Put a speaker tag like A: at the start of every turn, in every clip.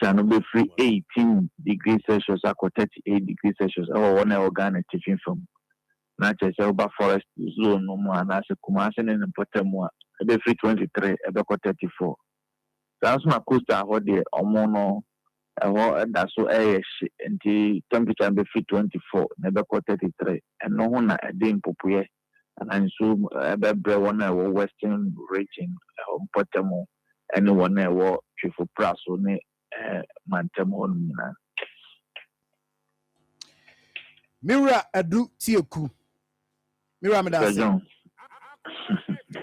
A: temperature no be free 18 degrees Celsius or 38 degrees Celsius or one organic teaching from na che se oba forest zone no mo na se kuma se ne mpotemu a be free 23 e be 34 that's my coastal ho de omo no ho da so nti temperature be free 24 na be 33 and no ho na e dey mpopoye and so be bre one western region mpotemu and one chifo praso ne mantemo na
B: Mira adu tieku Mira me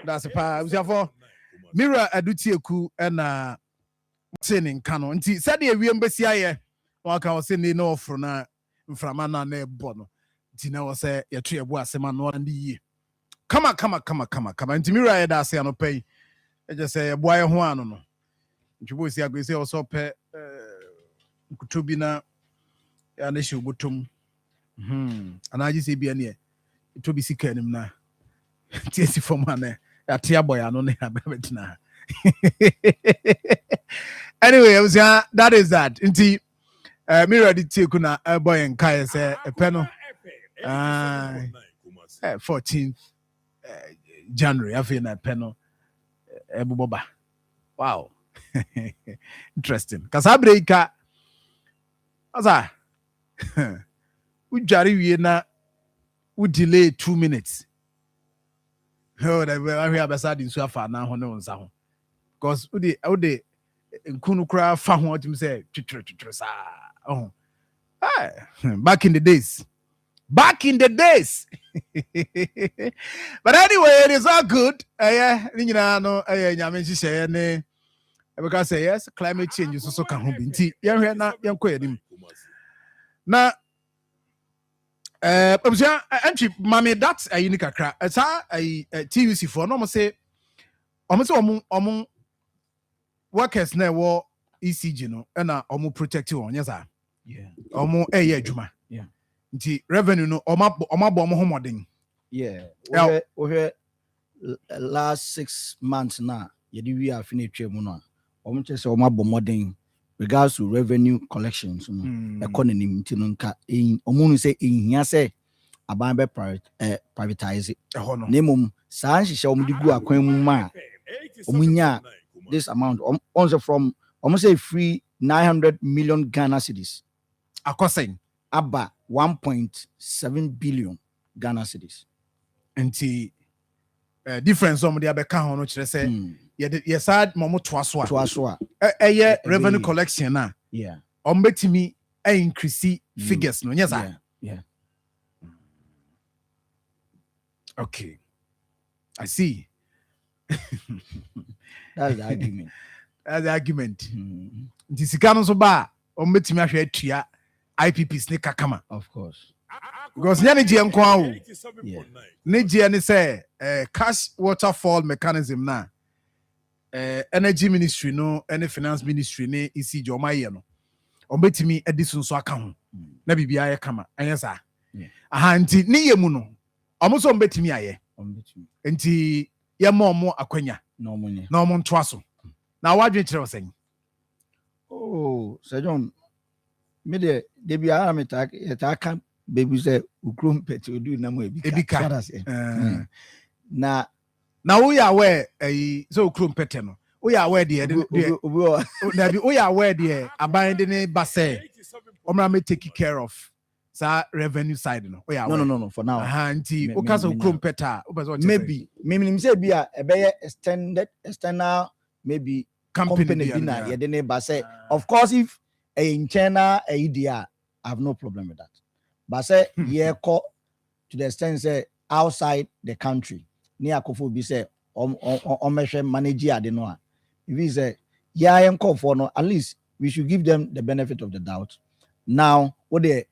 B: that's a pa for Mira adu tieku na tenin kano nti said e wiem besi aye waka o se ni no ofro na mframa na na ebo no nti na wo se ye to ebo asema no na yi kama nti Mira da ase anopai e je se ebo aye ho ano no ntibo si agwese o so pe kutobi na ya na shi obotom anaji se bia ne to bi sika nim na tiesi forma na ya tia boy ano ne abebetina anyway that is that nti Mira di tieku na boy en kai se epe no 14th January afi na epe no ebuboba wow interesting kasabreika asa ujari wie na u delay 2 minutes oh da we abasa di nsu afa na ho ne onsa ho because udi nkunu kra fa ho otim say twitwitwitw sa oh back in the days but anyway it is all good ni nyina no nyame nhihye ne because yes climate change is also can be nti yehwe na yenko yadim na entry mami that a unique kakra esa TUC for no say omo workers na wo ECG no na omo protect you on yes sir yeah omo adwuma yeah nti revenue no omo homoden
C: yeah we last 6 months na yedi we are finish mu no omo chese omo moden regards to revenue collections economy nti no nka omo nu say ehia say aban be privatize nemum saa nhihye omo digu akwan mu ma omo nya this amount also from almost say free 900 million Ghana cedis
B: akosen
C: aba 1.7 billion Ghana cedis
B: nti difference omo dia be ka ho no kire say ye sad momo toaso a revenue collection na
C: yeah
B: betimi increase figures no yes
C: yeah
B: okay I see
C: that's the argument
B: nti sika no so ba betimi ahwe atua IPPs ne kakama
C: of course
B: because nyane je nko awo ne je ne say cash waterfall mechanism na energy ministry no and finance ministry ne isi je omaye no betimi edisun so aka ho na bibia ye kama anyesa aha nti ne yemu no so betimi aye nti ye mo akwanya
C: no money
B: na omo ntoa so na wadwe kire osen
C: oh Sir John me de bia ameta kan baby say ukrum pet odu na mo ebika
B: na wo ya we so ukrum pet no we are aware there na bi we are aware there aban de ne ba say omra me take care of sa revenue side no we are
C: no for now
B: anti o kasa ukrum pet a
C: maybe me say bi a be external maybe company bi na ye de ne ba say of course if in China idea I have no problem with that but say ye ko to the extent say outside the country ni akofo bi say o measure manage ade no a if he say yeah enko for no at least we should give them the benefit of the doubt now what the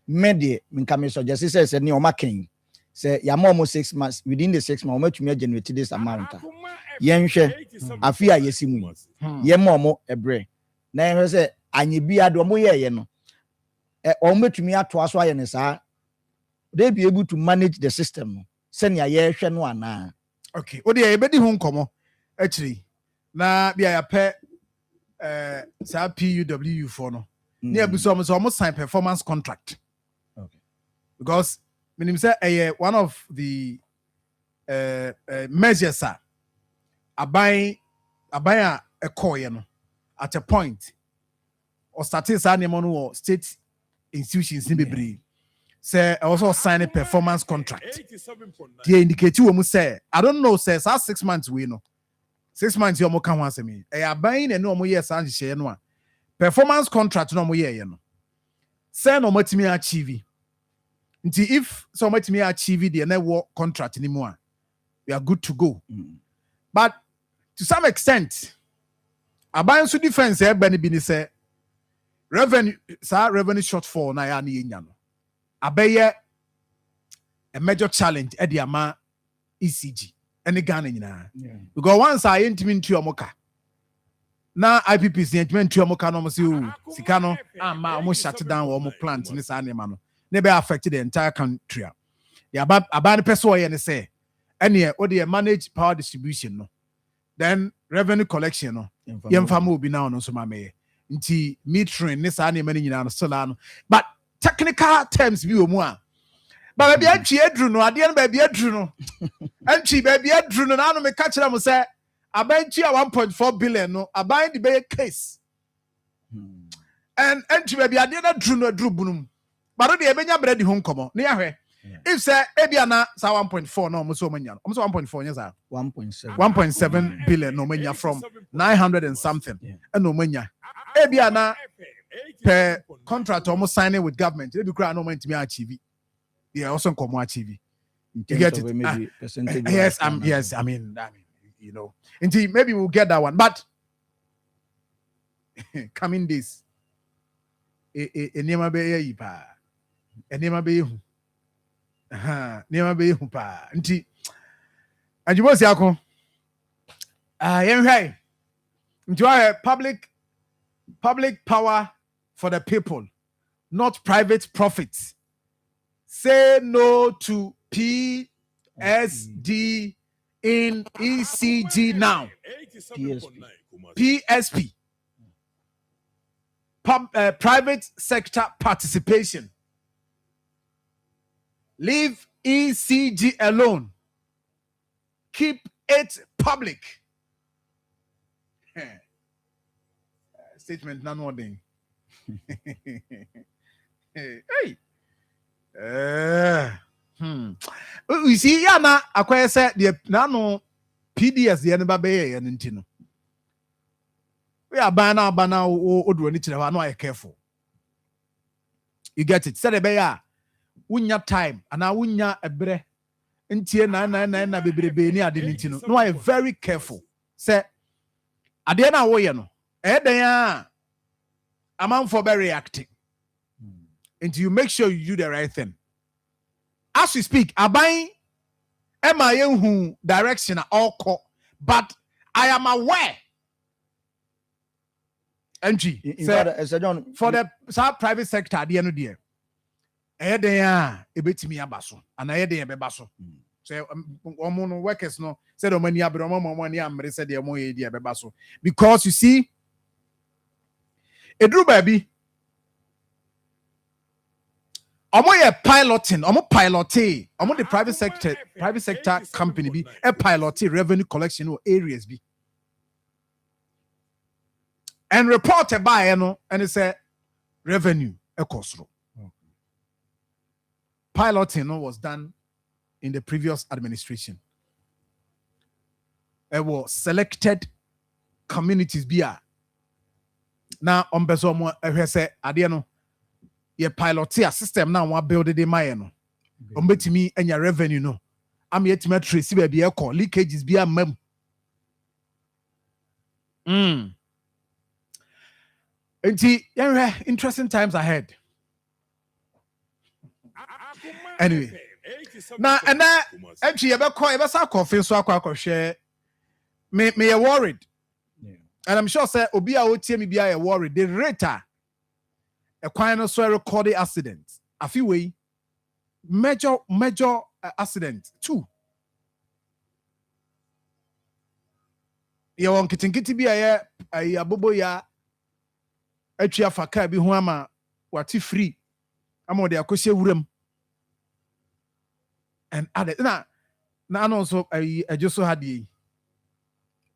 C: media nka me suggest say ni o making say ya more 6 months within the 6 months o matumi generate this amount yenhwe afia yesimu ye mo ebre na yenhwe say anye bia do mo ye no o matumi ato aso aye ne saa they be able to manage the system no senia ye hwe no ana
B: okay o de e bedi hu nkomo akiri na bia ya pe PUW for no. Near Busom so almost sign performance contract.
C: Okay.
B: Because when say one of the measures are buying a coin at a point or starting or state institutions in the say also sign a performance contract. They indicate you almost say I don't know says 6 months we know 6 months you almost can once me buying and no more years and share no performance contract no more year no say no more me achieve until if so much me achieve the network contract anymore we are good to go. But to some extent buying so defense everybody say revenue shortfall na ya ni nya no abeye a major challenge at the ama ECG any Ghana nyina because once I intimate to omoka na IPPC intimate to omoka no say o sika no ama omo shut down or omo plant ni sa anema no na be affect the entire country the aba ne person ye ne say any o dey manage power distribution no then revenue collection no yemfa ma obi na no so ma me nti metering ni sa anema ni nyina no still ano but technical terms bi omu a ba bia twi adru no ade no ba bia adru no antwi ba bia adru no na no me ka kira mo say abantwi a 1.4 billion no aban di be case and antwi ba bia ade na adru no adru bunum ba do de e benya bredi ho nkomo ne yahwe if say e bia na sa 1.4 no mo so manya no mo so 1.4 nya sa 1.7 billion no manya from 900 and something and no manya e bia na per contract almost signing with government they be cry no meant to me achieve yeah also come achieve you get it maybe percentage yes I mean you know indeed maybe we'll get that one but coming days enema be yi pa enema be hu enema be hu pa nti ajibo si akọ yen hwai nti wa public power for the people, not private profits. Say no to PSD in ECG now. PSP. Private sector participation. Leave ECG alone. Keep it public. Statement none wording. Hey. You see, Yana, I said the nano PDS the eneba be and intino. We are bana or do anything. I know I careful. You get it. Said a bear. Unya time and I unya a bre. Intia na be near the intino. No, I am very careful. Say, Adena Woyano. Edaya. I'm for very reacting. Until you make sure you do the right thing. As we speak, Abai who direction at all call, but I am aware. NG for the private sector at the end of the year. A bit me abaso, and I had a bebaso. So, workers no said on many abromo said the more idea bebaso. Because you see, Edru baby. Omo ye piloting, omo piloting, omo the private sector company be a piloting revenue collection or areas be. And reported by and it said revenue a cost. Piloting was done in the previous administration. It was selected communities be now on besomo say adiano ye pilotia system now one build the my no betimi enya revenue no am yet me trace be e call leakages be am interesting times ahead anyway now and that actually you be sa coffee so akwa share me worried. And I'm sure say obi a wotie me bia worried the rate a kwan so recorded accident afi we major accident 2 ye won kitinkiti bia ye abobo ya atwa fa car bi ho ama wati free ama de akosie wuram and other na also ajuso hadi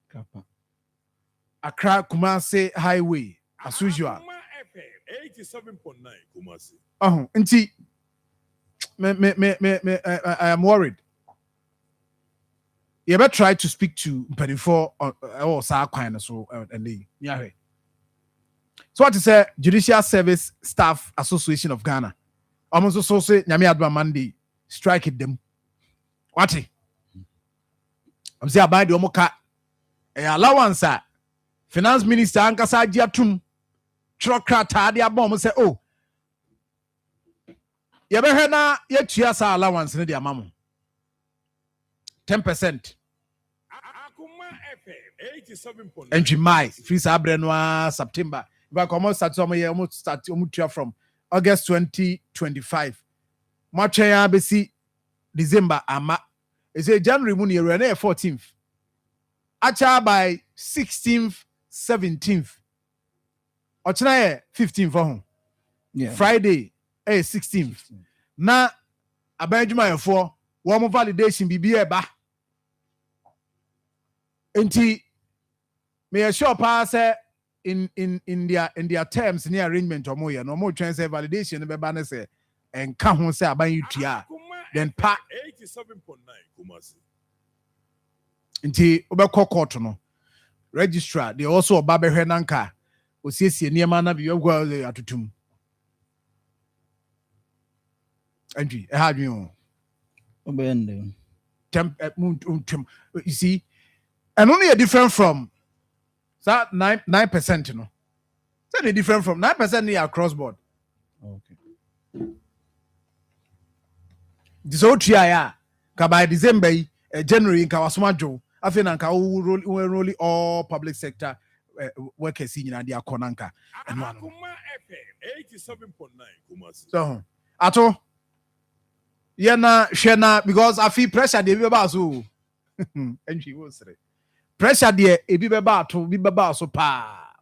C: Kapa.
B: Accra Kumasi highway as usual
D: 87.9 Kumasi.
B: Nti I am worried. You ever try to speak to Penifo or Sakwan so and they yeah. So what is a Judicial Service Staff Association of Ghana? Almost so say Nyami Adwa Monday strike it them. What? I'm say about the omoka allowance Finance Minister Ankasa Jiatum Trokrata dia bomb say oh you ever heard na yetua sa allowance ne dia mamu 10%.
D: Akoma FM 87.9.
B: Entry Mai free Sabrenoa September. If I come out start from August 2025. March ya besi December ama. Is a January money 14th. Acha by 16th, 17th. Ochina 15th for home.
C: Yeah.
B: Friday 16th. Na abayjuma for one validation bibi ba. Enti me sure pass in their terms near arrangement or more no more chance validation be ba say and ka ho say aban yutua then pa
D: 87.9 Kumasi.
B: Nti obekọ court no registrar they also oba behwe nanka osiesie niema na bi ogwa atutum Entry e ha dwen
C: Obende.
B: You see, and only a different from that 9%, you know. So they different from 9% near across board.
C: Okay.
B: This whole tria by December, January in Kawasuma I feel like roll all public sector workers in the Konanka. And
D: Akoma FM 87.9 Kumasi.
B: so ato na shena because I feel pressure dey be ba so and she was say pressure dey e bi beba ato bi beba so pa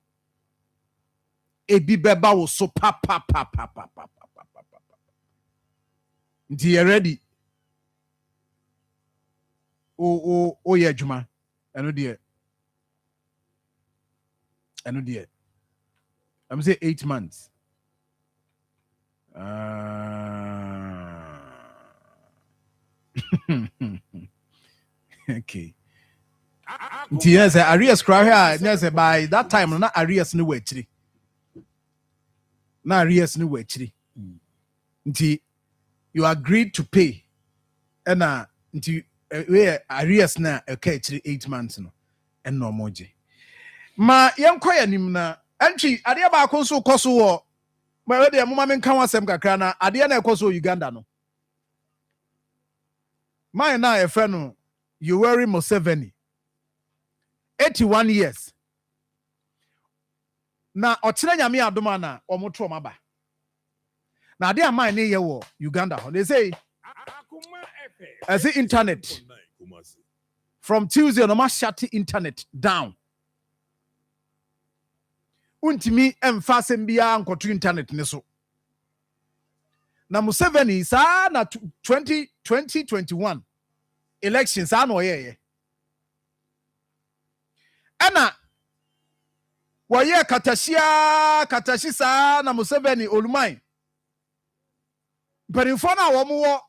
B: e bi beba wo so pa nti you ready o ye adwuma eno dey I'm say 8 months okay. Yes, Arias cry here. Yes, by that time, not Arias no way. Not Arias no way. You agreed to pay, and where Arias na okay 8 months no, and no more. Ma young choir nimna. Entry, Adia ba koso koso. Ma we de mama men kan wasem kakra na Adia na koso Uganda no. My na a friend Yoweri Museveni 81 years. Na ochire nyame adoma na omoto omaba. Na ade am na ye wo Uganda ho. They say
D: Akoma FM
B: as the internet
D: 87.9 Kumasi.
B: from Tuesday no ma shut the internet down. Untimi emfa sem bia nkoto internet ne so. Na Museveni sa na 2021 elections sa no ye. Ana waye katashi sa na Museveni olumai. Mpanimfo na wo mo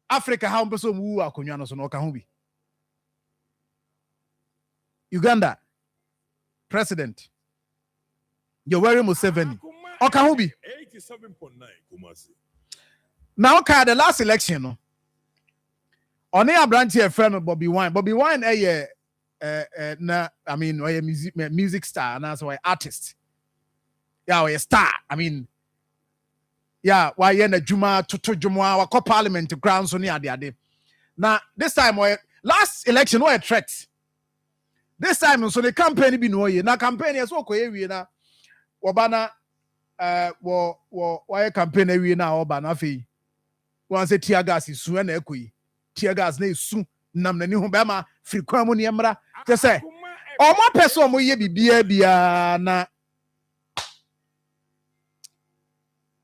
B: Africa ha mpeso mu akonwa no so no ka ho bi. Uganda president Yoweri Museveni oka ho bi
D: 87.9 Kumasi.
B: now okay the last election no oni abranti e friend Bobby Wine na I mean music star na so artist yeah star I mean yeah why na juma toto juma wa parliament ground so ni ade now this time last election no a threat this time so the campaign bi no ye na campaign so koye wie na wobana why campaign awie na obana afi wan say tear gas su na ekoyi tear gas na su nam nani ho be ma free kwan mu ne mra te say omo person omo ye bibia bia na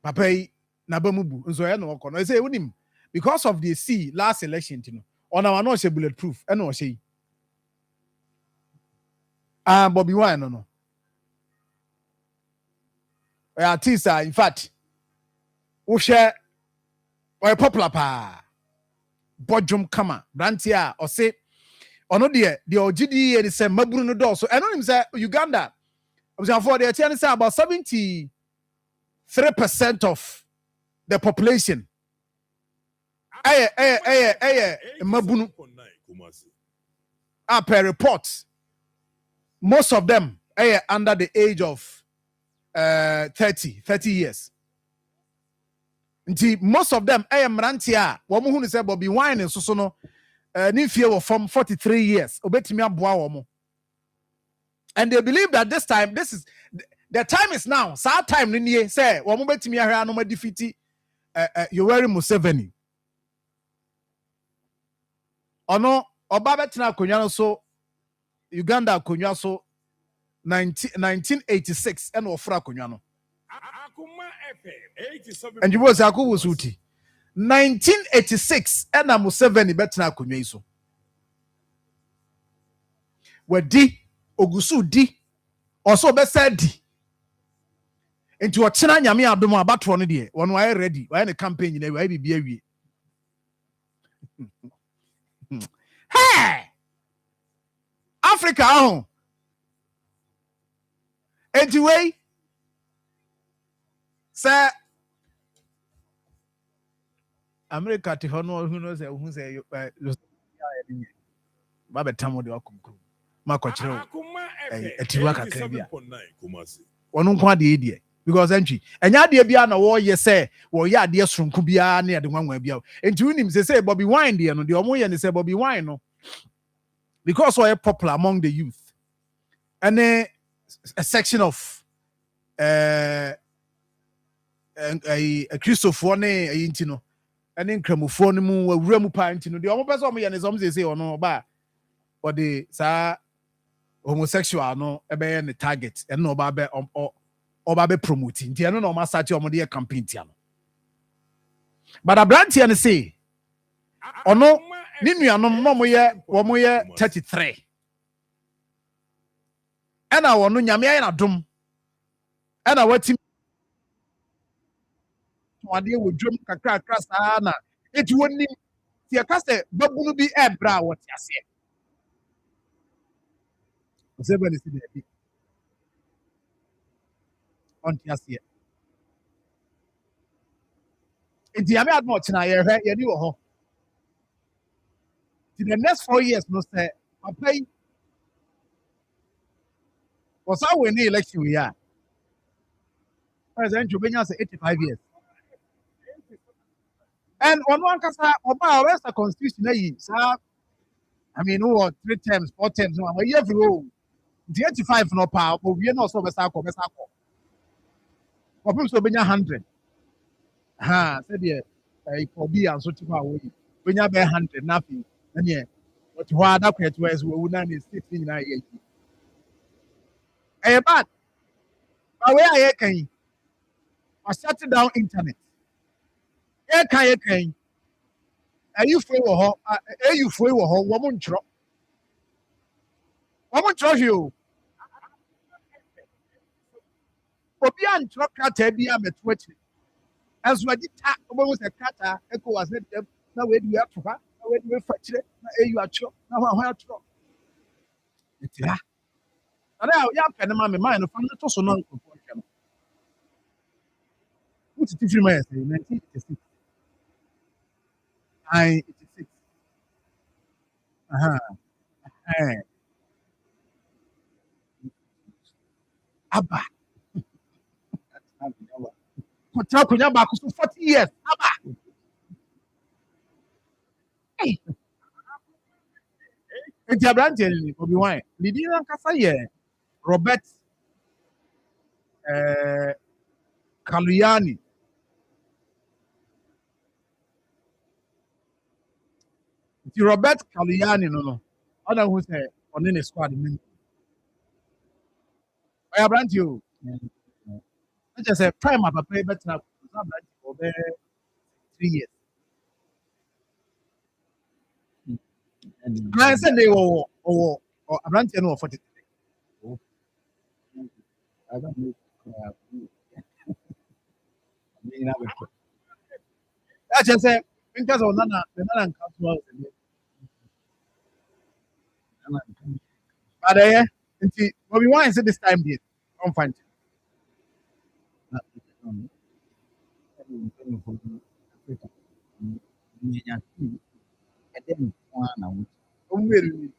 B: papa yi na ba mu bu nso ya no okọ no say wonim because of the last election you know on our no say bulletproof e no say Bobby Wine no artist in fact wo share or popular pa bodjum kama brantia or say ono de ogidi e say maburu no do so eno nim say Uganda I'm saying for the attorney say about 73% of the population mabunu per report most of them under the age of 30 years. Nti most of them mranti a wo mo hu ne say Bobby Wine so no ni fie wo from 43 years obetimi aboa wo mo, and they believe that this time the time is now sad time ni nie say wo mo betimi ahwe anom defeat Yoweri Museveni ono oba betena akonwa no so Uganda akonwa so 1986 and ofra akonwa no
D: Akoma FM 87.
B: and you was akuwo suti 1986 and Museveni betena akonwa yi so wadi ogusu di also be said di enti o chena nyame adom abato no de wono aye ready why the campaign na why bibia wie hey Africa ahụ enti wey say America te hono hu say ba betam de akonkro ma ko kire
D: Akoma
B: etiwa kakra bia
D: 87.9 Kumasi.
B: wono nko ade die because entry enya ade bia na wo ye say wo ye ade sonko bia na ade nwanwa bia enti unim say Bobby Wine de no de omo ye ne say Bobby Wine no because we are popular among the youth and a section of a Christopher ne intino and in cramofone mu awura mu pa intino the omo person me ne some say ono ba or the sa homosexual no ebe ne target and no ba be promoting the no ma start omo de campaign tia no but a brand here ne say ono ni nuanom no mo ye 33 ena wono nyame aye na dom ena wati wade wo dwom kakra saa na eti woni ti aka se babunu bi ebra wote ase Museveni si de on ti ase enti ame admo china ye hwe ye ni wo ho in the next 4 years, no say, papa was our winning election we are. President Jubenya say 85 years. And on one kasa, Oba, where's the constitution? I mean, who 3 terms, 4 terms, no, a year ago, the 85 no power, but we are not so besako. Papa so benya 100. Ha, said yeah, for be and so to power. When you be 100, nothing. And yeah, but why that question was we would not is 69 years. Eh, but where I can I shut down internet. Can are you free or are you free or woman drop? Woman drop you. Obi an drop cat be am at Twitch. As we did tap was a cat, echo was let them now where do you have to her? Where do you fetch it? You are true. Now I have to. Yeah. And now, yeah, pen my mind of financial so non. What's the difference? 1986. 86. Hey. Abba. Kotra kunya back so 40 years. Abba. Hey. Enti abrante ni Bobby Wine. Lidi na kasa ye Robert Kaluyani. Enti Robert Kaluyani no. Other who say on the squad men. I abrante you. I just say prime papa better for 3 years.
C: And
B: I said they were or a branch and 40.
C: I don't know. Me na be ko.
B: I just said, because of Nana, the Nana and Caswell. But what we want is this time, dear. I'm fine. I'm really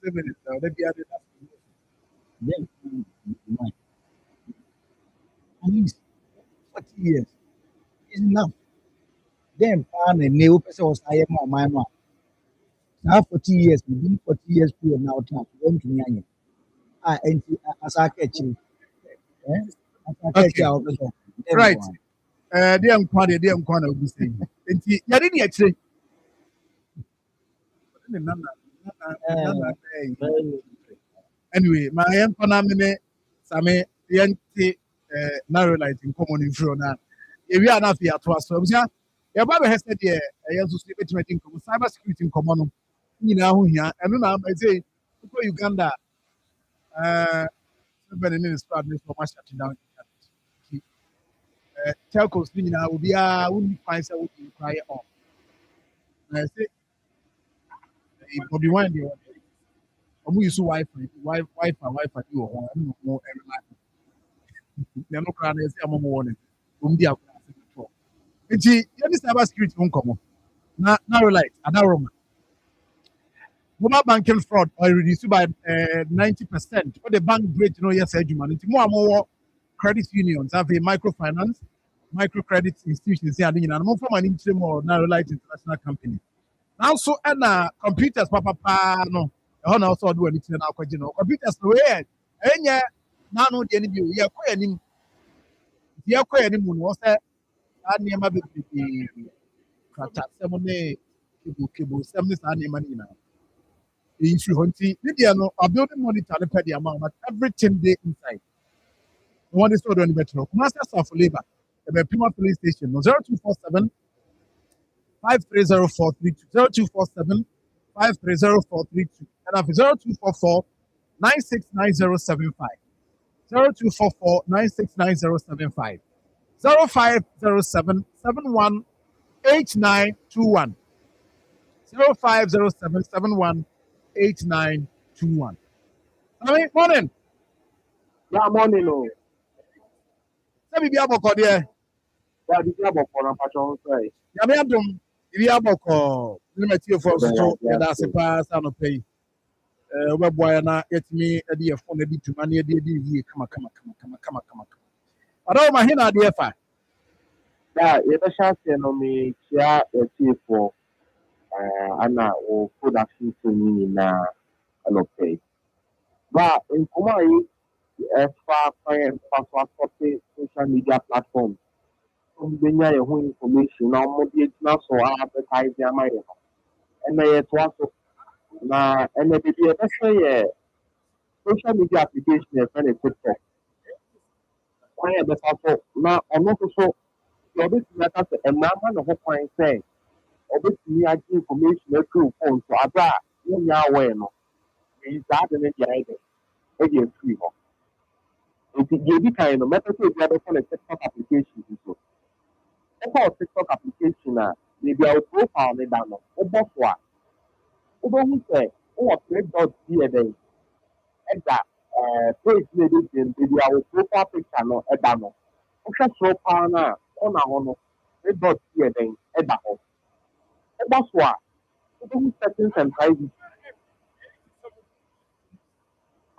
B: 7 minutes now. Let me add it up.
C: At least 40 years is enough. Then plan a new person was I am on my mouth. Now 40 years, within 40 years period now time going to Nyanya. And as I catch him. As I catch our person.
B: Right. Dear Quadi, dear Quana will be saying. And you didn't actually. Anyway, my empanamine, Same, Yanti, narrow light in common in Frona. If we are not here to us, your Bible has said, yeah, I also sleep at cyber security in common. You know, here, and now I say, Uganda, somebody in the start for my shutting down. Telcos, will be a wouldn't find out in cry on. I say, Bobby Wine, ọmụ use wifi dị wɔ hɔ ɛna ɔmụ ɛrela na ɛno koraa na ɛsɛ ɔmụ wɔ ne ɔmụ di akɔ ase bɛtɔ nti yɛde cyber security ho nkɔmɔ na relight adaroma mobile banking fraud reduced by 90%. What the bank rate no yɛ sɛ adwuma no nti mo a mowɔ credit unions afei microfinance microcredit institutions yɛ ade nyinaa no momfa ma ne nkyerɛ mu wɔ na relight international company nanso ɛna computers papapaa no ɛhɔ na ɔsɛ ɔde wɔ ne kyerɛ no akɔgye no computers no weyɛ ɛnyɛ n'ano deɛ no bio yɛkɔ yɛnim nti yɛkɔ yɛnim no wɔ sɛ saa nneɛma bebree kratasɛm ne kebosɛm ne saa nneɛma no nyinaa ɛyi firi hɔ nti ne deɛ no building monitor ne pɛ deɛ ama but everything dey inside wɔn de sɛ ɔde wɔ ne bɛtwerɛ kumase asafo labour ɛbɛpima police station no 0247 530432 0247 530432 and after 0244 969075 0244 969075 0507 71 8921 0507 71 8921. I mean, morning.
E: Yeah, morning. No.
B: Let me be able to there.
E: Yeah, this is about for patron say.
B: Yeah, me adum. If you able to, let me tell you for so that's a pass and pay. Web boy na get me a dear phone edit to money a come. I don't my hina dear fa.
E: Yeah, you the chance no me chia a for ana o production to me na pay. But in Kumai, far social media platform. Benya your own information now more now so advertise their mind. And I also na and the say social media application is very TikTok. Why the also now I'm also so your bit matter a man of what point say obviously I give information through phone so abra you know where no is that in the idea it is free. If you be kind of method to the other TikTok application so TikTok application maybe our profile ne down no obofwa obohu say o create dot here then eda page ne dey maybe our profile picture no eda no o hwe so pa na o na ho no create dot here then eda ho obofwa obohu settings and privacy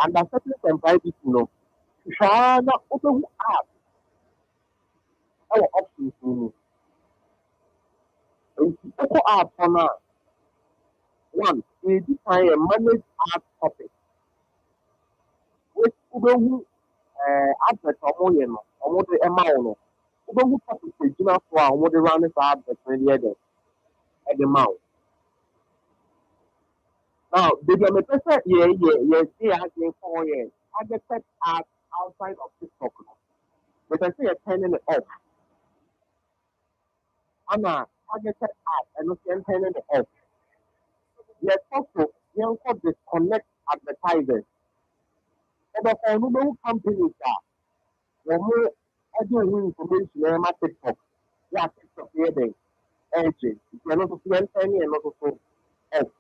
E: and the settings and privacy no hwa na obohu app our options no Oko app na one we define a managed app topic which who advert ọmọ yẹn no ọmọ de ẹma wọn no who topic dey gyina so a ọmọ de run this advert ní ẹdẹ dẹ ẹdẹ ma wọn. Now baby ọmọ pẹ sẹ yẹ ṣe adé fún yẹ targeted ads outside of TikTok no but I say you're turning it off and targeted ads and not turning the off. Yes, also, you can disconnect advertisers. And the new companies are more every information in my TikTok. Yeah, TikTok here then. Engine. If you're not to any and not to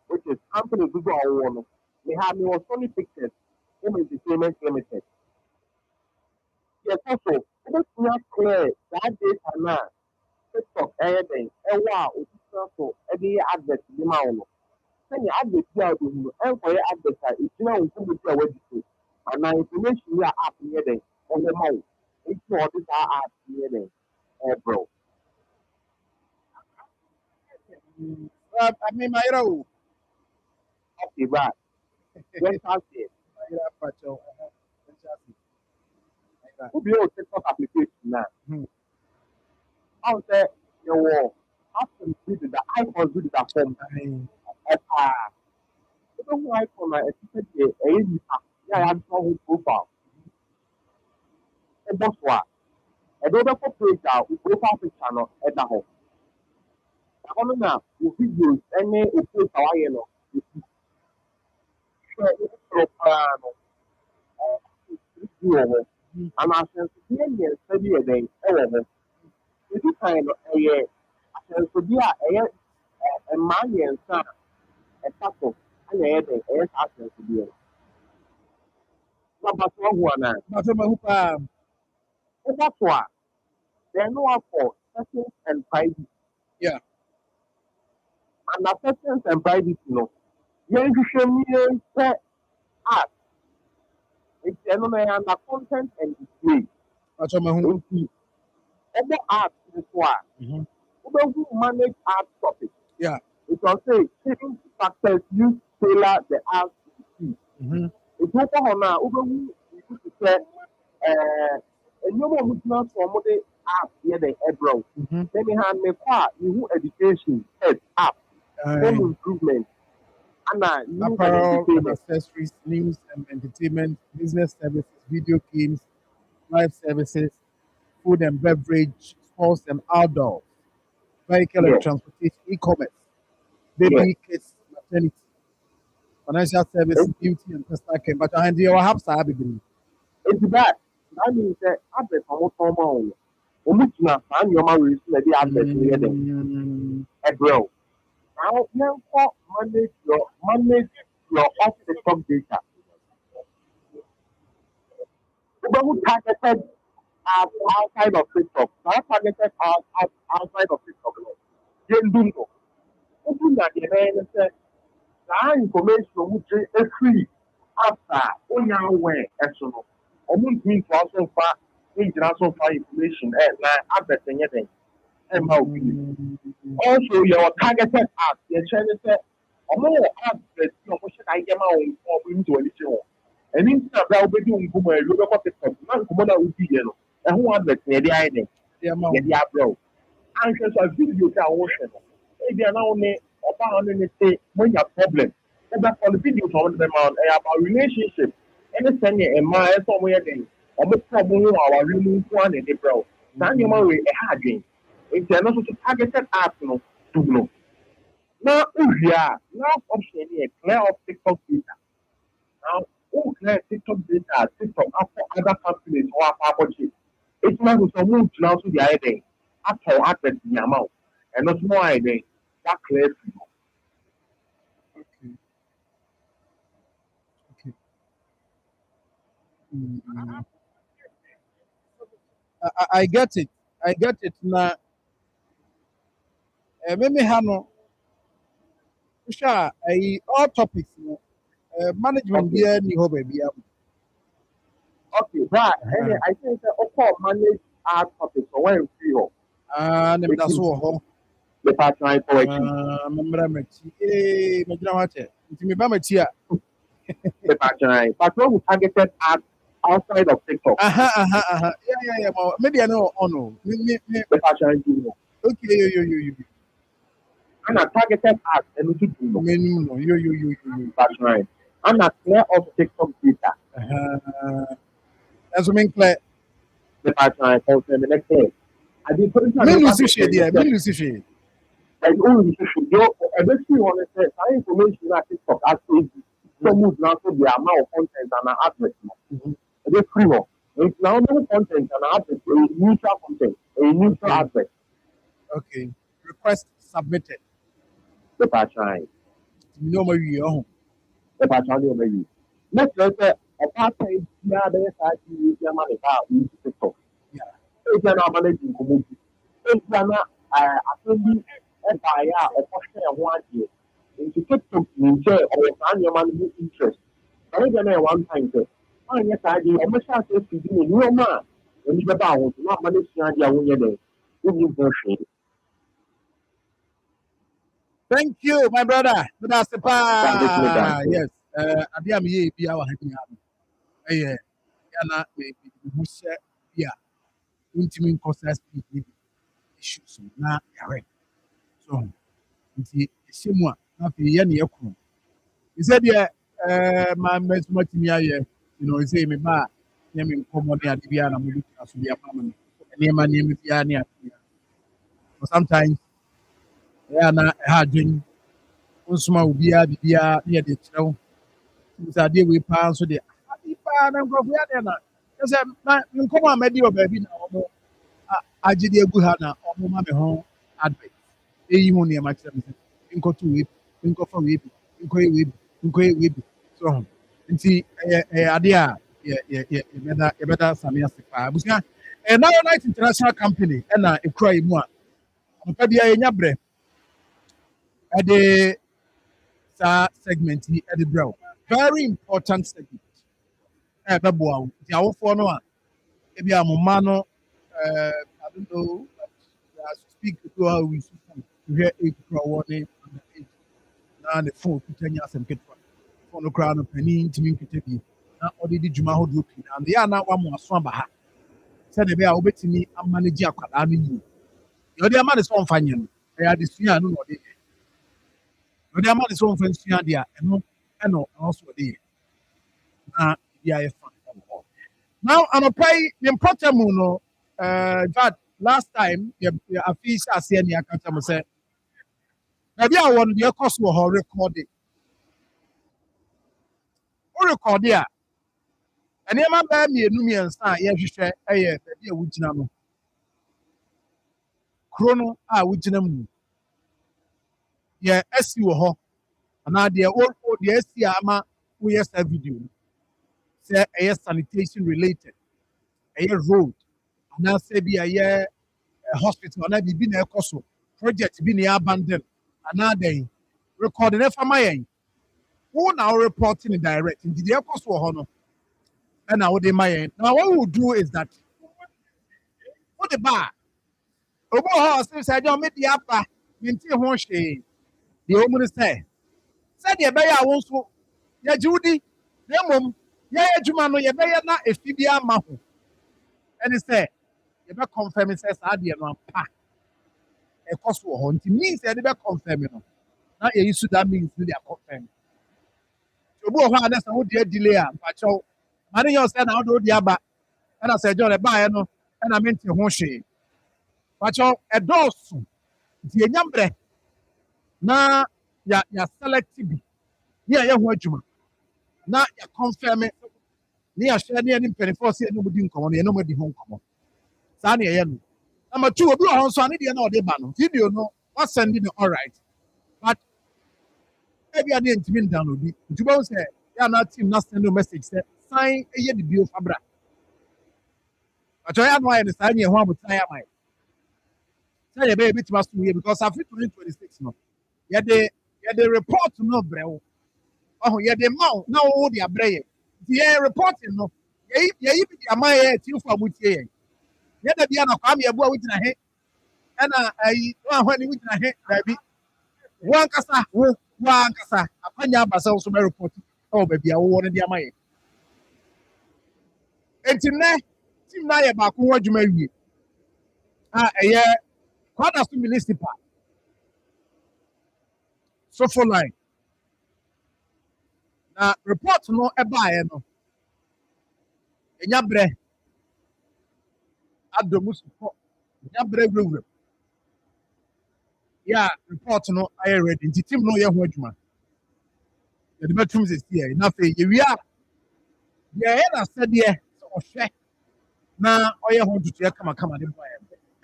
E: which is company we go on. They have no Sony pictures, image entertainment limited. Yes, also, it's not clear that data now. TikTok anything. Wow, it's also every advert in the mouth. Send advert here to and for your advert, it's now in some way to and now information we are up here then on the mouth. It's not this are up here then, bro.
B: I mean, my hero.
E: Okay, right. Let's start it. Who be able to TikTok application now? How say you will have to do the icon do the form. Even who icon na it's a yeah, I have some profile. And that's why. And the other page out with profile picture no at the home. I want now with videos any post our you know. Share it profile no. And I sense the study again. This kind of a sense to be a man and son a couple and a sense to be number one. That's why there no for settings and privacy.
B: Yeah.
E: And the settings and privacy no. You show me set art. It's under content and display. Other art is why. Who manage art topics.
B: Yeah.
E: It will say certain factors use tailor the art to see. It's not on now. Who used to say and no more movement from the art here the eyebrow. Then we have me far you education head up home improvement and new
B: Apparel and
E: entertainment.
B: accessories, news and entertainment, business services, video games, live services, food and beverage, sports and outdoor, vehicle and
E: Yeah.
B: transportation, e-commerce, baby kids, maternity, financial services, beauty and personal care. But I do have to have it.
E: It's bad. That means that advert on what form Omutina and your marriage may be advert near them. Bro. Now you manage your off the top data. Who targeted outside of TikTok. Not targeted outside of TikTok. You don't know. Open that the man said that information which is free after on your way actually. Omun means also far international far information and advert anything. And how also your targeted ads, your channel said, among ads that you should I get my own or into anything. And instead of that, we do go my look at the top, not come on with you, and who adverts near the idea, the bro. And so a video can watch it. Maybe an only about say when you have problem. And that's on the video from them on about relationship. And sending a man somewhere then, or make problem our remove one in the bro. Now you might a hard game. If they're not so targeted ads, no, to know. Now, last option here, clear of TikTok data. Now, who clear TikTok data, TikTok after other companies who are partnership. It's not so move to now to the idea. After advert the amount. And not more idea. That clear people.
B: Okay. I get it. I get it. Now, maybe Hano, sure, all topics, management here, ni ho baby.
E: Okay, right. And I think that all manage our topics so when free ho.
B: That's all.
E: The partner for it.
B: Remember me. Me jina wache. Nti me ba me tia.
E: The partner. But when targeted ads outside of TikTok.
B: Yeah. Maybe I know. Oh no. Me.
E: The partner do.
B: Okay. You.
E: And a targeted ads and we do no.
B: No. You.
E: That's right. And a clear of TikTok data.
B: That's what mean clear.
E: The partner for the next day. I did put it on
B: Me
E: the
B: lose shit there. Me lose shit.
E: and only you eventually want to say information that TikTok actually so move now to the amount of content and advert. It's free one. It's now no content and advert, a neutral content, a neutral
B: Okay.
E: advert.
B: Okay. Request submitted.
E: The patch line.
B: No more you.
E: The patch line over you. Let's say a part time yeah, there's actually the money out in TikTok.
B: Yeah.
E: It's an managing community. It's an assembly empire or question of 1 year. Into TikTok, you say, or your money interest. I think I one time say, oh, yes, I do. I'm sure to do a new man. When you go down, not manage to have your day. You version.
B: Thank you, my brother. That's the pa.
E: Yes.
B: Yes. Adia mi ye bia wa hani ha. Eh ya na me mu hye bia. Ultimate process speed issues na yare. So, nti ehemu a na fe ye na yakunu. He said yeah my much me aye. You know, he say me ba ya me nkomo ne ade bia na mo bi aso bia ma me. Ne bia ne ade. Sometimes yeah na ha dwen nsoma obiara bibia ne de kyerɛw nsade we pa nso de ade pa na nkrɔfo ya de na sɛ na nkɔmɔ a mɛdi wɔ baabi na ɔmo agye de egu ha na ɔmo ma me ho advice eyi ho nneɛma kyerɛ me sɛ nkɔto wei bi nkɔfa wei bi nkɔyɛ wei bi nkɔyɛ wei bi so nti ɛyɛ ade a yɛbɛda same ase paa abusua ɛyɛ Night International Company ɛna ekura yi mu a ɔmpa bia yɛnya brɛ ɛde saa segment yi ɛde brɛ wo very important segment ɛbɛboa wo nti awofoɔ no a ebi a mo mma no I don't know as we speak people how we hwɛ ekura wɔ ne underage na ne phone kuta nya asɛm ketewa phone no koraa no panin ntumi nkuta bi na ɔde di dwuma ahodoɔ pii na ndeɛ a na wamo aso aba ha sɛdeɛ ɛbɛyɛ a wobɛtumi ama no gye akwadaa no yie deɛ ɔde ama ne sɛ ɔmfa nyɛ no ɛyɛ adesua a no na ɔde yɛ ɔde ama ne sɛ ɔmfa nsua deɛ a ɛno ɛna ɔno so ɔde yɛ na bi ayɛ fa now anɔpa yi ne mpɔtɛ mu no in fact last time afi hyɛ aseɛ ne aka kyerɛ mo sɛ baabi a wɔ no deɛ ɛkɔ so wɔ hɔ rekɔde wo rekɔde a nneɛma bɛyɛ mmiɛnsa a yɛhwehwɛ ɛyɛ baabi a wogyina no kuro no a wogyina mu deɛ asi wɔ hɔ anaa deɛ asi a ama woyɛ saa video no sɛ ɛyɛ sanitation related ɛyɛ road anaasɛ bi ɛyɛ hospital anaa biribi na ɛkɔ so project bi na ɛyɛ abandon anaa dɛn record ne fa ma yɛn wo na wo report ne direct nti deɛ ɛkɔ so wɔ hɔ no ɛna wode ma yɛn now what we will do is that wode ba obi wɔ hɔ ɔsɛ sɛ ɛdeɛ ɔmɛdi aba mente ho hwee deɛ ɔmu no sɛdeɛ ɛbɛyɛ a wo nso yɛgye wo di na mmom yɛyɛ adwuma no yɛbɛyɛ na efi bi ama ho ɛne sɛ yɛbɛkɔmfɛm sɛ saa adeɛ no ampa ɛkɔ so wɔ hɔ nti means yɛde bɛkɔmfɛm no na yɛyi so that means no de akɔmfɛm obi wɔ hɔ a na sɛ wode adile a mpakyɛw ma ne yɛ sɛ na wode wode aba ɛna sɛ ɛgya ɔde baeɛ no ɛna mente ho hwee mpakyɛw ɛdɔɔso nti yɛnya mmerɛ na yɛselect bi ne yɛyɛ ho adwuma na yɛkɔmfɛm ne yɛhwɛ ne yɛne mpanimfoɔ sɛ yɛne ɔmudi nkɔmmɔ no yɛne ɔmadi ho nkɔmmɔ saa ne yɛyɛ no number two obi wɔ hɔ nso a ne deɛ na ɔde ba no video no wasɛnde no alright but ebi a ne yɛntumi ndownload bi nti wobɛhu sɛ yɛana team na send no message sɛ san ɛyɛ ne bio fa bra atɔ yɛ ano ayɛ ne saa ne yɛ ho abotan yɛ ama yɛ sɛ yɛbɛyɛ bɛtumi aso yɛ because afe 2026 no yɛde report no brɛ wo ɔho yɛde ma wo na wo de abrɛ yɛ nti yɛ reporting no yɛyi bi de ama yɛ atiefo a motie yɛn yɛda bia na kwame yɛboa wogyina he ɛna ayi woahɔ ne wogyina he baabi woankasa woankasa akwanya aba sɛ wo so bɛreport ɛwɔ baabi a wowɔ no de ama yɛ enti nnɛ team no ayɛ baako ho adwuma wie a ɛyɛ kwada so municipal sofo line na report no ɛbaeɛ no ɛnya berɛ adɔ mu support ya brɛ yeah report no I ready nti team no yɛ ho adwuma yɛde bɛtum sɛ sie na afei yɛwia deɛ ɛyɛ na sɛdeɛ sɛ ɔhwɛ na ɔyɛ ho ntutuɛ kamakama de bɔ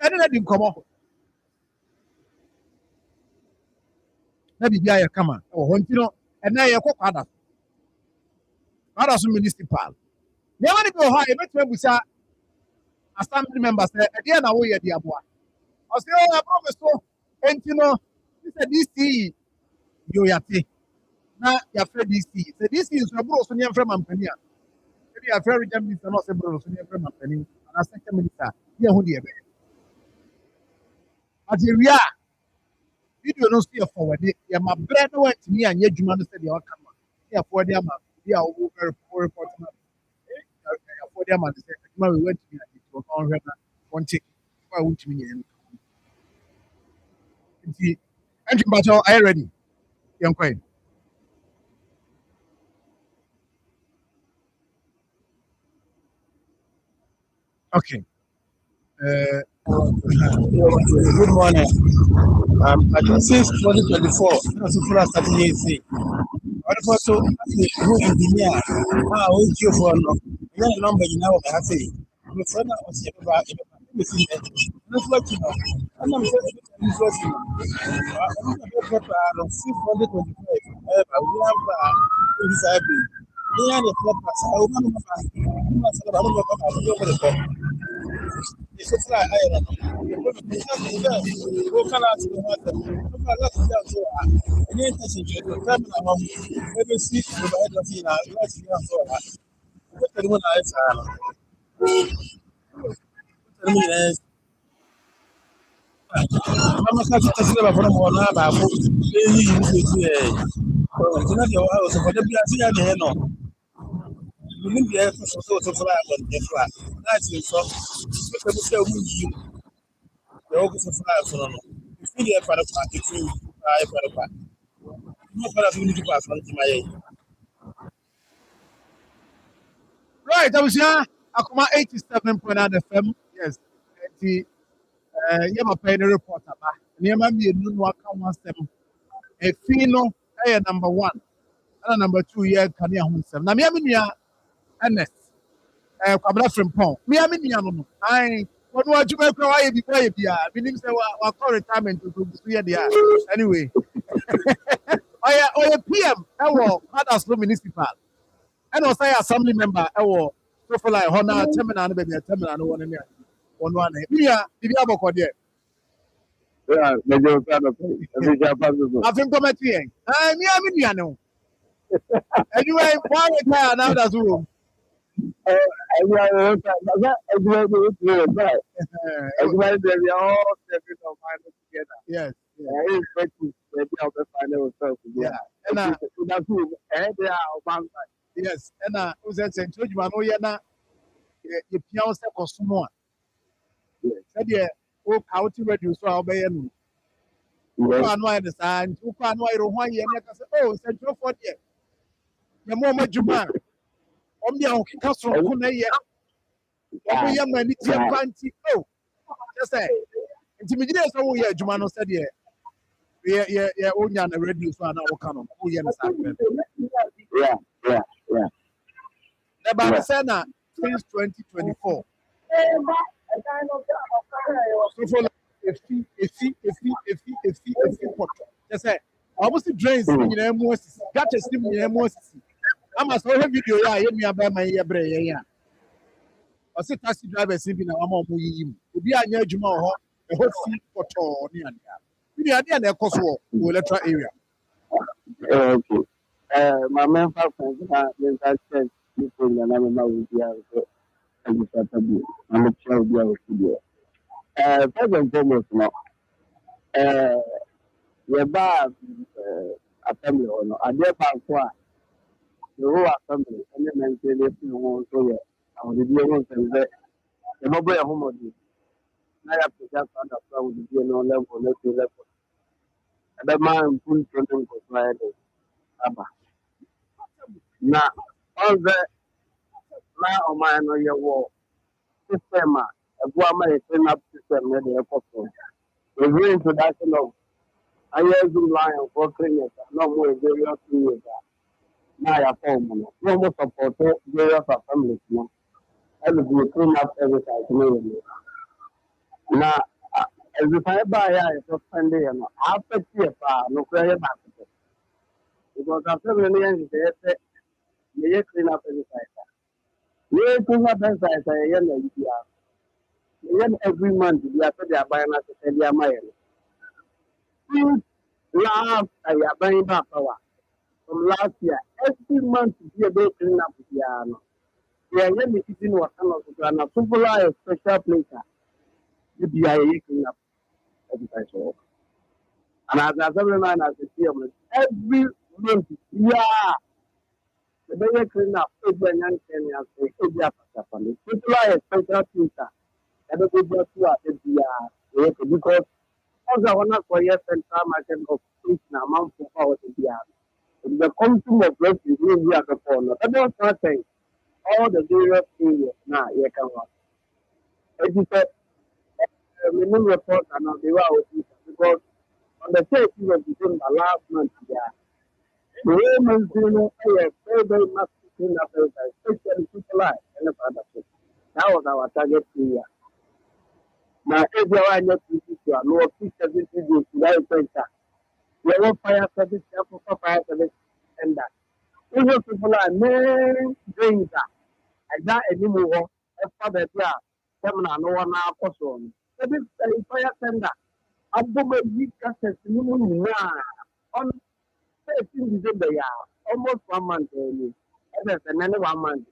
B: ɛne na di nkɔmmɔ na biribi ayɛ kama ɛwɔ hɔ nti no ɛnɛ yɛkɔ kwada so municipal nneɛma no bi wɔ hɔ a yɛbɛtumi abusa assembly members sɛ ɛdeɛ na woyɛ de aboa ɔsɛ ɛborɔ me so enti no sɛ DC yɛyate na yɛafrɛ DC sɛ DC nso ɛborɔ so ne yɛmfrɛ mampani a ɛde yɛafrɛ region minister na ɔsɛ borɔ so ne yɛmfrɛ mampani anaasɛ sɛ minister ne yɛho deɛ ɛbɛyɛ ate wie a video no nso yɛ fɔwɔde yɛma brɛ na wantumi anyɛ adwuma no sɛdeɛ ɔka no ne yɛfɔwɔde ama bi a wɔwɔ report no yɛfɔwɔde ama no sɛ adwuma wei wantumi anyɛ nti wɔka ɔhwɛ na wɔnte a wontumi nyɛ no nti ɛntwi mpakyɛw ayɛ ready yɛnkɔe okay
F: good morning. I think since 2024, that's the first starting year. What for so who engineer? Who you for no? Your number you know I say. The friend was here about everything. That's what you know. And I'm saying this was you. I'm not on 2025. I will have this happening. Yeah, the purpose. I will not it's a fly iron. Go can ask the water. Let's go. And then touch it. Maybe see the head of Fina. Let's go for her. What the one I said. Mama can't tell you from one about house for the Brazilian. No. You need the effort to fly on the fly. That's it. So, you the office of fly for no. You feel the effort of the tree. I for the pack. No part of unity pass on my
B: right I was here Akoma 87.9 FM yes nti yɛma pɛn no report aba nneɛma mmienu no aka ho asɛm efi no ɛyɛ number 1 ɛna number 2 yɛ kanea ho nsɛm na mmea me nua Ernest kwabena frimpɔn mmea me nua no ai wɔn adwuma kura wayɛ bi wayɛ bia binim sɛ wakɔ retirement to so yɛ deɛ anyway ɔyɛ PM ɛwɔ Huddersfield municipal ɛna ɔsɛ yɛ assembly member ɛwɔ Sofolai hɔ na terminal no baabi a terminal no wɔ no ne wɔn ana mmea bibi abɔkɔ deɛ
E: Yeah, major fan of it.
B: afei nkɔmɛti yɛn mmea me nua no anyway wɔn retire now that's all.
E: Everybody, they are all stepping on final together.
B: Yes.
E: I expect to maybe I'll be final self. Yeah.
B: And
E: that's who they are on
B: yes. And who's that saying? Told you, I know you're not. You piano set or someone.
E: Yes.
B: Said, yeah, oh, how to reduce our bay and who can't understand, who can't wait on 1 year. Oh, Central 40. You're more much man. On the old castle, yeah. Oh, yeah, man, it's your panty. Oh, just say. Intimidate so yeah, Jumano said yeah. Yeah, only on the radio so now canon. Oh, yeah,
E: yeah.
B: The Barcelona since 2024. So for a fee, just say almost drains in your emotions. Got a steam in your emotions. I must have video. Yeah, me about my brain. Yeah. I said taxi driver simply now. I'm on him. Be a near Juma. A whole fee for Tony and the idea that cost war electoral area.
E: Okay. My main friends are said people and I'm not I'm a child of studio. First and foremost, now, we're back a family or no. I dare back for the whole assembly and then say this is one so yeah. I was the deal and that the mobile home. I have to just understand with the no level, level. And the man put something for Friday. Now, all the now, my no, your war system, Akoma is clean up system in the airport. The reintroduction of ISU line for cleaners, no more various years. Now, I form no more support various families. And we clean up every time. Now, as if I buy a Sunday, after no prayer back. Because after many years, they clean up every time. We clean up every time. Every month, we are buying us a mile. Since last year, buying back power. From last year, every month, we are cleaning up the piano. We are getting eating what kind of Ghana. Super a special place. You be a clean up every time. And as a man, as a chairman, every month, yeah, the day clean up, every young Kenyan say, every family. People are a special place. And the good because also one of the central market of fish and amount of power to be the consumer of bread is really at the corner. That was not saying all the various areas now, you can work. As you said, many reports are not the way because on the 30th of December last month, the Romans didn't pay a very much clean up, especially people like and the other. That was our target area. Now, everyone has to see you. No, 670 days to that center. We have fire service, fire service, and that. Even people are main danger. And that anymore, as far as they are, seminar, no one now person. That is a fire tender. Above the cases, minimum on 13 December, almost 1 month. And then another 1 month,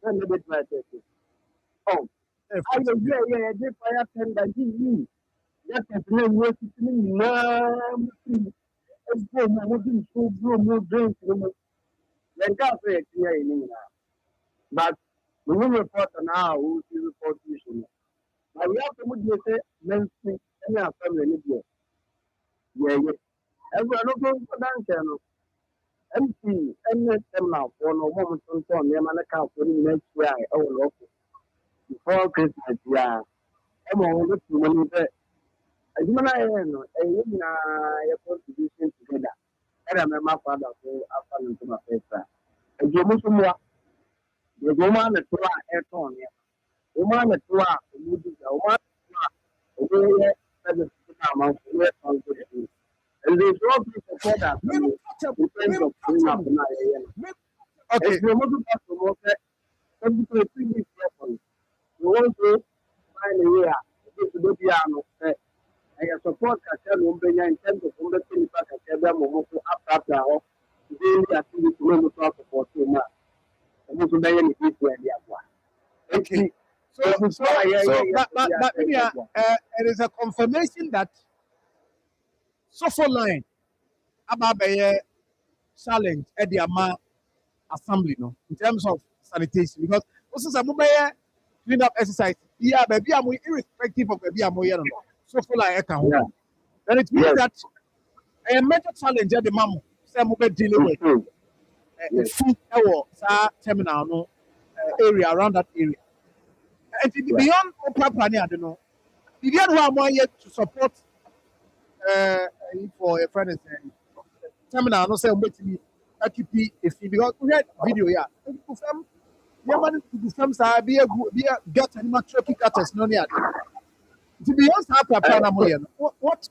E: then the bit like this. Oh, I will be a fire tender. That is no way to see. It's so more drink. Then can't say it here in but we will report now who is report issue. Now we have to move say men's any family. Yeah. Everyone no go for that channel. MC, them now for no moment on the man account for the next year. Oh, before Christmas, yeah. I'm on the money there. As you know, a contribution together. And I remember father so after into my face. And you must know the woman at Tua Airton. Woman at Tua, the movies, a woman at Tua, amount of and there's no support that in terms of cleaning up the night. Okay, we want to pass the water. Some people think it's careful. We want to find a way to do piano. I support Castello in terms of understanding Castello after all. Daily activity to support too much. And this will be any people in the
B: Okay. But it is a confirmation that social line about the challenge at the Ama assembly, no, in terms of sanitation, because also some mobile clean up exercise. Yeah, baby, I'm irrespective of baby, I'm here. Social line at home. Then it means that a major challenge at the mom, some mobile dealing with food or terminal no area around that area. And beyond planning, I don't know. Beyond who I'm here to support for a friend and terminal, no say me AQP if because we had video here. To film, to film, be a get animal trucking cutters, no near. To be honest,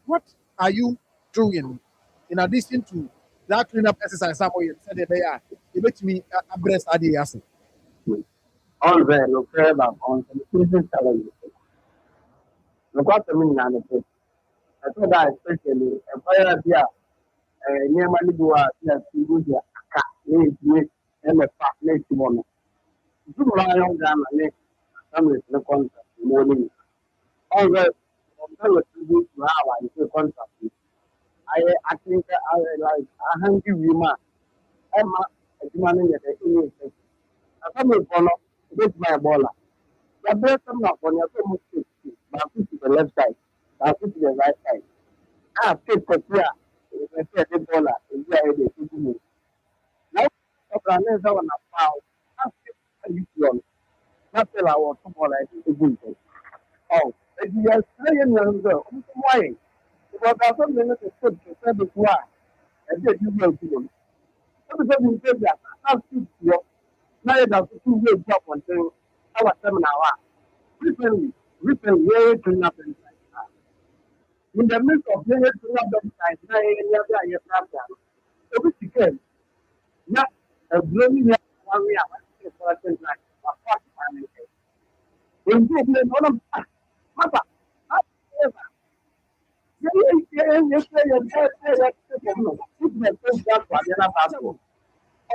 B: what are you doing in addition to that cleanup exercise? Somewhere said they are. You bet me a breast idea.
E: All the local on the challenges. Look what I mean, I thought that especially a fire here near Malibua, and a fat next one. You lie on down and next family the contract morning. All the to have a contract. I think I like a hungry woman. Emma, a demanding at the English. A family for this my baller. The best of not on your phone, but put to the left side, but put to the right side. Ah, take the prayer. If I say the baller, is there a day? Now, I'm not on a foul. That's it. Not tell our football like a good thing. Oh, if you are saying why? Because I don't know the step to say before, and then you will do them. Because you say that, I'll speak to you. Now you have to do your job on thing. Our seminar. Recently, very clean up inside. In the midst of very clean up inside, now you have your problem. So we can, not a blooming one we are, for a thing like a part time. When you play one of Mother,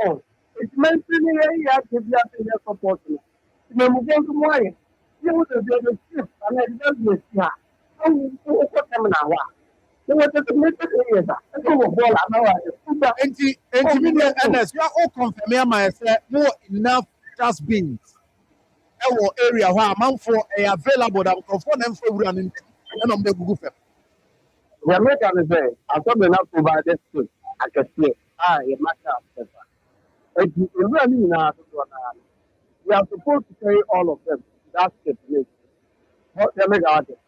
E: oh, it's mentioning a give you a support. When we go to wine, you would have been a ship and I don't miss ya. Oh, what them now? They were the committed areas. I don't know what I know.
B: Enti media NS, you are all confirming myself more enough dustbins. Our area where Marfo are available that will confirm them for running and on the Google.
E: The American is there. I thought enough to buy this too. I can see it. A matter of paper. It's really not. We are supposed to carry all of them. That's the place. What the American is.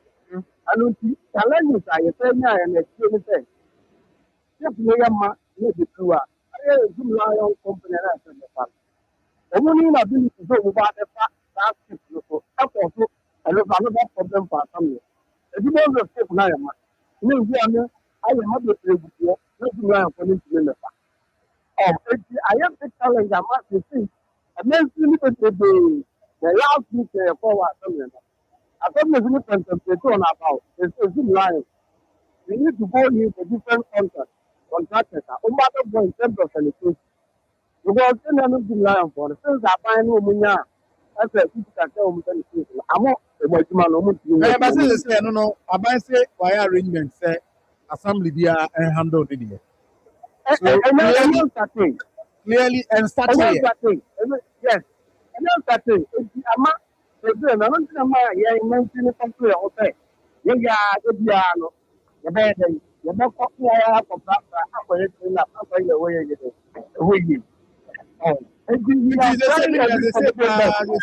E: I don't see challenges. I say, and explain it. If we are maybe through a lion company and the fact. Only ability to go about the fact that's also another problem for some. If you don't escape now, I am not the president. Not to learn for this minister. I have the challenge. I must see. And then the last week forward. I thought we need to concentrate on about it's lying. We need to go into different contractors. No matter what in terms of sanitation. Because then I'm not lying for the things I find no money. That's a people can tell me sanitation. I'm not about man.
B: But say no. I say why arrangement say assembly be and handle it here. Clearly and starting.
E: Yes. And then starting. I'm not. I don't know. Yeah, mentioned something. Okay. Yeah, the piano. The bed. The back of the air for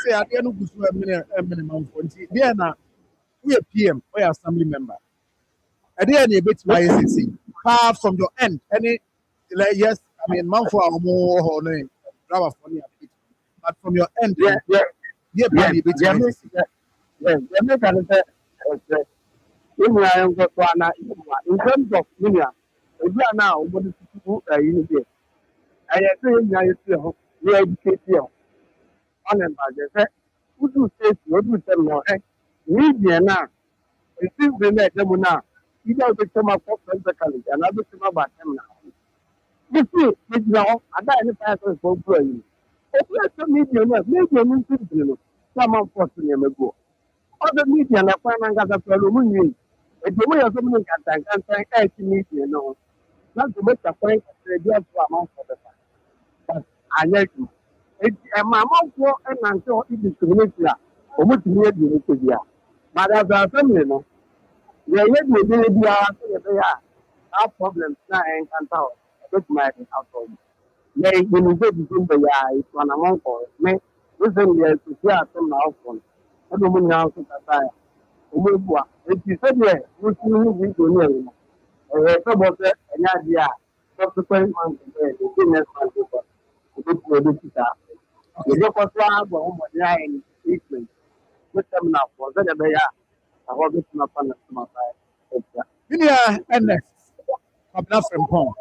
B: say at the end of the minimum for we are PM or assembly member. At the end, a bit my far from your end. Any yes, I mean Marfo or more or name driver for me, but from your end, in terms
E: of Minia, we are now what is unity. I agree we educate you on and by the who do say what do tell me media now. It is the net now. Either become a corporate college and I become about them now. You see, it's now I got any person for you. If you have media, maybe someone forcing him ago. Other media and a finance as a fellow. If the way of someone can thank media, no. Not to make a point of the amount for the fact. But I like you. It's a mamma for and until it is community. Or what you need to be. But as a family, no. We are yet maybe they are. Our problems now and can tell. That's my household. May you go between the eye, it's one amount for it. May listen, yes, to hear some now from. I don't know to that. If you said, yeah, we do know. About that, and idea. Subsequent months, the next month, we look at one line treatment. With them now for the day. I hope it's not fun to my side.
B: Media NS Kabla from home.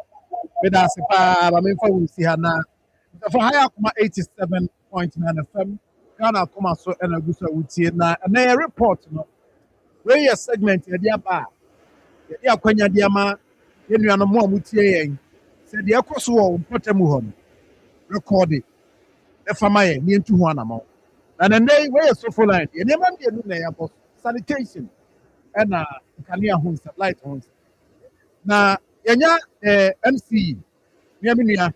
B: With us, I mean, for we see her now. For higher 87.9 FM, Ghana come so and a good with you now. And a report, where your segment, your bar. Ya kwanya diama yenu ya no mo amutie yen se de akoso wo potemu ho record e fama ye ni ntu ho anama na nay we so full line ye ne man de nu na ya boss sanitation na kania ho light ho na yenya MC ni aminia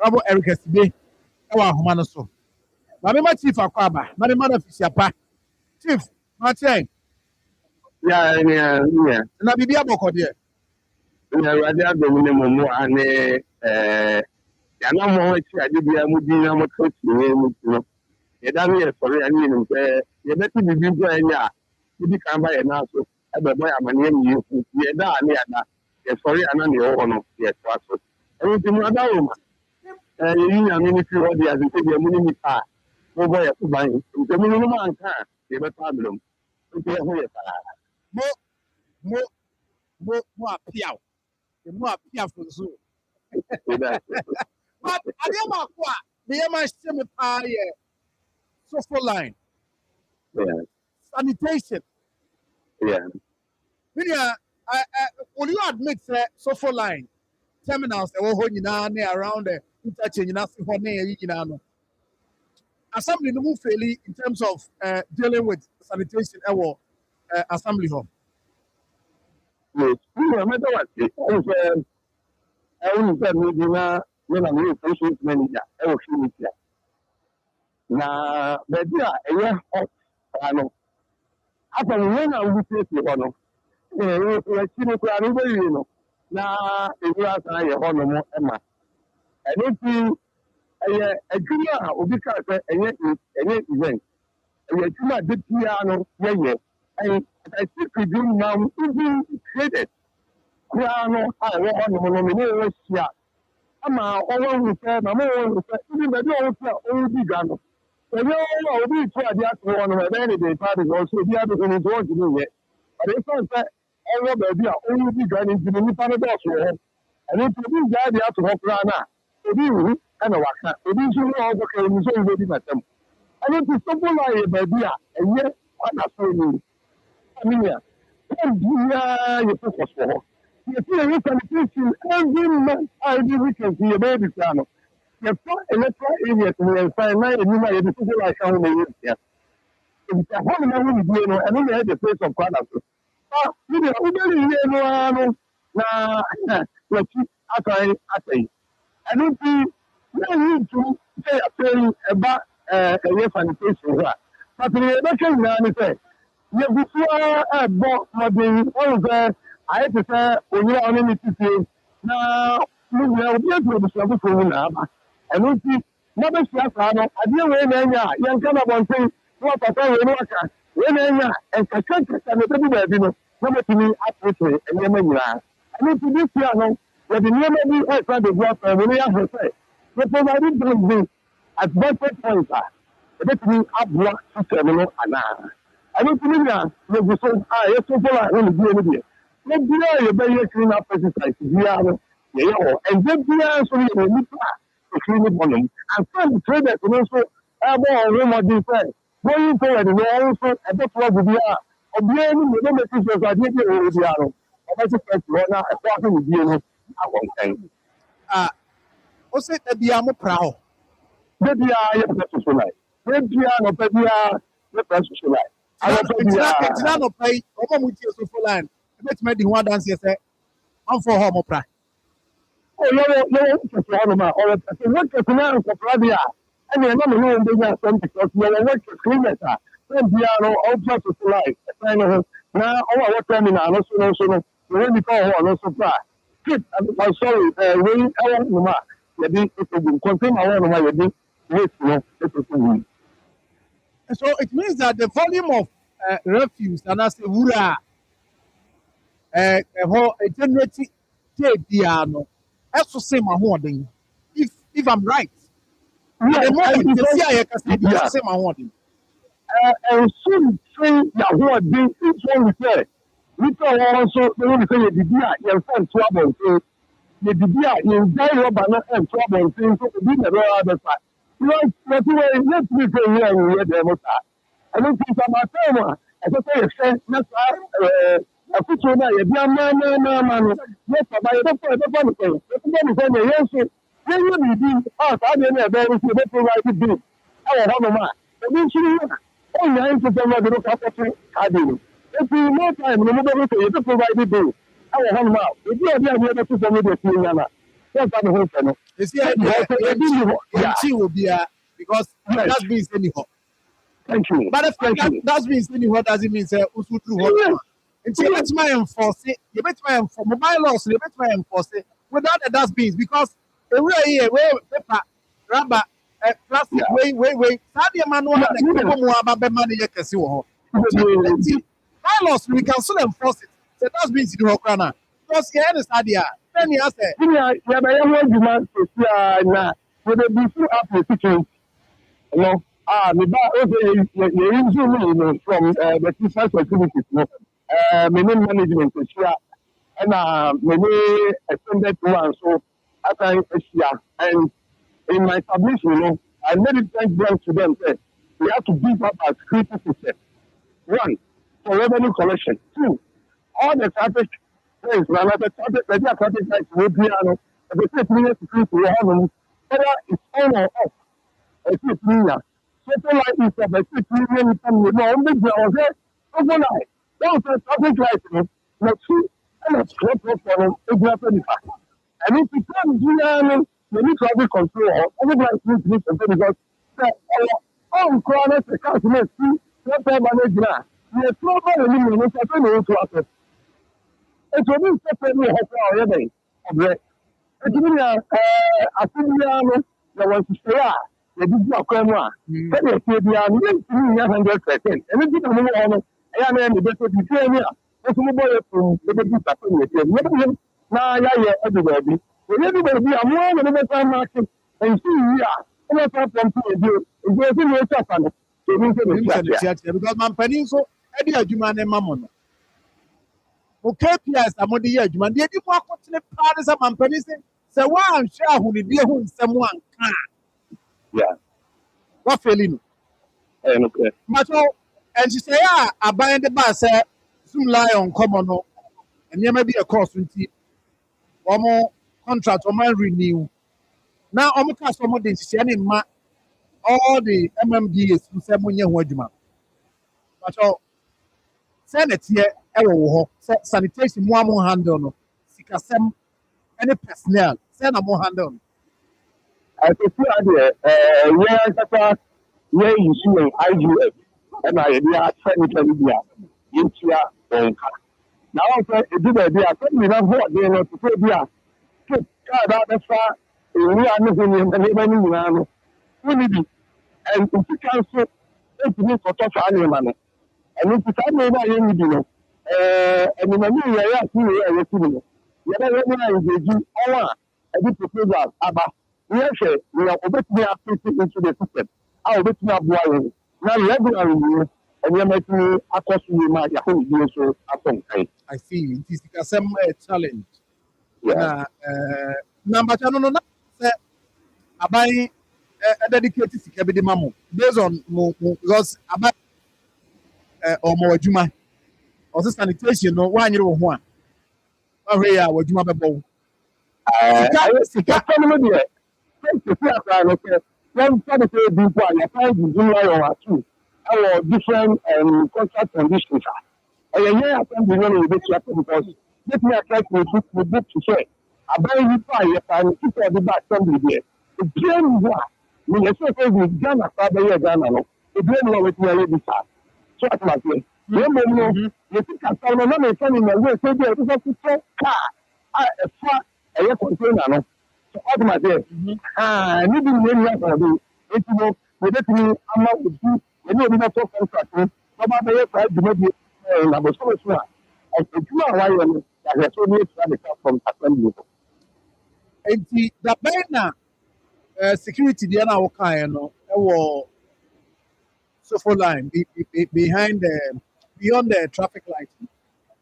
B: rabo Eric Sibe e wa ahoma no so ma me ma chief akwaba ma de man afisiapa chief ma chen
E: Yeah.
B: na bibia bokode
E: Yeah, rather than the Momo and Yanamo, I did be a Mudina Motor. You don't hear for any, you better be good. Maybe can buy an answer. I buy a name you. Yeah, that. Yes, sorry, and then the owner. Yes, what's it? Everything was down. You mean if you already as you say, you're moving car. No boy, buying. The minimum man can. You have a problem. Okay,
B: Mo apia. Mo apia for so. But I never qua. The MI semi pie social line.
E: Yeah.
B: Sanitation.
E: Yeah.
B: Will you admit that social line terminals that were holding around the interchange in Africa? Assembly no move fairly in terms of dealing with sanitation or assembly home.
E: Yes. No matter what. I was maybe now when I'm new patient manager. I was finished here. Now, but yeah, I know. After when I was with you, na ewura san yɛ hɔ nom ɛma ɛno nti ɛyɛ adwuma a obi ka sɛ ɛnyɛ event ɛyɛ adwuma a de pia no yɛyɛ and I see presume now even traded koraa no a ɛwɔ hɔ nom no me ne ɛwɔ hyia ama ɔwɔ hu sɛ na mo wɔ hu sɛ ebi baabi a ɔwɔ fi a ɔwɔ di dwa no ɛbi ɔwɔ a obi tu adeɛ ato hɔ no ɛbɛyɛ ne de paadi na ɔso obi adi hunu nti ɔntumi nyɛ ɔde esan sɛ ɛwɔ baabi a ɔwɔ di dwa no nti ne nipa no dɔɔso wɔ hɔ ɛno nti obi gya adeɛ ato hɔ koraa no a obi hu ɛna waka obi nso ne ɔwɔ bɔkɛ omi nso yɛ bi n'asɛm ɛno nti sɔgbɔn a yɛ baabi a ɛyɛ ɔda so ni ɛminia biara yɛ focus wɔ hɔ yɛsi yɛ sanitation every month a yɛde weekend yɛ bɛyɛ bi saa no yɛfa electoral areas no yɛnsan na anim a yɛde sɔgbɔn a ɛka ho na yɛ nsia nti ɛhɔ nom ahu ne bie no ɛno na yɛ the place of kwada so media wobɛre yie no ara no na wɔakyi asɛe ɛno nti na ɛyi ntom sɛ yɛafei ɛba ɛyɛ sanitation hɔ a patene yɛbɛka nyinaa ne sɛ yɛgu so ara ɛbɔ mmɔden ɔhu sɛ ayɛ te sɛ onyina ɔne ne titie na mo nyinaa obi atu abusua foforɔ mu na aba ɛno nti na bɛhyia saa no adeɛ wei na anya a yɛnka na bɔnten na wɔpapa wei no aka wei na anya a nkakrakaka na ɛbɛbi baabi no na bɛtumi atetee nneɛma nyinaa ɛno nti bi sia no yɛde nneɛma bi ɛsa de gu afɛ mu no yɛahwɛ sɛ yɛprovide bank bi at budget point a ɛbɛtumi aboa system no anaa ɛno nti no nyinaa yɛgu so a yɛsofo a ɛne bie no deɛ na biara a yɛbɛyɛ criminal exercise biara no yɛyɛ hɔ ɛnkyɛ biara nso no yɛwɔ nipa a ɛfiri ne bɔ nom ansa traders no nso ɛbɔ ɔho mmɔden sɛ going forward no ɔno nso ɛbɛtoa gu bi a obiara no mede mɛti sɛ sɛ adeɛ bi ɛwɔ biara no ɔbɛte fɛti hɔ na ɛkɔ ase ne bie no awɔ nkan
B: o sɛ ɛbia mo pra hɔ
E: da biara yɛpɛ soso lai da biara nɔpɛ biara yɛpɛ soso lai anɔpɛ biara
B: ɛgyina nɔpɛ yi ɔma mo tie soso line ɛbɛtumi adi ho adanseɛ sɛ amfɔ hɔ mo pra
E: yɛwɔ nkɛse hɔ nom a ɔrɛpɛ sɛ wɔkɛse no nkɔpra deɛ a ɛne ɛma me ne wɔn bɛnya asɛm because yɛwɔ wɔkɛ cleaners a sɛ biara no ɔwotwa soso lai ɛsɛn no ho na ɔwɔ a wɔterminal no so no nso no yɛwɔ nipa wɔ hɔ no nso pra kit sorry wei ɛwɔ nom a yɛde ɛsɛgu container wɔ nom a yɛde waste no ɛsɛgu wei.
B: So it means that the volume of refuse and as a wura generate no also same ahoɔden if I'm right.
E: Yes,
B: the moment the CIA can say my ahoɔden.
E: And soon say ahoɔden each one we say nipa wɔn nso they will say yɛdidi a yɛnfa nto abɔnten yɛdidi a yɛngya rɔba no nto abɔnten nso ebi na ɛbɛyɛ abɛfa yɛti wɔ yɛtumi sɛ yɛ ɛnyɛ dɛm saa ɛno nti nsɛm a ɛsɛ sɛ yɛhwɛ na saa afutuo no a yɛde amaamaama no yɛsaba yɛbɛfa no sɛ yɛbɛfa no sɛ nea yɛn nso yɛnyɛ biribi a saa deɛ no ɛbɛyɛ no so yɛbɛprovide bill ɛwɔ hɔnom a ebi nso no ɔnyaa nso sɛ no ɔde no ka kɔto kaade no eti more time no mobɛhu sɛ yɛbɛprovide bill ɛwɔ hɔnom a ebi a ɔde a yɛbɛto sɛ no deɛ tie nya no a yɛmfa ne ho nsɛ no
B: yɛnkyi wɔ biara because that means anyhow.
E: Thank you.
B: But if that means anyhow doesn't mean say usu through hɔ nti yɛbɛtumi enforce mobile laws yɛbɛtumi enforce without the dustbins because ewura yi wey paper rubber plastic wey saa deɛ ma no a na kɔkɔ mu aba bɛma ne yɛ kɛse wɔ hɔ nti bylaws we can still enforce it. So that's been to do Ukraine. Because here is idea. Then you say,
E: yeah, but I want demand to see now. With the before after situation, you know, the bar also you from the physical facilities, you know, many management to share, and many extended one. So after share, and in my submission, you know, I made it thank them to them. Say, we have to beef up our security system. One, for revenue collection. Two, all the traffic things, the traffic lights will be on. The security security will have them. Whether it's on or off, it's a cleaner. Something like this, but it's a cleaner. You know, only the other, overnight. That was a traffic light, you know. Not two, and it's close for them. It's not any fact. And if you can't do that, you need traffic control. Everybody needs to be controlled because all crowded the council see what time manage now. You throw by the limit, you don't know to happen. It will be separately already. It will be a similar that was to say, the big Akoma. Then they say they are nearly 100%. And if you don't know, I am the best of the premier. That's the boy from the big Akoma. Now, yeah, everybody. Everybody be a more than a better market and see, yeah. And that's what I'm going to do. It's going to be a tough one.
B: because my penny so any adwuma ne mamon. Okay, PS, I'm on the adwuma. The adwuma continue part is a man penny say one share who the dear who someone can.
E: Yeah.
B: What feeling?
E: Okay.
B: Macho, and she say, I buy the bus, soon lie on common, and there may be a cost with one more contract or man renew. Now, I'm a customer, this is all the MMDs who say, when you're Wajima. Macho, send it here, sanitation, one more handle, Sikasem, any personnel, send a more handle.
E: I can see where you see an IGF, and I are trying to be a now, I did a dear, we have what they know to say, dear. God, that's why we are living in the neighborhood. And if you can say, it's me for touch animal. And if you can't know any dinner, and in the new year, you are receiving. You are engaging all a bit proposal about we are obeying into the system. I will bet me up boiling. Now, regularly, and you're making me across my whole year so upon.
B: I see it is some challenge.
E: Yeah.
B: Number no, say, I buy a dedicated security mamo based on because I buy or more Juma or sanitation no 1 year or one. Oh, yeah, what Juma Babo.
E: I when some say before you find July or two, our different contract conditions. And yeah, I think we know a bit because let me attract me to book to say. I buy you fire and keep the back somebody there. The brain is what? When you say with Ghana, Father, Ghana, the brain will with me this time. So that's my thing. Remember, you think I found another thing in the way, so there is a car, a far, a container. So what my dear, maybe when you have to it will let me I'm out with you, and you will talk contract. About the air do not be I was so sure. I think you are right that has only to from assembly.
B: And the banner security the other kind or so line behind the beyond the traffic light.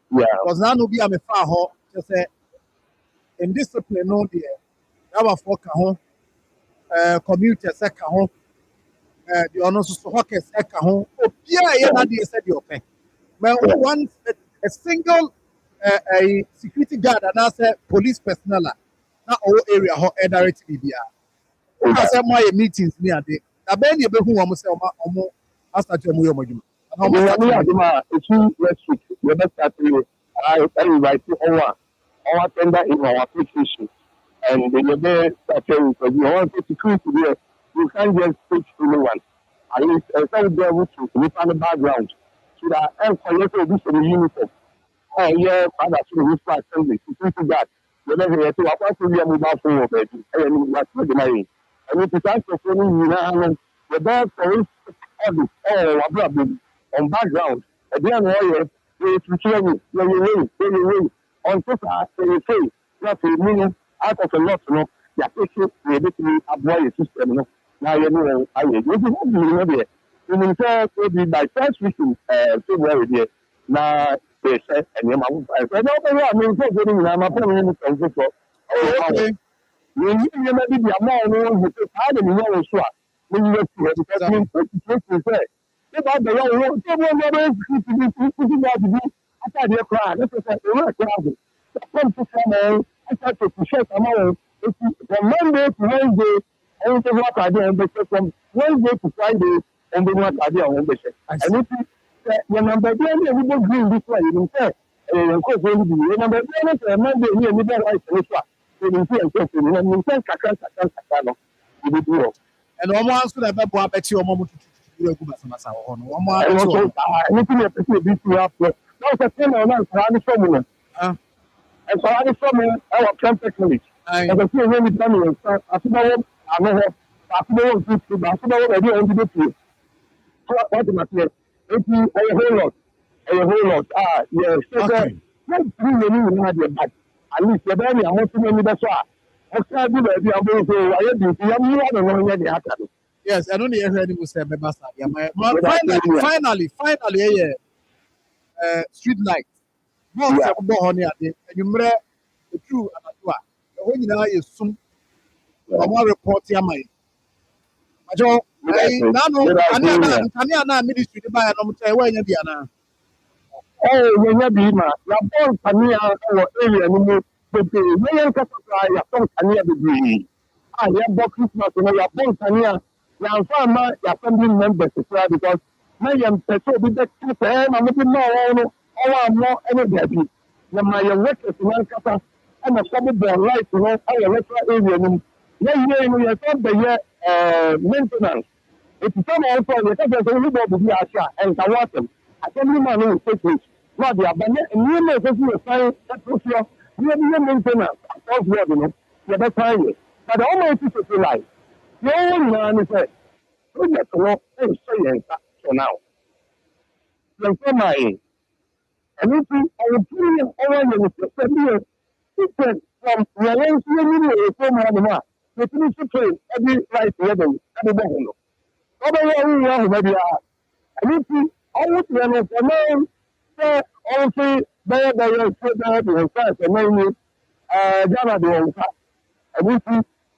E: Yeah.
B: Because now no be a far hot just say in discipline no there. Our folk home, commuters home, the honors of hawkers home. Oh, yeah, said your thing. But once a single a security guard and as a police personnel, not all area how directly be. I said my meetings near the Abeni who almost after Jomo.
E: It's next week. The best at I invite you over our tender in our application. And the other saying because you want to security there, you can't just speak to anyone. At least some there with the background. So that I'm collecting this from the uniform. Oh yeah, father to this assembly, security guard. Whatever you do, I want to be a mobile phone of it. And that's what the money. And if it's also for me, the best for it on background. Again, on top of the say, not a million out of a lot, no, the application will be avoid the system, no. Now, you know, I will be there. In fact, maybe by first week in February, there. Now, they said, and I mean, I'm a permanent consultant. Okay. When you never did the amount of how do you know so? When you get to because you say, about the young one, after the crowd, that's what I crowd. Come to come I start to share some more. From Monday to Wednesday, I want to work out there from Wednesday to Friday, and then work out there on Wednesday. And if the number one, everybody green this way, you say, of course, the number one, Monday here, we don't like this one. And
B: one more answer about what bet your mom to do. One more
E: anything now the thing on us, and so I just from our campus college. And the thing when we done is I know what the matter. It's a whole lot. Yes. Okay. Not really had but at least the baby I want to know that's why. I do the I'm going to I
B: yes, I don't hear anyone say finally, street light. More honey at the you the true and the whole now is soon. I want to report your mind. Now, ministry to buy a when you are.
E: Oh, you never be my born Tania or area no but the Tania degree. I have bought Christmas when you are born Tania. Now, farmer, your family members because my young person be the I'm looking more. I'm not any baby. My work is one cutter and a couple of lights, you know, I electric area. You have the maintenance. It's some also the couple and I want them. I can't remember take this. Not the abandoned and you may say that was your maintenance. Of course, you know, the time. But almost it's a life. The only man is a project to work and say for now. Then for my and if you are putting all the different from Ryan to the the finish to train every right together, every day. Other maybe and if you always run of the name, say also by the first and then Java the and if you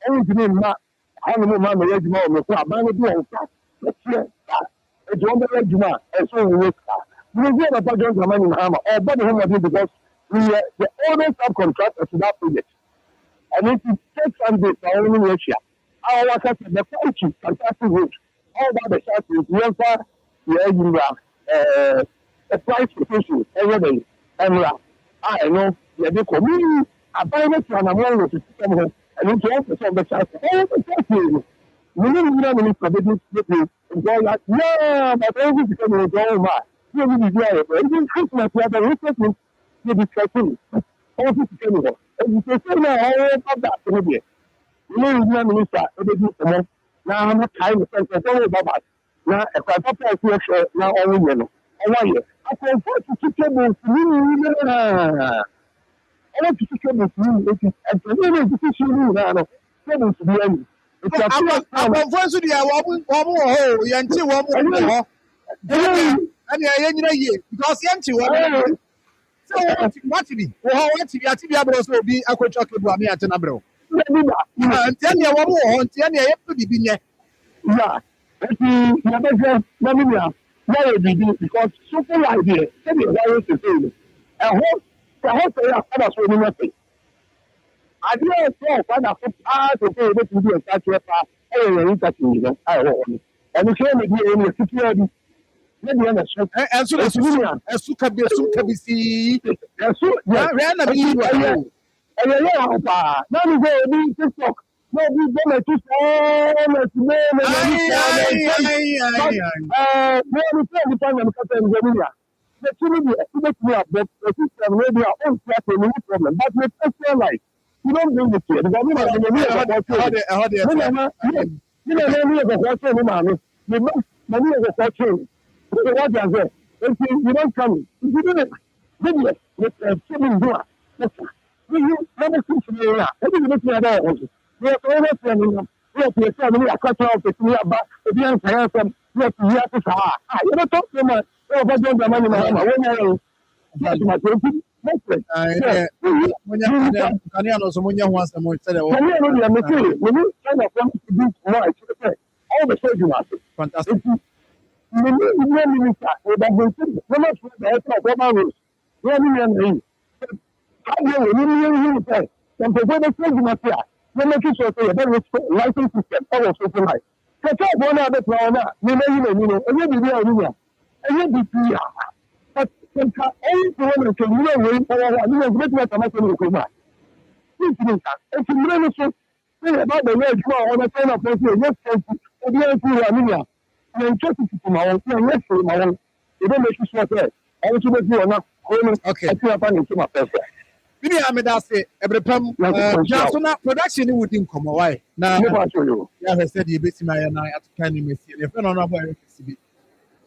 E: anything not how many man the regiment of the abandoned let's hear that. It's one the regiment and so we work. We get a budget of money in Hammer or body home because we are the only subcontractor to that project. And if you take some days for only Russia, our the quality fantastic road. All about the shop is the price proposal every day. And I know the community are buying it from among the system and into office of the shop. All the shop we need for business enjoy that. Yeah, but everything becoming a goal. You will be there. Even Christmas, we have a recruitment to be tracking. All this is anymore. And you say, no, I have that to be. You know, Minister, now I'm not trying to say, don't about that. Now, if I got that pressure, now only you know. I want you. I can afford to keep tables to me. I want to keep tables to me. And for me, it's a now. Tables to be any.
B: I'm going to the one more. And because empty so what to be? What to be at the Abros will be a quick chocolate for me at an abro. And 10 years or 10 years to be near.
E: Yeah, because super idea, tell me why to say it. I hope I was really nothing. I didn't say I to say that you do a catch your path, I want. And the same idea in the security.
B: And so as you can be see, and so ran a bit.
E: Now we go in TikTok. No, we go to problem. But with extra life, you don't bring it here. What If you don't come, if you do it, then yes, with a swimming door. You never see me now. Every little other also. We are always saying, we have to say, we are cut off the clear back, the young person, we have to hear to say, you don't talk to me. Oh, but don't the money, when I yes, my baby, my friend.
B: Can you also when you want some more?
E: Can you know the machine? When you kind of want to do more, all the same, you are
B: fantastic.
E: Minister, no much for the head of Obama. Some people they say mafia. They make it so that license system all of social life. Kata bona be plauna, ni na enye bi dia oni ya. Enye bi pia. But kanta any problem can you wey power ni na great matter ma ko ko ma. This is that. If you really so say about the way you are on the kind of person, yes, obi e ku ya ni ya. You just to my own, yes, my own. You don't make it so that I want to make you not.
B: Okay.
E: I feel about it to my person.
B: Bini ameda say everypam Jasona production ni wudi nkomo why na ya he said e beti ma ya na atuka ni mesi e fe no no boy sibi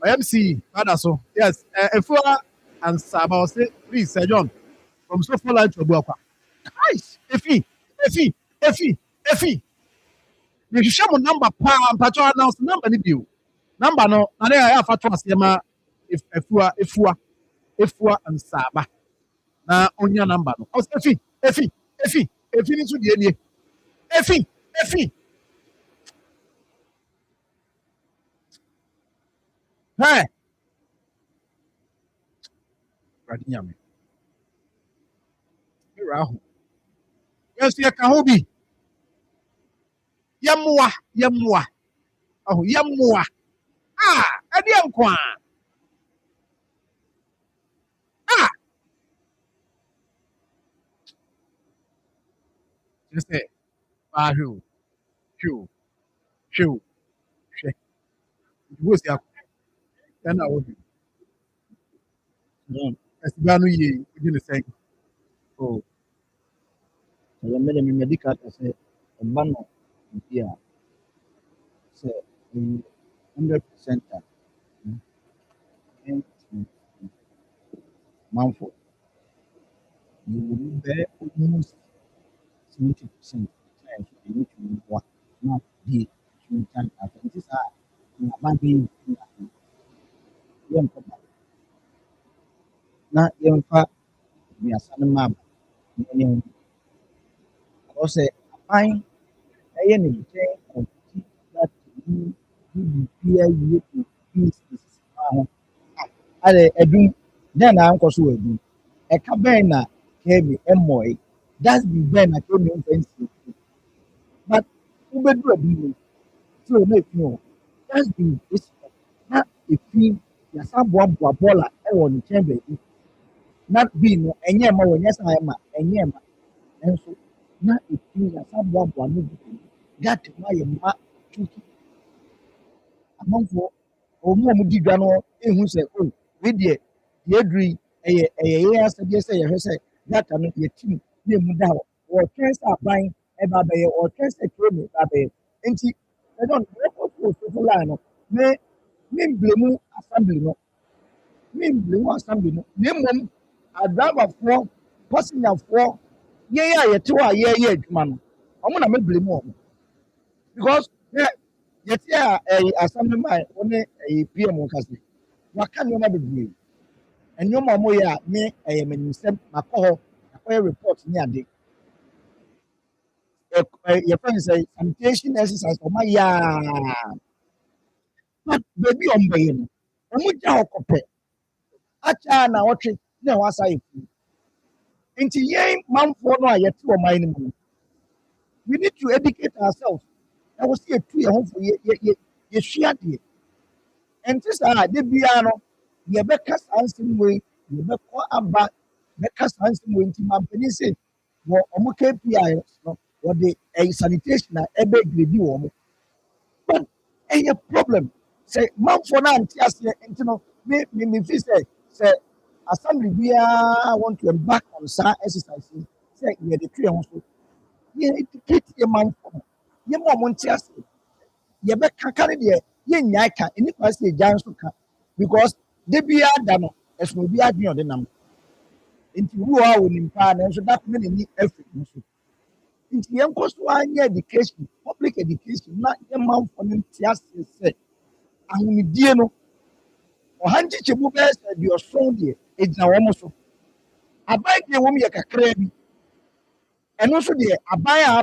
B: MC father so yes efua and Saba say please Sir John from so far light to Obuakwa nice efi you show mo number pa mpacho announce number ni bio number no na ya fa to asema efua and Saba na onya number no o efi ni so die nie efi hey radinya me rahu yes ye ka hobi yamwa aho yamwa ade ankwa just say bahu chu she wo si akwa na wo bi esibanu ye odi ne sen
C: Oh, saya me medical say mbano dia say 100% and Marfo. You will be almost 70% time you need to work not the time after this are body na yemfa biasa na mab ni ko say fine ɛyɛ ne nkyɛn kɔnti that you prepare you to use this ho ale adum na ankɔ so adum ɛka bɛn na kɛmi ɛmmɔe that's the bɛn na kɛmi mfɛnsi but wobɛdu adum no so na efi hɔ that's the basic na efi yasa boaboa bɔɔla ɛwɔ ne nkyɛn baabi na bi no ɛnyɛ ma wɔ nyɛ san ɛma ɛnyɛ ma ɛnso na efi yasa boaboa no bi that ma yɛ ma tutu amanfoɔ ɔmo a ɔmo di dwa no ehu sɛ o we deɛ yɛduri ɛyɛ yɛn asɛdeɛ sɛ yɛhwɛ sɛ data no yɛtim na emu da hɔ wɔtwɛn sɛ aban ɛba abɛyɛ wɔtwɛn sɛ kurom ɛba abɛyɛ nti ɛdɔn ɛkɔ fo sofo line no me mblemu assembly no na mmom adrabafoɔ pɔsinyafoɔ yɛn a yɛte hɔ a yɛyɛ adwuma no ɔmo na me blemu ɔmo. Because yɛte a assembly man wɔne PM nkasa waka nneɛma bebree nneɛma a wɔyɛ a me ɛyɛ m'anim makɔ hɔ akɔyɛ report ne ade yɛfrɛ no sɛ sanitation exercise ɔma yaa but baabi a ɔmbɛyɛ no ɔmo gya hɔ kɔpɛ akyɛ na wɔtwe na ɛwɔ asa yɛ fu nti yɛn manfoɔ no a yɛte ɔman no mu no we need to educate ourselves. I was here 2 years home for ye share deɛ ɛnti saa de biara no yɛbɛka saa nsɛm wei yɛbɛkɔ aba bɛka saa nsɛm wei nti mampanin sɛ wɔ ɔmo KPI no wɔde sanitation a ɛbɛgredi wɔ mo but ɛyɛ problem sɛ manfoɔ no ante aseɛ nti no me fi sɛ assembly biara want to embark on saa exercise sɛ yɛde twe ho so yɛdedicate yɛ manfoɔ no yɛn mu a wɔn ti ase yɛbɛka ka ne deɛ yɛn nyaa ka nipa si egya nso ka because de bia da no ɛso bi adwen ɔde nam nti wo a wo nimpa na nso da kuma ni afi nso nti yɛn kɔ so anya education public education na yɛn manfo no nti ase sɛ ahomedie no ɔha nkyekye mu bɛyɛ sɛ deɛ ɔso deɛ egyina wɔn so aban deɛ wɔn yɛ kakra bi ɛno nso deɛ aban a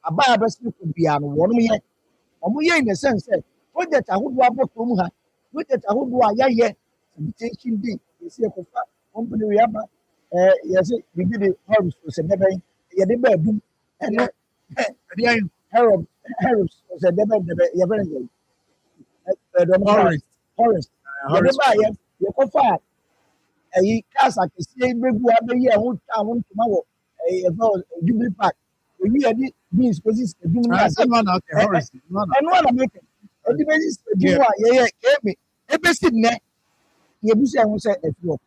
C: abɛsi ko bia no wɔn yɛ in the sense sɛ project ahodoɔ abɔ tom ha project ahodoɔ a yɛayɛ sanitation day yɛsi ɛkɔfa company wei aba yɛsi bibi de herbs sɛ dɛbɛn yɛde bɛɛ dum ɛno herbs sɛ dɛbɛn yɛbɛn yɛ forest yɛde baa yɛkɔfa ɛyi cars akɛseɛ bɛgu abɛyi ɛho twa ho ntoma wɔ ɛfɛ jubilee park ewi yɛde beans kosi sɛdum na ase ɛno ana mɛkɛ ɛde bɛsi sɛdum a yɛyɛ kɛmɛ ebesi nnɛ yɛbusa ɛho sɛ ɛfi hɔ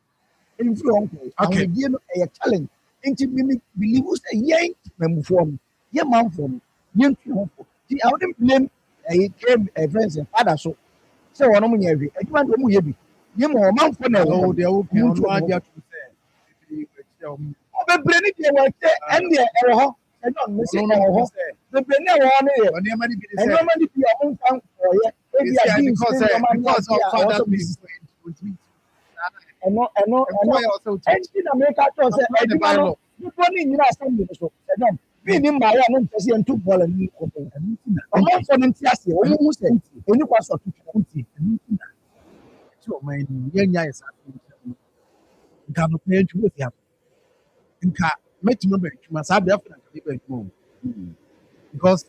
C: ɛnfiri hɔ nkɔ ahomedie no ɛyɛ challenge nti believe sɛ yɛn mɛmufoɔ no yɛn manfoɔ no yɛn tu ho fo ti I wouldn't blame ɛyi kɛm friends and father so sɛ wɔn mo nyɛ ɛwi adwuma de wɔn yɛ bi yɛn mo ɔmanfoɔ na ɛwɔ deɛ wɔpɛ ɔno adi ato sɛ ɔbɛbrɛ ne deɛ wɔte ɛndeɛ ɛwɔ hɔ ɛdɔ no sɛ ɛwɔ hɔ bebree ne ɛwɔ hɔ no yɛ nneɛma ne bi a ɔmo nfa ɔyɛ ebi a bi nsi nneɛma ne ase a ɔsɔ bi ɛno ɛnti na mɛka tɔ sɛ ɛdwuma no nipa ne nyina asɛm de so ɛdɔm bi ne mmaayɛ a no mpɛ sɛ yɛnto bɔɔla ne kɔpɛ ɔmanfoɔ no nte aseɛ ɔmo hu sɛ ɛni kwa sɔ tutu nti ɛti ɔman no yɛnya yɛ saa nka no pɛɛ ntwi wɔ fi ha nka mɛtumi bɛ adwuma saa bɛ afɔ na nka bɛ adwuma o because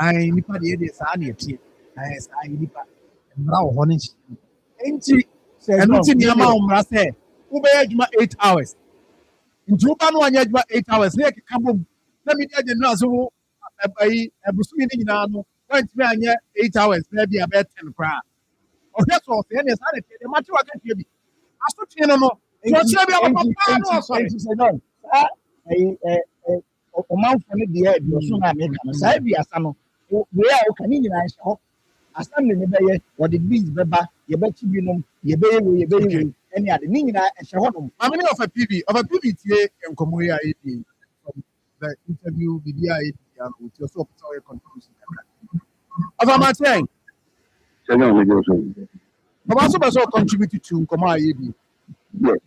C: ayi nipa deɛ deɛ saa na yɛteɛ ayi saa yɛ nipa mmara wɔ hɔ ne nkyɛn nti ɛno ti nneɛma a wɔmmara sɛ wobɛyɛ adwuma 8 hours nti woba no wanyɛ adwuma 8 hours na yɛkeka bom na mede agye no ase wo ayi abosome no nyinaa no wantumi anyɛ 8 hours na bi a bɛyɛ 10 koraa ɔhwɛ so ɔsɛ ɛneɛ saa na ɛteɛ deɛ mate wakatua bi asotwe no kyerɛkyerɛ bi a wɔpɔ paa no asɔre ɔmanfo no deɛ aduɔso no a meka no saa aduasa no wei a woka ne nyinaa hyɛ hɔ asɛm ne bɛyɛ wɔde bees bɛba yɛbɛkyi binom yɛbɛyɛ wei ɛne ade ne nyinaa ɛhyɛ hɔ nom
B: maame ne ɔfa pb tie nkɔmmɔ yi a yɛdie from the interview bibi a yɛdi a no wɔtie so ɔpɛ sɛ ɔyɛ contribution kakra ɔfa matɛn ɔba so bɛ sɛ ɔcontribute to nkɔmmɔ a yɛdi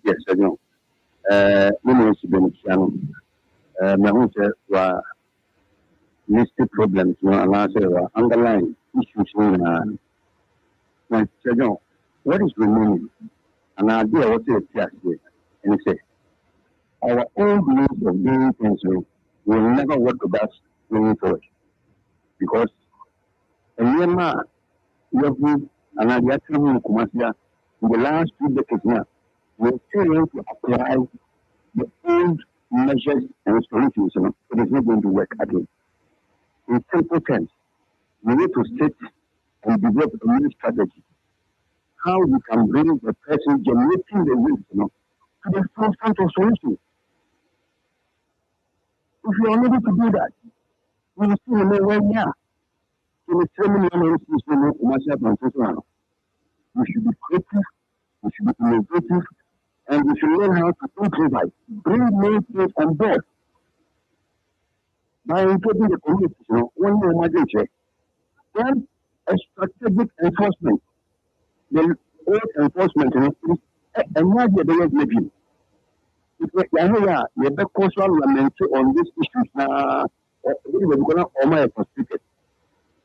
E: yes ɛnyɛ me ne nsi bɛnkyia no mahu sɛ wa listed problems no anaasɛ wa underlying issues no nyinaa na sɛnyɛ what is remaining and idea what is aseɛ ɛne sɛ our own means of doing things will never work with us going forward because nneɛma a yɛhu anaa yɛatena ho nkomasia in the last 2 decades now we still want to apply the old measures and solutions, it is not going to work again. In simple terms, we need to sit and develop a new strategy. How we can bring the person generating the risk, to the forefront of solutions. If we are unable to do that, we will still remain where we are. So the ceremony we should be creative, we should be innovative, and we should learn how to improvise, bring more things on board. By including the community, one year emergency, then a strategic enforcement, the old enforcement, and now the development maybe. If we are the cultural lament on these issues now, we're going to almost frustrated.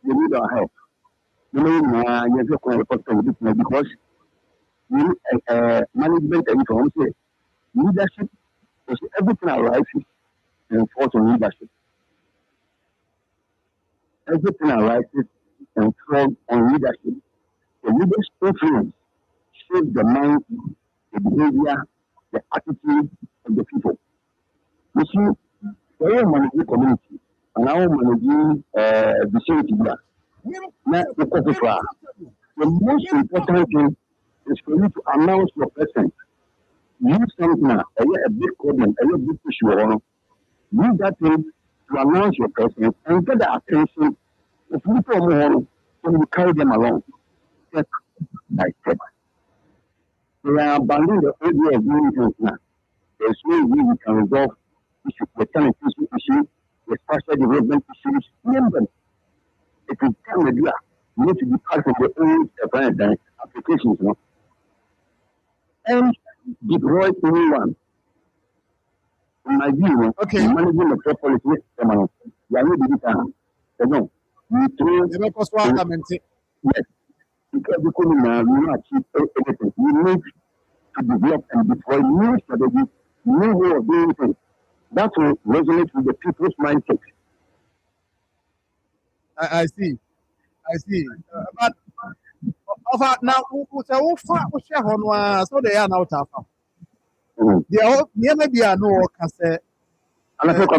E: We need our help. You know, you have because management and information leadership is everything arises and falls on leadership. Everything arises and falls on leadership. The leader's influence shapes the mind, the behavior, the attitude of the people. You see, we are managing community and now managing vicinity here. The most important thing is for you to announce your presence. Use something, a big problem, a big issue. Use that thing to announce your presence and get the attention of people more, so you carry them along step by step. They are abandoning the old way of doing things now. There's no way we can resolve issues, the talent issue, the structural development issues, name them. It is time to do that. You need to be part of the old applications, you know. And deploy anyone. In my view,
B: Okay.
E: managing the metropolis with someone. You are not the time. No. You train.
B: Never cost one comment.
E: Yes. Because we will achieve everything. We need to develop and deploy new strategies, new way of doing things. That will resonate with the people's mindset.
B: I see. But now, we share on so they are now tough. They are near be a no can say.
E: And I think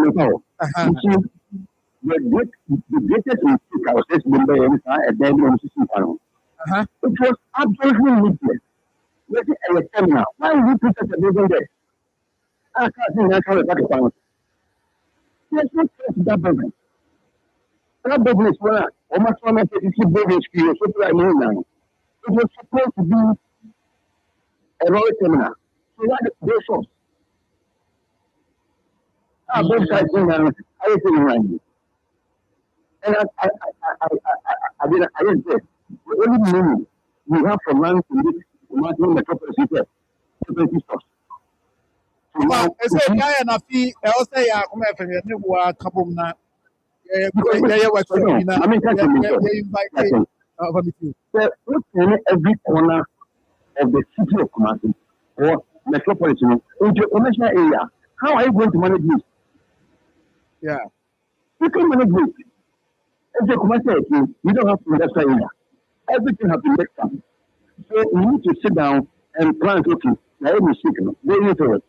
E: the greatest mistake I was just remember every time at the end of the season. It was absolutely needless. Let it a seminar. Why would you put such a building there? I can't see that's how it's like. Let's not trust that building. That business, well, almost one of the business skills, so I know now. It was supposed to be a royal seminar. So that they shows. Both sides in I think around you. And I didn't say, the only meaning we have for land to this Martin metropolis is the stores.
B: Well, I say, guy and a fee, I will say, I'm going to new couple now. Yeah, I mean,
E: every corner of the city of Kumasi or metropolis into a commercial area. How are you going to manage this?
B: Yeah.
E: You can manage this. As a commercial area, you don't have to invest in area. Everything has been mixed up. So you need to sit down and plan, okay, now every signal, going into it.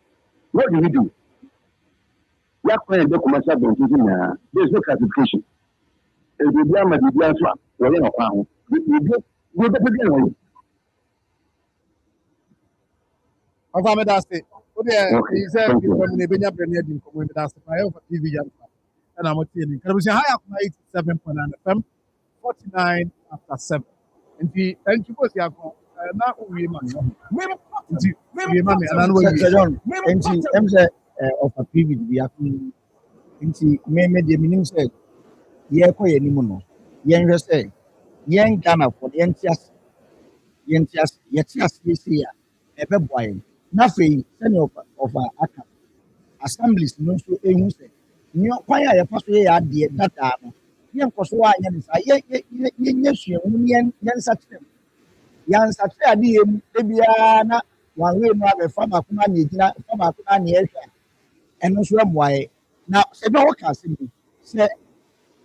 E: What do you do? There's no classification. If you blame the answer, well, you know, you get the
B: Of that's it. He said, when they bring up the near community, that's the fire of TV. And I'm telling you, can we say high up 87.9 FM, 49 after 7. And you put your now we money. We money, and I'm
C: say of a PV be happening. Maybe the meaning said, Yako Yenimuno, Yen say, Yen Ghana for the Entias, Yetias, this year, a boy, nothing, send of Aka. Assemblies, no so a say, you acquire a first way at the data. Yen Koswa, yen such them. Yan such a name, Biana, one way more a farmer, farmer, and no swim why. Now, say no one can see me. Say,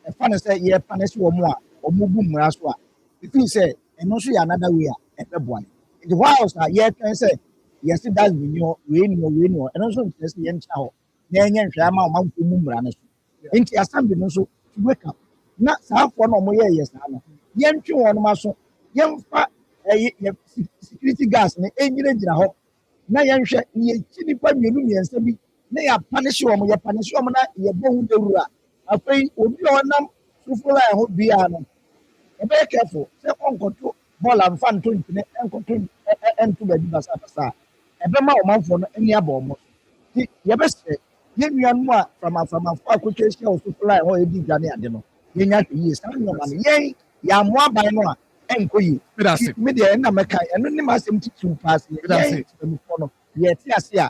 C: a fan say, ye punish one more, or move raswa. If he say, and no see another way at the boy. The wiles are yet can say, yes, it does mean your rain, and also just the end child. Yan Shama, Mount Mumranas. Into assembly, no so to wake up. Not half one or more years, Anna. Yan two on muscle, young fat security gas, and engine in a hop. Now, yan share ye chili pump you and say, they are punish you, your punish you, your bone de rua. I pray, would be on them, so full I hope be on. Be careful, say uncle to ball and fun to uncle to and to the Bassa. A bema or Marfo, any above. Your best say, give me one from a quotation of supply or a big Johnny Adeno. You know, he is telling your money. Yea, yam one by no. And we, media and America, and only must empty to pass. Yet, yes, yeah.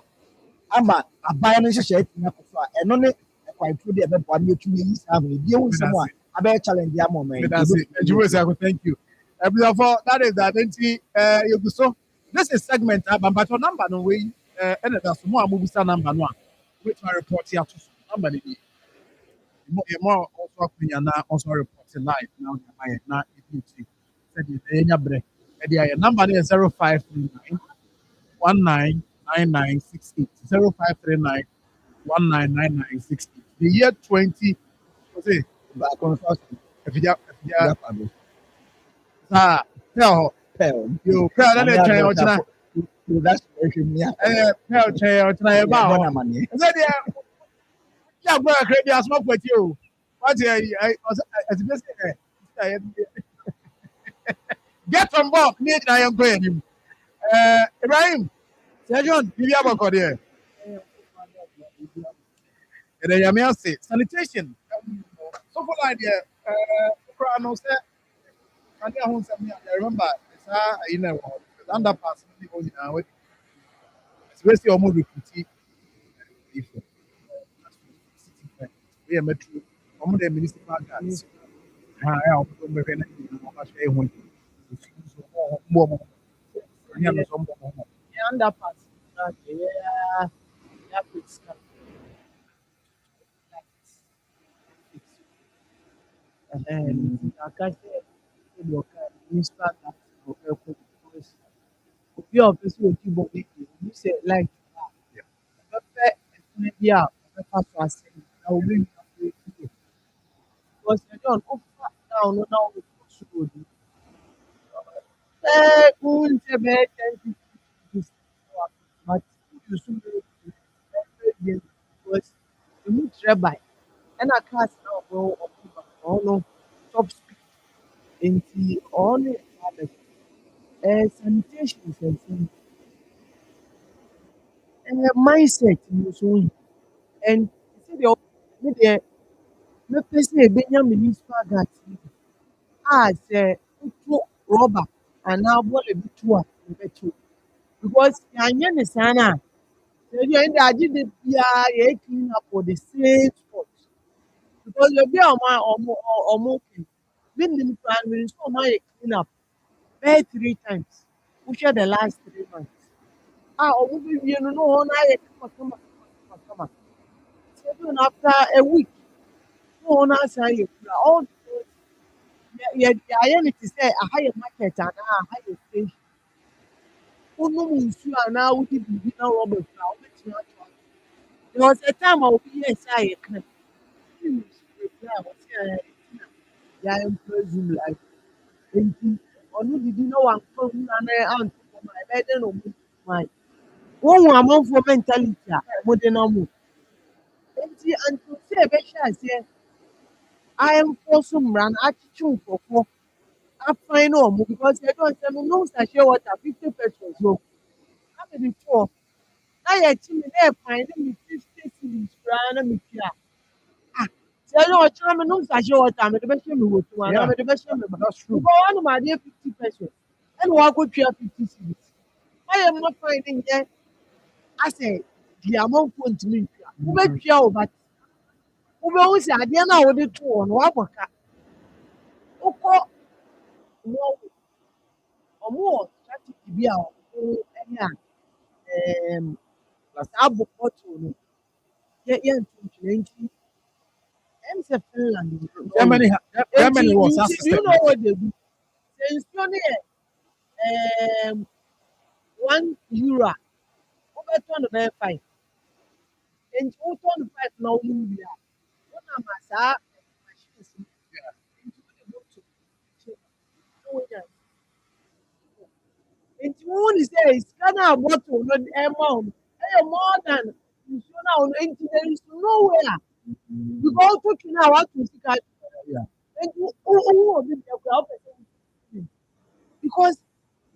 C: Ama aban share na kofa eno ne quite true there be one 2 years have we deal with someone about challenge their moment.
B: Thank you. That is that you so this is segment but your number no way and that's more move number no which my report here to number the more also opinion also report live now na it said the bre the number is 0539 199968 0539 199968. The year 20 was it? You that's yeah, boy, I smoke with you. What get on board, need I am going. Ibrahim, Sir John, give you a there. And then you say sanitation. So for idea, no say, I remember it's underpass. It's basically almost recruiting. We are metro. I'm the municipal guards. I am the
G: Yeah, underpass. Okay, yeah, yeah, it's and I can't say your municipal tax or because you obviously will keep on making. You say like, yeah, I will bring you because I don't offer down now with food. Who will say bad 10 but you should because you need to buy. And I can't now go or no top speed into all the sanitation and mindset in so and see the person a benya municipal guard as to rubber and now ball a bit to because yanya ne sana so you end I did the clean up for the same spot because you be on my okay been in primary so my clean up pay 3 times which are the last 3 months you know on I come so even after a week no one answer you all yɛayɛ no te sɛ aha yɛ market anaa aha yɛ station wonom nsuo anaa wode biribi na rɔba firi a wobɛtumi ato ato there was a time a obi yɛɛ sɛ ayɛ ka reply a wɔse yɛaemploy zoom live nti ɔno didi na wamfa mu ana anto fam a ɛbɛyɛ dɛn na ɔmo maa wohu amanfoɔ mentality a ɔmode nam o nti anto sɛ yɛbɛhyɛ aseɛ ayɛmfoɔ so mmara no akyekye nkurɔfoɔ afine no more because they don't tell me no sachet water 50 pesos no. How many before? Now you're telling me they're fine me 50 cedis for me here. Ah, say no, tell me no sachet water. I'm the best me with one. I'm the best me.
B: That's true.
G: But one of my dear 50 pesos, and walk with 50 cedis. I am not finding there. I say the amount point to me. Who make you but who always say I didn't know what it was. What work? No. Ɔmo wɔ strategy bi a ɔmo ɛne saa bottle no yɛnto ntwene nti ɛm sɛ Finland
B: Germany was that
G: do you
B: system.
G: know what they do? Sɛ nsuo no yɛ €1 a wobɛtɔ no bɛyɛ 5 nti wotɔ no 5 na wonom wie a wonam a saa machines no nti wode bottle na wonya nti wohu ne sɛ sika no a bottle no ɛma wo no ɛyɛ more than nsuo no a wo no nti there is nowhere because wototwe no a woato sika nti wohu obi deɛ koraa wopɛ sɛ wotu because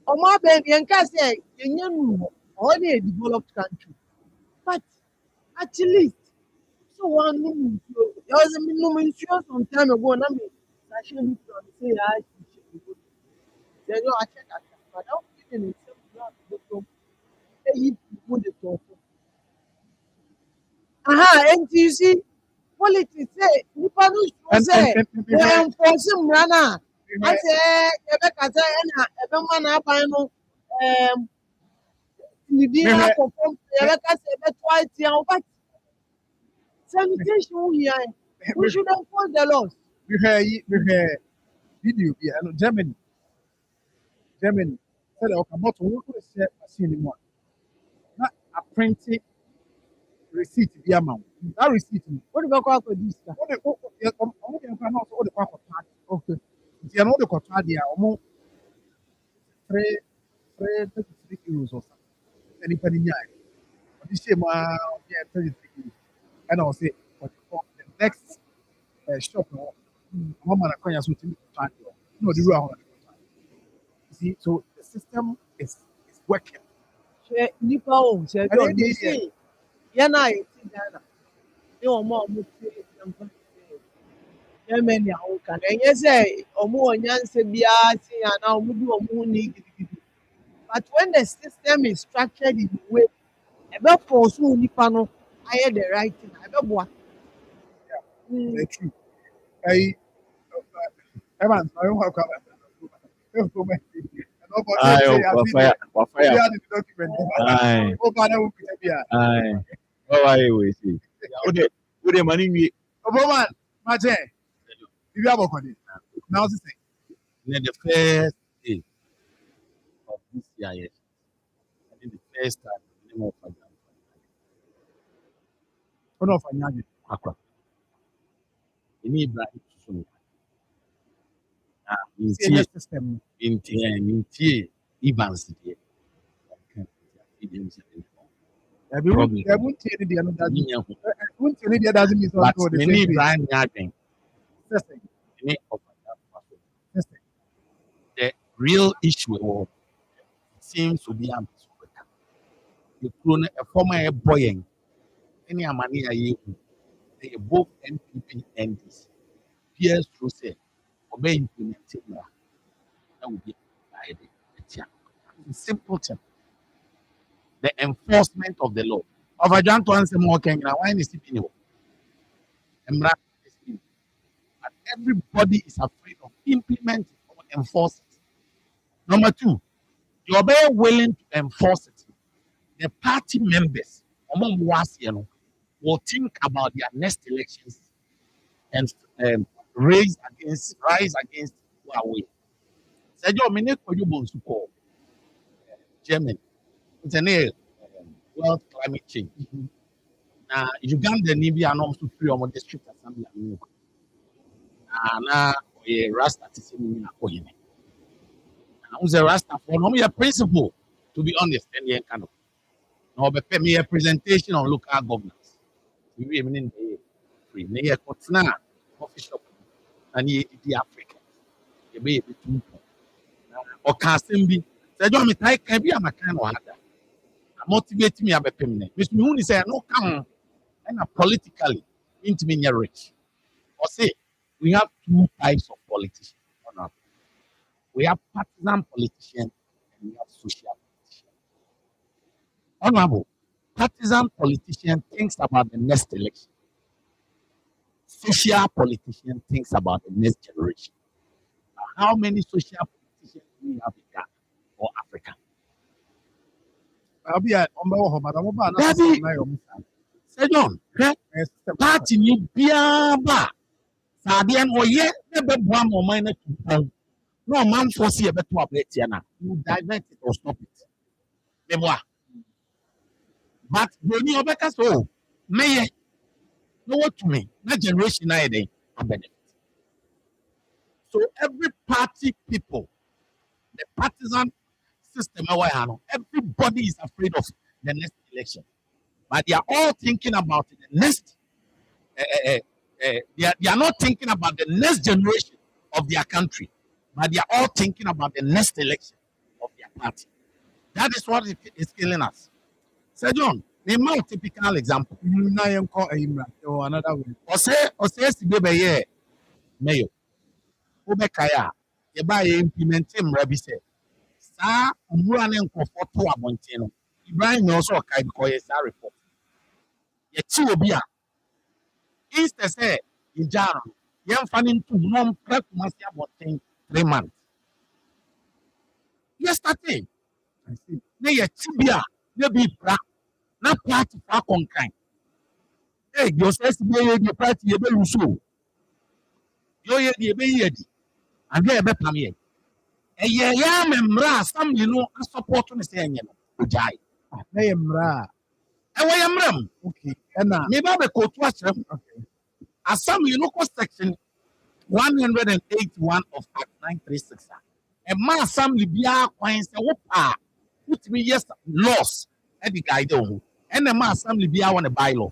G: ɔmo abɛn yɛnka sɛ yɛnya nu hɔ ɔhɔ ne yɛ developed country but at least so wanom nsuo yɛwɔ sɛ menom nsuo some time ago na me sahye bi kura me sɛ yɛahyehyɛ me yɛnyɛ akyɛ kakra but na wode ne nsɛm kura bɔtɔm ɛyi mo de tɔɔ fam nti you see politics sɛ nipa no suro sɛ wɔɛnfɔse mmara no a asɛ yɛbɛkasa ɛna ɛbɛma n'aban no ne din akɔ fam yɛbɛka sɛ yɛbɛto atia wo but sanitation wo hia we should enforce the laws.
B: mehwɛ video bi ɛno Germany sɛdeɛ ɔka bɔtɔ wo kɔ hyɛ machine no mu a na aprinte receipt bi ama wo that receipt no
G: wode bɛkɔ akɔdi sika
B: ɔmo deɛ nkwa na ɔsɛ wode kɔ akɔtɔ ade okay nti ɛno wode kɔtɔ ade a ɔmo 33 euros or something sɛ nipa no nyae ɔde hyɛ mu a ɔyɛ 33 euros ɛna ɔsɛ ɔde kɔ the next shop no ɔmo ma no akwanya so ɔtumi kɔtɔ ade hɔ na ɔde wura hɔ na ɔde kɔtɔ ade you see so the system is working.
G: Nipa o sɛ
B: And
G: John
B: it
G: de
B: is,
G: se yɛn a yɛti Ghana ne wɔn a wɔte mpa Germany a wɔka no ɛnyɛ sɛ wɔn wɔ nyansa biara se anaa wɔn di wɔn ho ni gidigidi but when the system is structured in a way ɛbɛ force nipa no ayɛ the right thing ɛbɛ boa.
B: true. Evans, I don't have comment.
A: Aye, wafaya. Aye. Aye. Oh, I always see. Ude mani ni.
B: Oboman, Maje, you have a question. Now, the
H: The first day of this year, yes. I think the first time the name of
B: one of Anyagi.
H: Akwa. Ini Ibrahim Susu.
B: Senior system.
H: Intie Evans here.
B: Doesn't mean
H: But many Ibrahim Nyadeng. The real issue seems to be a former boy. Any amani they both NPP and this. Pierce through say, obey implementing that would be a simple thing. The enforcement of the law. Of a John to answer more Kenya, why is it in but everybody is afraid of implementing or enforcing it. Number two, you're very willing to enforce it. The party members will think about their next elections and rise against Huawei. Germany, it's a world climate change. Now, Uganda, Libya, and also free on the district assembly. Now, a Rasta is in Koyene. I was a Rasta for no mere principle, to be honest, and the kind of no, but pay me a presentation on local governance. We are in the free near Kotna, official, and the African. You may be too. Or casting be, so I don't can be a kind of other. Motivate me a bit. Mr. Mooney say, no, come and politically into me rich. Or say, we have two types of politicians. We have partisan politicians and we have social politicians. Honorable, partisan politician thinks about the next election. Social politician thinks about the next generation. How many social politicians do we have in Ghana or Africa?
B: I'll be at
H: Say John, party ni biaba. Sadian or yet never one more minor to pound. No man foresee a better update. You divert it or stop it. Memoir. But when you are so, may know what to me, not generation I day a benefit. So every party people, the partisan system, everybody is afraid of the next election. But they are all thinking about the next. They are not thinking about the next generation of their country, but they are all thinking about the next election of their party. That is what is killing us. Sir John, a more typical example.
B: Or another way.
H: Or say, baby, mayo. Obekaya, you buy implementing Rabbi said. Sir, running for 4 Montano. Ibrahim also a kind of report. Yet, two be Easter say in January, young fanning to non prep must have 3 months. Yesterday, I see. Nay, a tibia, they be bra, not party for kind. Hey, your says to be the party, you be so. You're the baby, and they be pammy. A yam and bra, some you know, a support on the same. Ujai.
B: I am Ra.
H: And I am ram.
B: Okay. And
H: Maybe I will watch them.
B: okay.
H: As some you know, section 181 of Act 936. A man, some Libya coins a whoop, put me yes, loss, and the guy don't. And a man, some Libya want a bylaws.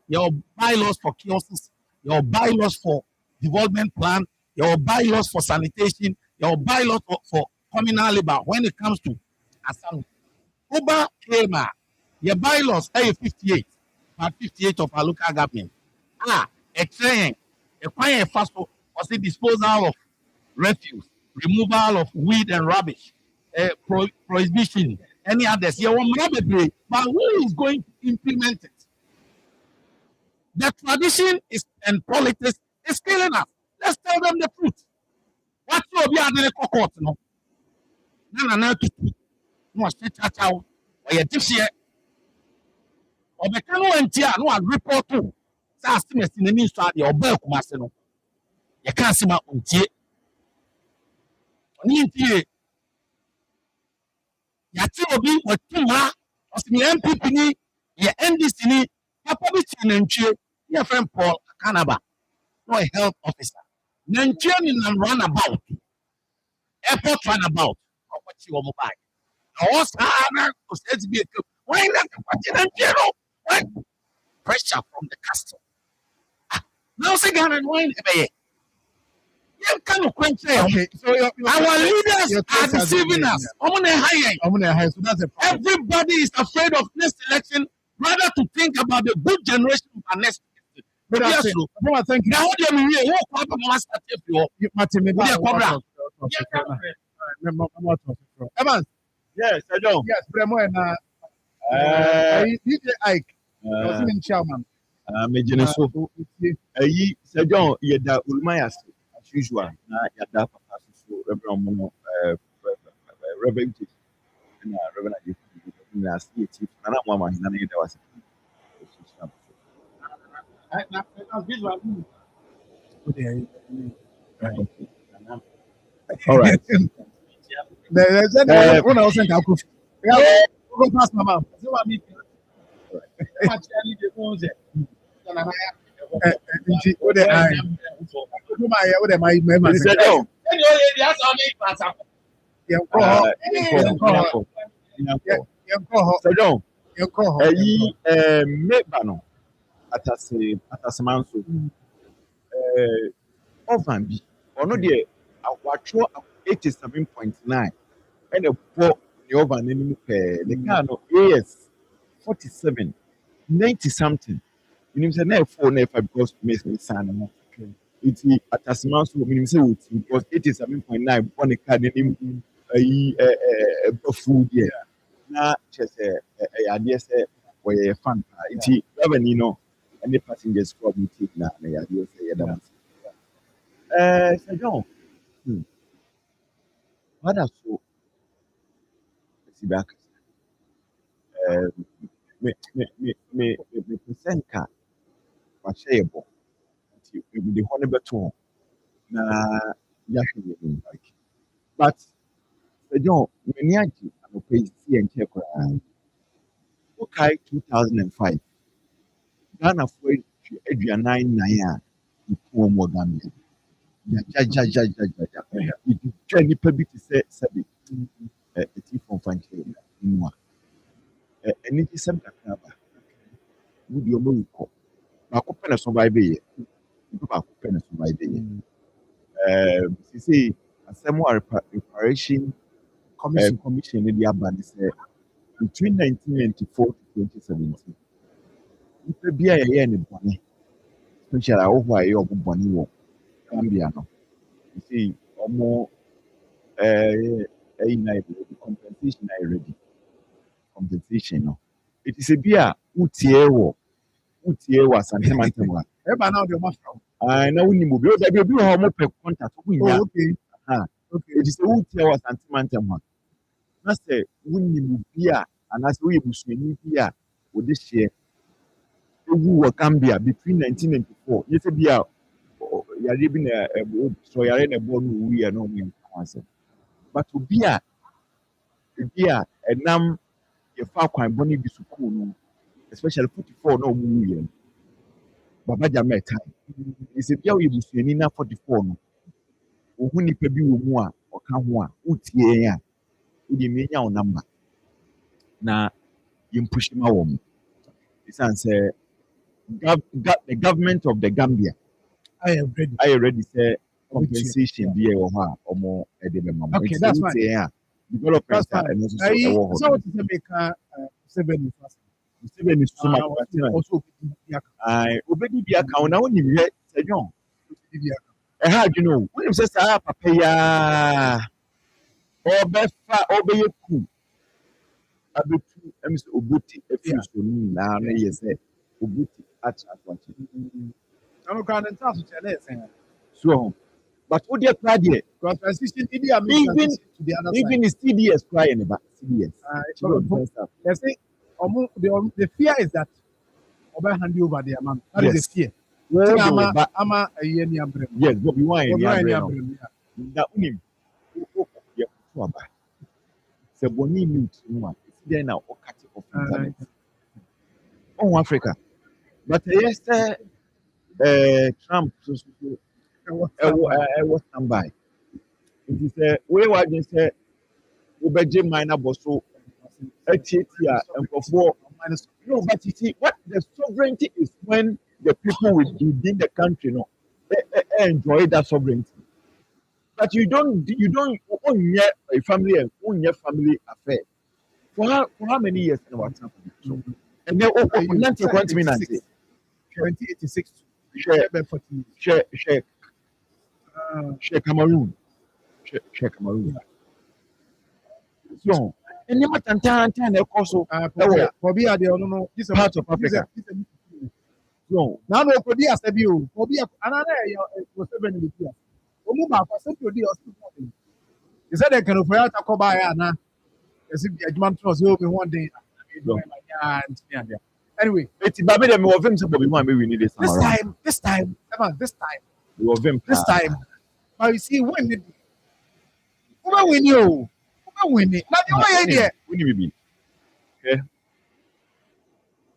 H: Your bylaws for kiosks, your bylaws for development plan, your bylaws for sanitation, your bylaws for communal labor when it comes to assembly. Oba came your bylaws are 58, part 58 of our local government. A train, a quiet fast was the disposal of refuse, removal of weed and rubbish, prohibition, any others. But who is going to implement it? The tradition is and politics is killing us. Let's tell them the truth. What will be at the court? No, no, no, no, or the canoe and tia, no, I report to. Sastimus in the news to the Obel Kumaseno. You can't see my own tea. Ninty. Yati Obi, what Tuma, was the MPP, your NDC, Papa Bitin and Chia, your friend Paul Canaba, no health officer. Nanchian and runabout. Airport runabout. Or what you will buy. I was said to be a why not? Why pressure from the customer? Now, say, Ghana, wine. You can't quench it.
B: Okay, so
H: Our leaders are deceiving us.
B: So that's a problem.
H: Everybody is afraid of next election rather to think about the good generation of our next election.
B: But
H: Yes,
B: that's
H: so.
B: it. Thank you.
H: Now, what do you mean? Who come up and start if you
B: Martin, maybe
H: Yeah,
B: I'll
H: Cobra.
B: Evans,
I: Yes, I don't.
B: yes, Bremo and DJ Ike, I was in chairman.
I: Major so. Ayi, Sir John, Yada Ulmayas, as usual. Na Yada Papa, so Reverend Mono, Reverend, and Reverend, last year, and I'm one, and I was. All right.
B: When I was in Kaku, go past my mom.
I: Sir John, ayi, Mebano, Atasemanso, Ovanbi, or no dear, what 87.9, and a poor Yovan in the car no AS 47, 90 something. You know, say 4 never because Miss Sana. It's at a small so because 87.9 on the card in a food year. Now, just a idea say, where a fan, it's revenue, no, and the passengers probably take now. The idea say, so John, what are so? See back. Me present car. Shareable. The honorable tone. Na yahoo. But the John, many and pay see and check. Okay, 2005. Ghana for Adrian 9 more Gambia. It journey public to say, a thief from Fanchina. And it is some would you move? Makopen survive here. Makopen survive here. You see, a similar reparation commission in the Abani said between 1994 to 2017. If the be a year in Bonnie, especially over a year of Bonnie walk, Gambia. You see, or more a compensation already. Compensation. It is a beer, Utiewo. Utiewa Santamantamwa.
B: Eba now the master.
I: I know we move. There will be a more contact.
B: Okay.
I: Okay. It is a Utiewa Santamantamwa. That's a winning move here, and as we must win here with this year. Who were Gambia between 1994. Yes, a beer. You are living a so you are in a born we are no mean answer. But to be a num your far quite bonny be so cool. Especially 44 no movie. Baba Jama time. It's a year we must in 44 no. Who ni pebi more or can one, utie ya, udimenya number. Na you push him out. This answer the government of the Gambia.
B: I am ready.
I: I already say compensation be or more
B: Okay, that's fine.
I: development
B: That's fine.
I: and also
B: I
I: so
B: so what is the make 7 first.
I: Museveni so much
B: Also
I: I obedi bi aka na woni hwe sejon ha adwene o woni se saa papa ya obeye ku abetu emis obuti efi so ni na no ye se obuti acha atwache
B: I'm going to tell you.
I: so but what dey cry there
B: Because transition Idi Amin transition to the other
I: even is TDS crying about CDS
B: they say the fear is that Oba hand you over there, man. That is the fear. Ama a year near Brem.
I: Yes, but we want na unim ya kuaba se boni mute no then na okati of internet on Africa but yes Trump so was standby it is we were just say obeje minor bosso etiatia and for no but you see what the sovereignty is when the people within the country enjoy that sovereignty. But you don't own a family and own your family affair. For how many years in what's happening? So, and then not your quantity
B: 2086.
I: Share Cameroon. Share Cameroon. So, and you might also
B: Kobe are the no this
I: part of Africa. So
B: now no Kobe as a view. Kobe another was 7 years. Omuba for simple deal. He said they can offer out a Koba na. As if the man was open one day. Anyway,
I: it's Baby them of him to be one we need this
B: time. This time.
I: We of him
B: this time. But you see when it win you. Win it. Not your idea.
I: Win you be. Okay.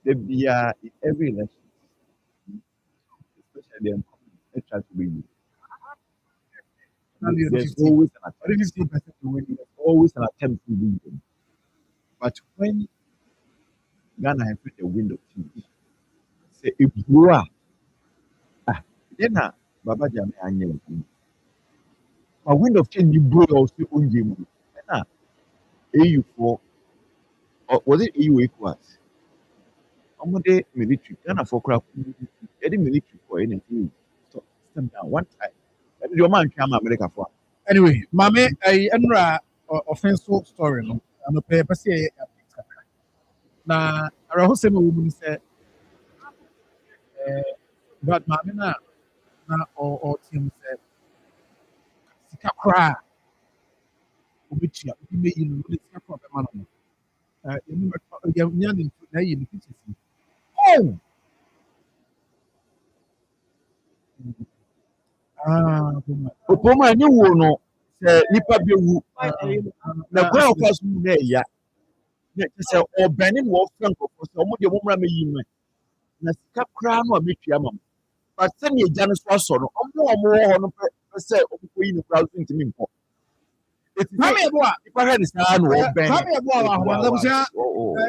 I: They be in every election. Especially them they try to win. There's always an attempt. There's always an attempt to win them. But when Ghana have put the wind of change, say if you are, then Baba Jame Anye. A wind of change you blow also on Jim. AU for was it AU equals? Amode military, Ghana for crap, any military for anything. So step down one time. Your man came America for.
B: Anyway, Mame, I enra offensive story no. Ano pe pese na araho se me woman say but Mame na or team say sika kra obitia obi me yi no sika kra be ma no emu nya ni na yi ni kitisi oh
I: Opoma ni wo no se nipa be wu na kwa okwaso mu na ya na se obani wo frank ko se omo de mo mra meyi no na sika kra no ametua mam but se ne eja no so aso no omo ho no pe se omo yi no kra so ntimi mpo
B: Mami ebo a
I: ipa ha ni sa no oben
B: Mami ebo a ho na busia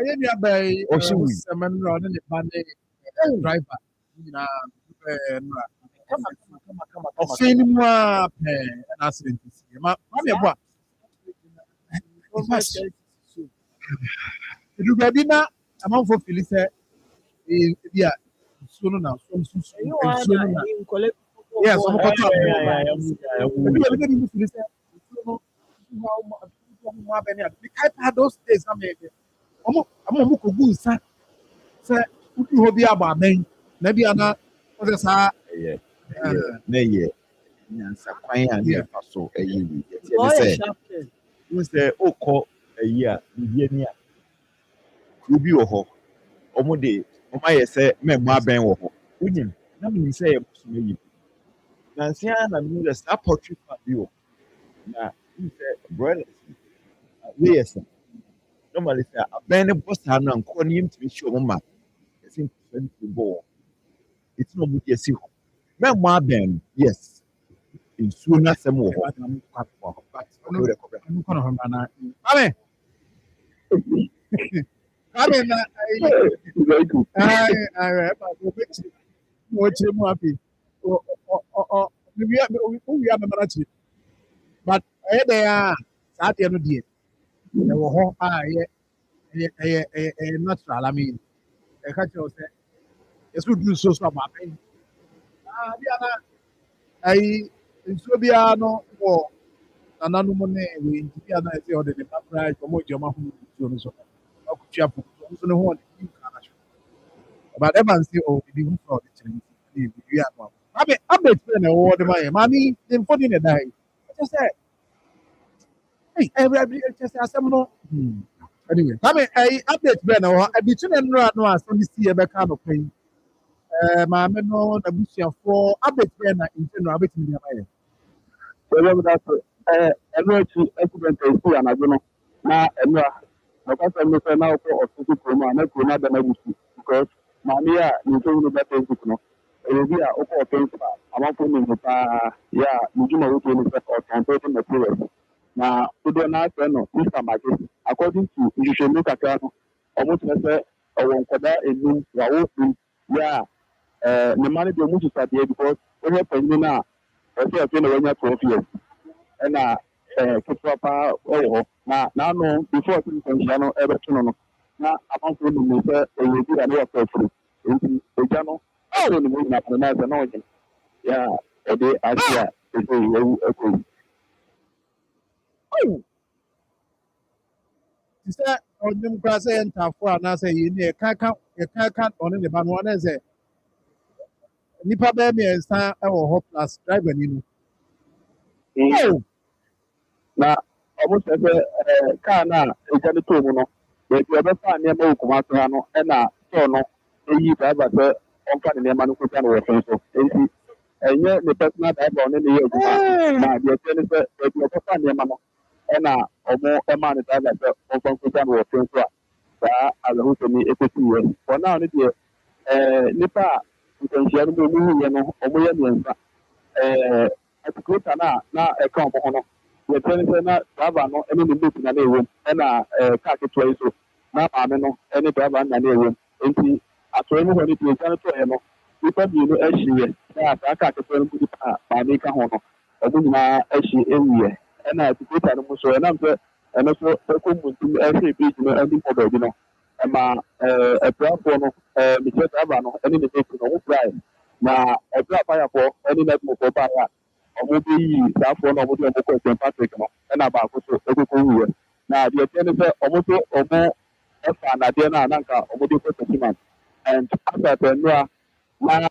B: ye ni abai
I: o si wi
B: semen ro ne ba ne driver na nra kama fini mu a pe na accident si Mami ebo a edu ga bi na amanfo fili se bia so no na so no na yes so ko ta edu ga bi na fili se those days I'm going to say, who be about men, maybe ana what is that?
I: Yeah, nyansa kwan a ne fa so wi we say okọ a bibia ni a kubi wo ho omo de omo aye se memmo aben wo ho unyim na me say e so yi na sia na me the support fa bi wo na he said brothers yes normally say aben ne boss ha na nko ne yim timi show mama it's in football it's no good yes ho memmo aben yes nsuo na asɛm wɔ hɔ
B: but ɛyɛ dɛ a saa adeɛ no deɛ ɛwɔ hɔ a ɛyɛ natural. I mean, ɛka kyerɛ sɛ yɛsɛ duru nsuo so amaame bia na ayi nsuo biara no wɔ nananom ne wei nti bia na ɛsɛ ɔde ne ba koraa ɔmo gye ɔmo ahono nsuo no so ɔkutua po nso ne ho ɔde ne nka na so but ɛba nse ɔde hu fra ɔde kyerɛ nti ne ebi ano abe bɛrɛ na ɛwɔ de ma yɛ maame ne mfoni ne dan ɛkyɛ sɛ ɛwurade ɛkyɛ sɛ asɛm no anyway maame update bɛrɛ na ɛwɔ hɔ ebitu na nnura no asɛm bi si yɛbɛka no pɛn maame no n'abusuafoɔ update bɛrɛ na nkyɛn no abɛtumi de ama yɛ.
E: Ẹnu ẹtì accident ẹsì ànàjọ no na ẹnu a ọkọsẹ mi fẹ náà ọkọ ọtútù kurom a náà kurom adana ebusu because maame a nìkan wúlò bẹẹ facebook no èyí bi a ọkọ ọtẹnso a amanfo ní mu paa yẹ a nìjúmọ wọ́n tó ní sẹ ọtọntọ materials na dodoɔ náà fẹ no mr maggi according to nhwehwẹmu kakra no ọmọ tí wọ́n sẹ ọwọ́ nkwadaa enum wàwọ́ fún yẹ a ne mma no deɛ ɔmo sisadeɛ because wɔyɛ panyin no a ɛsɛ ɛfɛ na wɔanya 12 years ɛna ketewa paa ɛwɔ hɔ na n'ano before ɔtí nkwanhyia no ɛbɛto no no na amanfoɔ nim no sɛ ɛyɛ obi a ne yɛ fɛfuru nti egya no ɛwɔ ne mu nyina kɔn na ɛsɛ na ɔnyɛ yɛ a ɔde ase a ɛsɛ ɛwu ɛkɔ yi.
B: Ti sɛ ɔnim koraa sɛ yɛ ntaafo anaasɛ yɛ ni yɛka ɔne ne ba no ɔne sɛ nipa bɛyɛ mmiɛnsa ɛwɔ hɔ plus driver ni no.
E: Na ɔmo sɛ sɛ kaa no a egya no too mu no baabi ɔbɛfa nneɛma wɔ Kumasi ha no ɛna store no eyi driver sɛ ɔmfa ne nneɛma no kɔgya no wɔ fɛn so nti ɛnyɛ ne personal driver ɔne ne yɛ adwuma na deɛ ɛkyɛ ne sɛ baabi ɔbɛfa nneɛma no ɛna ɔmo ɛma ne driver sɛ ɔmfa nkɔgya no wɔ fɛn so a saa awerɛhosɛm yi ɛkɔsi yɛ wɔn a ɔno deɛ nipa a nkwanhyia no mu ɔmo hu yɛ no ɔmo yɛ mmiɛnsa articulator na ɛka ɔmo ho no yɛkyerɛ ne sɛ na driver no ɛne ne mate na na ɛwɔ mu ɛna kaa ketewa yi so na maame no ɛne driver na na ɛwɔ mu nti atɔre mu hɔ no deɛ egya no tɔɛ no nipa mmienu ahyiɛ na saa kaa ketewa no mu nipa a maame ka ho no ɔmo nyinaa ahyi ɛwuiɛ ɛna articulator no mu so ɛnam sɛ ɛno so ɛkɔ mu ntum ɛhwɛ bridge no anim hɔ baabi no ɛma apirafoɔ no mekyerɛ driver no ɛne ne mate no ɔmo prae na ɛbɛrɛ afayafoɔ ɛne n'adwumafoɔ baeɛ a ɔmo bɛyi saafoɔ na ɔmo de ɔmo kɔ St. Patrick no ɛna baako so ɛkɔkɔ wuiɛ na deɛ ɛkyɛ ne sɛ ɔmo so ɔmo ɛfa anadeɛ no a nanka ɔmo de kɔ sɛsiman and after nnura na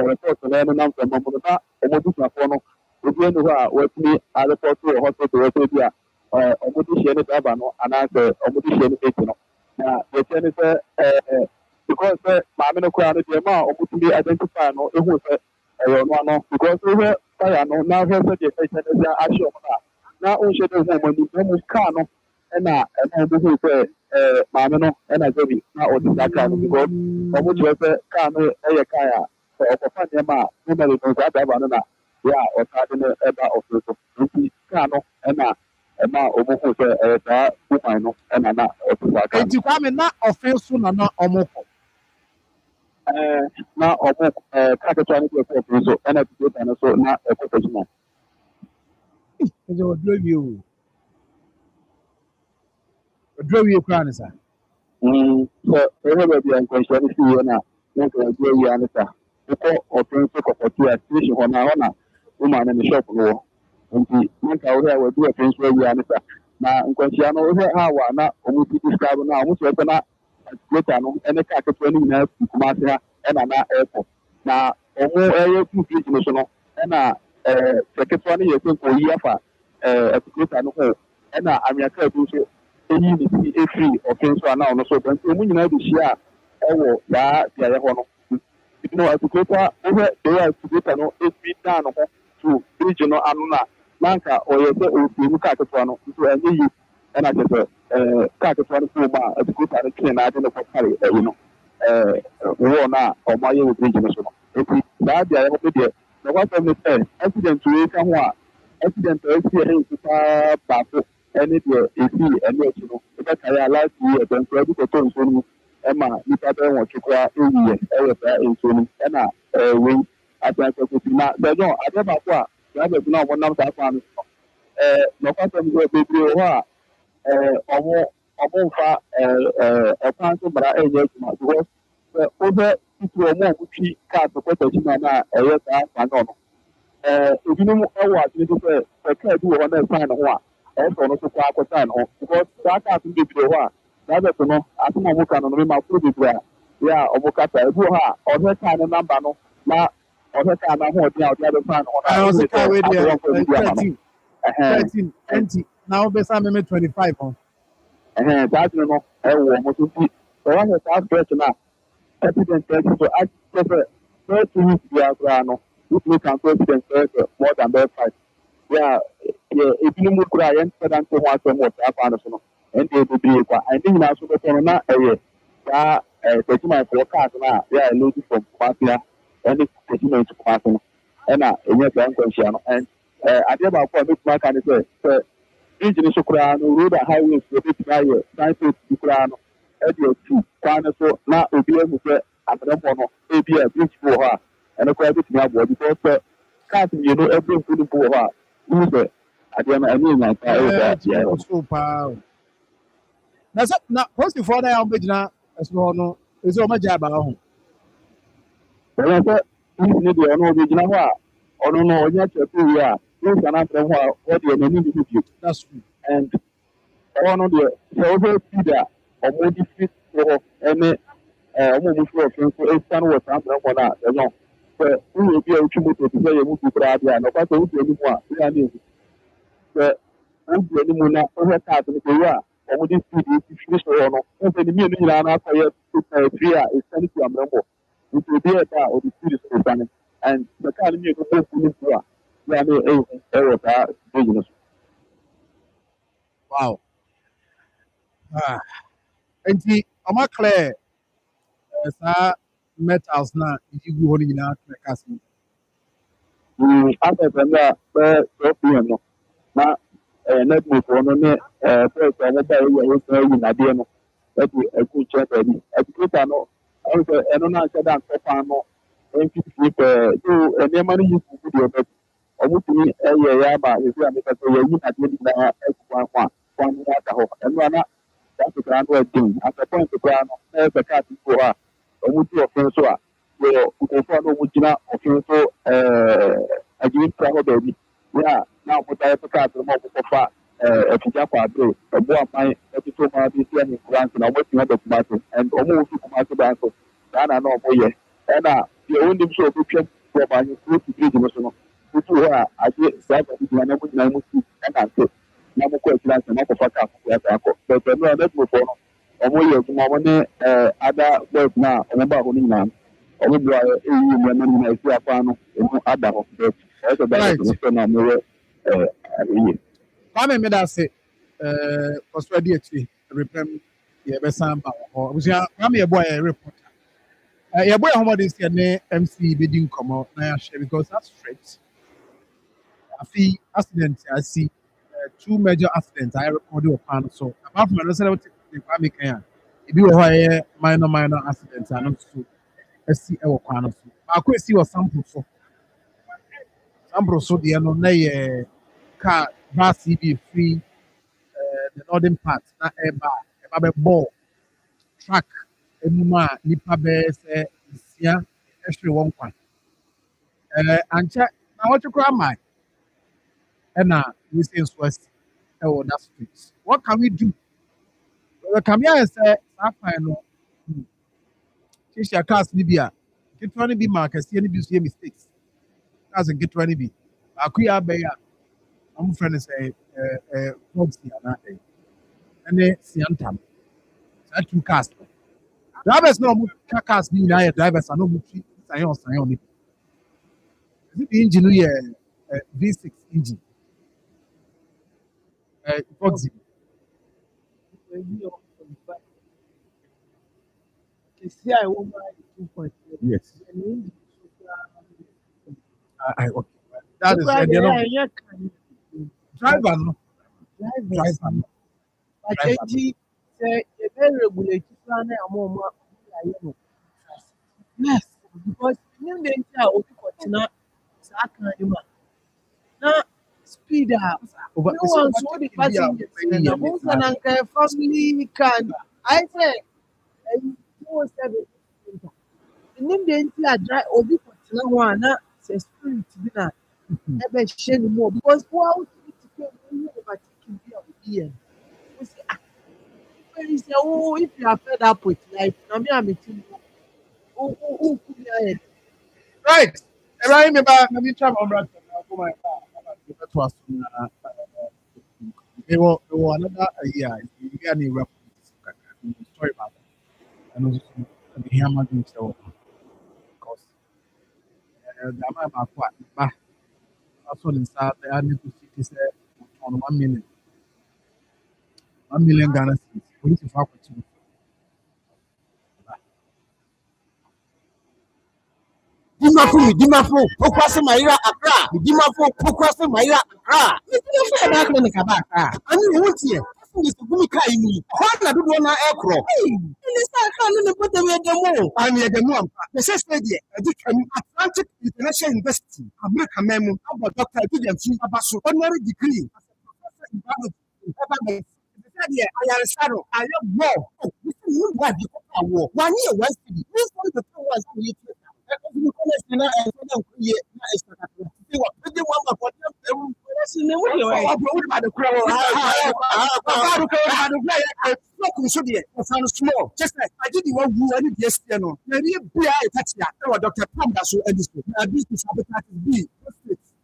E: report no ɛno nam fam ɔmo no na ɔmo busuafoɔ no obi ɛni hɔ a wɔatumi areport wɔ hospital wɔsɛ bi a ɔmo de hyɛ ne driver no anaasɛ ɔmo de hyɛ ne mate no na deɛ ɛkyɛ ne sɛ because maame no koraa no deɛ ma a ɔmo tumi identify no ehu sɛ ɛyɛ ɔno ano because wohwɛ fire no na hwɛ sɛ deɛ ɛkyɛ ne sɛ ahyɛ ɔmo no a na ɔnhyɛ ne ho ɔmo anim na ɔmo kaa no ɛna ɔmo hu sɛ maame no ɛna sɛbi na ɔde saa kaa no because ɔmo kyerɛ sɛ kaa no ɛyɛ kaa a sɛ ɔkɔfa nneɛma a normally no saa driver no na deɛ a ɔtaade no ɛba ɔsoro so nti kaa no ɛna ɛma ɔmo hu sɛ ɛyɛ saa woman no ɛna na ɔte saa kaa no.
B: Eti kwame na ɔfin so na ɔmo kɔ.
E: Na ɔmo kaa ketewa no kɔ ɛfɛ so ɛna articulator no so na ɛkɔ sɛsiman.
B: Ɛdɛ ɔduro wie o. Ɔduro wie kura ne sa.
E: Sɛ ɛhɛ baabi a nkwanhyia no si yɛ na nka ɔduro wie ano sa wokɔ ɔpɛn so kɔkɔto a station hɔ na woman no ne shop no wɔ nti nka wohɛ a wɔduro ɔpɛn so awie ano sa na nkwanhyia no wohɛ ha wɔ a na ɔmo ti describe no a ɔmo kyerɛ sɛ na articulator no ɛne kaa ketewa no nyinaa fi Kumasi ha ɛna na ɛrekɔ na ɔmo ɛyɛ tu bridge no so no ɛna sɛ ketewa no yɛ sɛ nkɔyi afa articulator no ho ɛna anwea bi nso ɛyi ne ti efiri ɔpɛn so a na ɔno so nti ɔmo nyinaa de hyia a ɛwɔ saa beaeɛ hɔ no no articulator wohɛ deɛ articulator no efiri dan no ho to bridge no ano na nanka ɔyɛ sɛ ɔfiri mu kaa ketewa no nso ɛnyɛ yi ɛna kyerɛ sɛ kaa ketewa no fom a articulator no twene n'ade no kɔkare ɛyi no wɔ no a ɔmo ayɛ wɔ bridge no so no nti saa beaeɛ hɔ deɛ na wɔasɛm ne sɛ accident wei ka ho a accident a ɛsi ɛyɛ nsupa baako ɛne deɛ esi ɛno akyi no ɛbɛkaeɛ a last year ɛbɛntura bi kɔtɔ nsuo no mu ɛma nipa bɛyɛ wɔtwe koraa ɛwuiɛ ɛwɔ saa nsuo no ɛna wei asansa kosi na bɛdɔn adeɛ baako a drivers no a wɔnam saa kwan no so na ɔkɔsɛm sɛ bebree wɔ hɔ ọmụ mfa ẹkwan so mara ẹnyẹ adwuma because ọbẹ tutu ọmụ ọmụtwi kaadị kwẹtọchi na ẹyẹ saa kwan nọ ebinom wɔ adwene so sɛ kaa bi wɔ hɔ na ɛsan ne ho a ɛsɛ ɔno nso kɔ akɔsan ne ho because saa kaas no bebree hɔ a drivers no asɛm a ɔmo ka no no mema koro bebree a yɛ a ɔmo kasa ebi wɔ hɔ a ɔhwɛ kaa ne namba no na ɔhwɛ kaa n'ahoɔden a ɔde abɛsan ne ho na
B: ɔsɛ kaa wei deɛ
E: aberɛmfo bi ama no
B: 13 20 na wobɛsan meme 25 ho
E: saa adwene no ɛwɔ ɔmo so nti sɛ wɔahwɛ saa stretch no a accident ɛsi so akyerɛ sɛ 30 weeks biara koraa no wotumi cancel accident more than that 5 yeah ebinom kura yɛn mpɛda nto ho asɛm wɔ saa kwan no so no ɛnde bebree kwa ɛne nyinaa so bɛtɔ no na ɛyɛ saa tɛtimanfoɔ cars no a yɛ a lady from Kumasi ɛne tɛtimanti Kumasi no ɛna ɛnyɛ saa nkwanhyia no adeɛ baako a mɛtumi aka ne sɛ engine so koraa no road and highways yɛbɛtumi ayɛ transport bi koraa no ɛde atu kwan no so na obi ahu sɛ abrɛmpɔ no ebi a bridge bi wɔ hɔ a ɛno koraa bɛtumi aboa because sɛ cars mmienu ɛbɛ mfoni bi wɔ hɔ a wohu sɛ adeɛ no ɛne nyansa ɛwɔ saa adeɛ no
B: so paa na sɛ na posifoɔ no a wɔbɛgyina ɛsoro hɔ no ɛsɛ wɔmagya aba ho
E: ɛwɔ sɛ ne deɛ ɔno ɔbɛgyina hɔ a ɔno no ɔnyɛ kyerɛko wie a wosa no abrɛ ho a wɔdeɛ n'ani ne ho bio
B: that's true
E: and ɛwɔ no deɛ sɛ wobɛ speed a ɔmode fit wɔ hɔ ɛne ɔmo mu firi ɔfin so ɛsiane wɔ saa abrɛ hɔ no a ɛnyɛ sɛ woyɛ obi a wotwi moto te sɛ yɛ mu bi koraa deɛ a na ɔkwa sɛ wodi anim a woyɛ ne ɛhu sɛ wodi anim na wohwɛ cars no kɔwu a ɔmode speed firi so hɔ no wo sɛ ne mmienu nyinaa no akɔyɛ firi a ɛsiane fi ammerɛmbɔ nti obi yɛ da a ɔde speed so ɛsiane and sɛ car no mmienu bɔ mfu no mfu a woyɛ ne ɛhu ɛwɔ saa stage no so
B: wow nti ɔma clear saa metals na ɛdi gu hɔ no nyinaa clear cars no
E: after sɛ bɛyɛ 12 pm no na networkfoɔ no ne press a wɔba ɛyɛ wɔsan ayi nadeɛ no ɛde agu nkyɛn baabi educator no ɔno sɛ ɛno no anhyɛ da ntɔ kwan no mfifiri pɛɛ so nneɛma no yi gugu deɛ ɔbɛbi ɔmotumi ɛyɛ yɛ ama yɛsi a meka sɛ yɛyi nadeɛ no nyinaa agu kwan ho a kwan no ada hɔ ɛno a na traffic koraa no ɛden asɛ point koraa no na ɛsɛ kaa bi wɔ hɔ a ɔmodi ɔfen so a wɔ nkurɔfoɔ a na ɔmogyina ɔfen so agyiri kura hɔ baabi yɛ a na ɔmotayɛ so kaa so ma ɔmokɔfa afigya kɔ abere ɛboa man ɛtoto ma bi si ɛne nkura nso na ɔmotumi aba Kumasi and ɔmo wo fi Kumasi ban so saa na ɔmoyɛ ɛna deɛ ɔnnim sɛ ɔbɛtwam wɔ Banyekuro to bridge no so no wotu hɔ a agye saa ba bi gyina na mo nyinaa mo si ɛnante na mokɔ akyiri ansa na akɔfa kaa foforɔ asa akɔ bɛtɛ no a networkfoɔ no ɔmoyɛ adwuma ɔmo ne ada boys no a ɔmo baa hɔ no nyinaa no ɔmo boa ɛyi nneɛma no nyinaa ɛsi akɔ ano ɛmu ada hɔ but ɛyɛ sɛ bɛyɛ no sɛ na moyɛ ɛyɛ
B: kwame meda ase kɔso adi akyiri repɛm yɛbɛsan ba wɔ hɔ abusua kwame yɛbɔ yɛ reporter yɛbɔ yɛ homɔden sɛ ne mc bɛdi nkɔmmɔ na yɛahwɛ because that's straight afi accident asi 2 major accidents I recorded wɔ kwan no so apart from ɛno sɛ wote kwame kan a ebi wɔ hɔ a ɛyɛ minor accidents ano nso asi wɔ kwan no so baako esi wɔ sample so deɛ no na yɛ car bus bi free the northern part na ɛba bɛbɔ truck enum a nipa bɛyɛ sɛ nsia ɛhwere wɔn kwan ankyɛ na wɔtwe koraa man ɛna wesi nso asi ɛwɔ that street what can we do kame ayɛ sɛ saa kwan no hyehyɛ cars no bi a ketewa no bi ma akɛseɛ no bi so yɛ mistakes cars nketewa no bi baako yɛ abɛyɛ a wɔn frɛ no sɛ foxy anaa ɛne siantam saa 2 cars no drivers na wɔn ka cars no nyinaa yɛ drivers a na wɔn twi sanyɔn ne bi engine no yɛ V6 engine foxy yes okay that is driver no
G: Akyɛgye sɛ yɛbɛ regulate kura na ama ayɛ no yes because nim de nti a obi kɔtena saa kan no mu a na speed up. No one saw the passengers. And the most and family can. I said, and was the name the entire dry or be for one, say spirit dinner. Ever share more because who out to pay over taking care of we say, he say, oh, if you are fed up with life, I mean, I'm a team. Oh,
B: Right. Right, maybe try my brother. Go my that was they were another year. You get any rap story about that. And also, the hammer himself. Because the man about what? Bah, that's what inside the need to see is on 1 million. 1 million Ghana cedis. We need to fuck with you.
F: Dimafo, Pokwase Maira Accra, Dimafo, Pokwase Maira Accra. Dimafo na clinic Accra. Ani won't here. This is Gumika Imi. What do you want to acro? In the start, I'm put them at the mall. I'm near the mom. The sister, Atlantic International University, America Memo, about Dr. William Abasu, honorary degree. I am sorrow. I am war. This is what you call war. 1 year, West. This one the two was you. Small. Just like I did the one who I did yesterday. No, Dr. Pamdasu and this hepatitis B,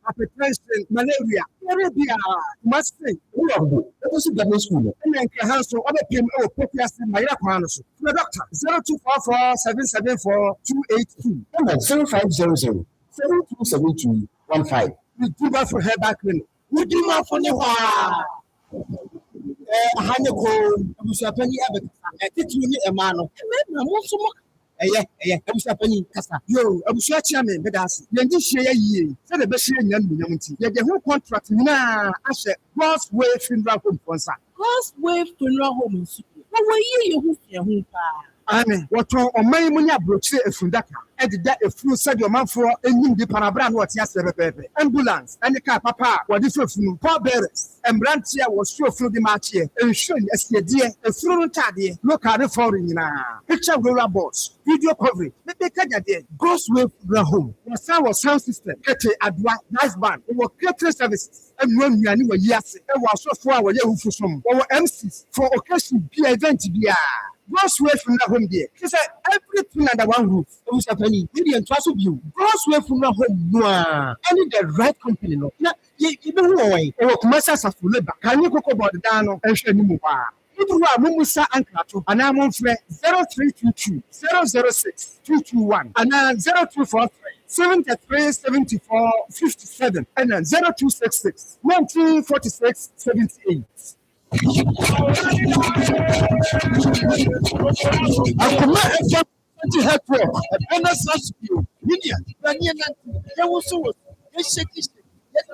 F: hypertension, malaria, Arabia, must say, it was a government school. And then Kahanso, other PM or Popias in my Yakmanos. The doctor 0244 774 282. 0500 7272 15. We do that for her back then. We do that for the Hanako, Musapani Abbott, a tituni a man. Musapani Cassa. Yo, I'm chairman, but that's then this year, said the best year in Yamuti. Yet the whole contract now, I said, God's way funeral home sponsor. God's way funeral home. What were you who Amen. What on my money broche a fundaka, and that a few said your man for a new Panabran, what yes, ambulance, and the car, papa, what is your poor bearers, and Brantia was sure through the march here, and showing as your dear, a fluent taddy, look at the foreign picture roller boards, video coverage, let me tell you, gross wave home, your sound system, Kete Adwa, nice band, or catering services, and when you are new, yes, and was so far away for some, or MCs for occasion be event to be Gross way from the home there. She said everything under one roof. It was a penny. Maybe and trust you. Gross way from the home. I need the right company. No, even way. Or commercials of labor. Can you go about the dano and show me more? People who are Mumusa and Kato, and I'm on 0322 006 221 and 0243 73 74 57 and 0266 1946 78. Akoma FM network and such you media there was so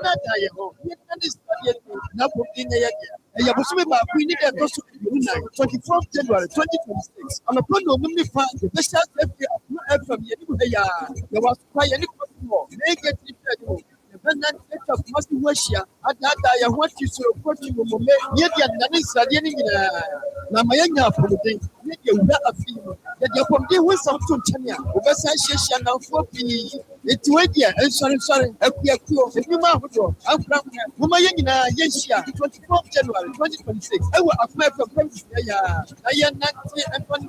F: na die ho na study na booking ya bosume ba ku ni de to so 24th January 2026 on a plan of me fa the special FM ya ni ya was quite any possible negative President of Must Russia at that I want you to report to Mumbai, yet the Sadian Namayana for the day, yet you got a feeling that you're from the West of Tuntania, over Sasha now for P. It's Wadia and sorry, a Piaco, a new Marfo, I'm from Humayana, Yesia, 24th January 2026. I will have met from I am not and one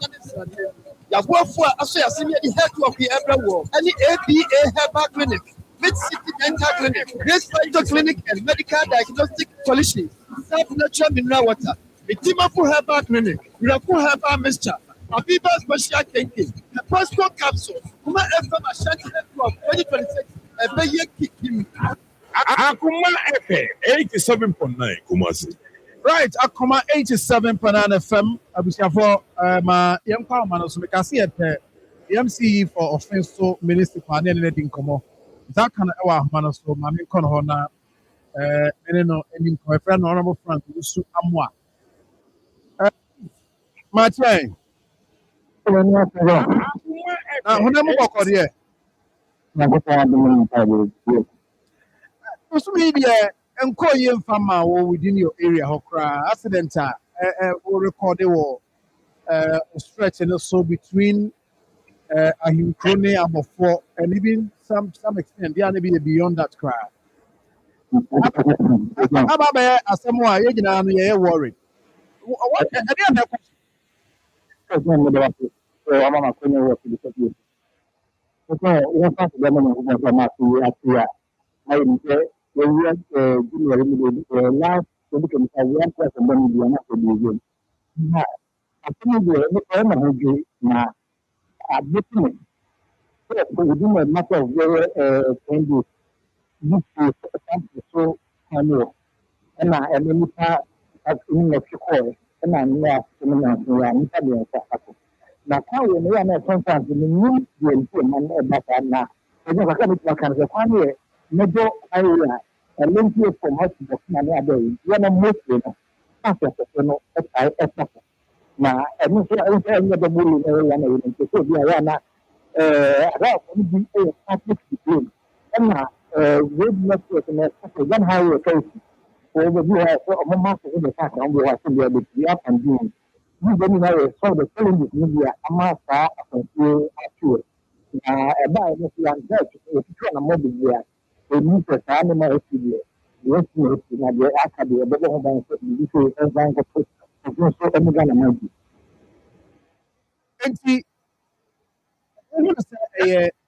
F: Yabuafua, I say, I see the head of the Ebra War, and the ABA Herbal Clinic. Mid-City Dental Clinic, Grace Vital Clinic and Medical Diagnostic Solutions, Self-Natural Mineral Water, the Timapur Herbal Clinic, Miracle Herbal Mixture, Aviva Special Thinking, the Passport Capsule, Kuma FM Ashanti Network 2026, and Bayer Kikim.
D: Akoma FM 87.9 Kumasi.
B: Right, Akoma 87.9 FM. Abusiafo, ma yempa mano so mekasi ete MC for offense so minister kwa ne ne din komo. That kind of our so my main corner, any friend, honorable friend, Usu Amwa. My train. Media, enko ye mfama wo within your area hokra accident we record stretch and so between Ahimkrone Abofo and even some extent they are maybe beyond that cry. Ababa asemwa ye gina no ye worried. What any other question?
E: Within a matter of very 10 days, this is something so manual. And I am in Mexico, and I'm not in the now, how we know that sometimes we need to implement a now. I never come to a family, major area, and link you from hospital, and other day. You are mostly now, and if you are the bully, and so we are not about the public between. And now, with network and one highway facing. Over here, a month in the fact, and we have to be able to be up and doing. You don't know, so the challenges media, a master of a actual. About this young church, if you can a mobile there, they need to animal studio. Yes, the academy, but the home this is a bank of foot. So, I'm going to make it.
B: And see,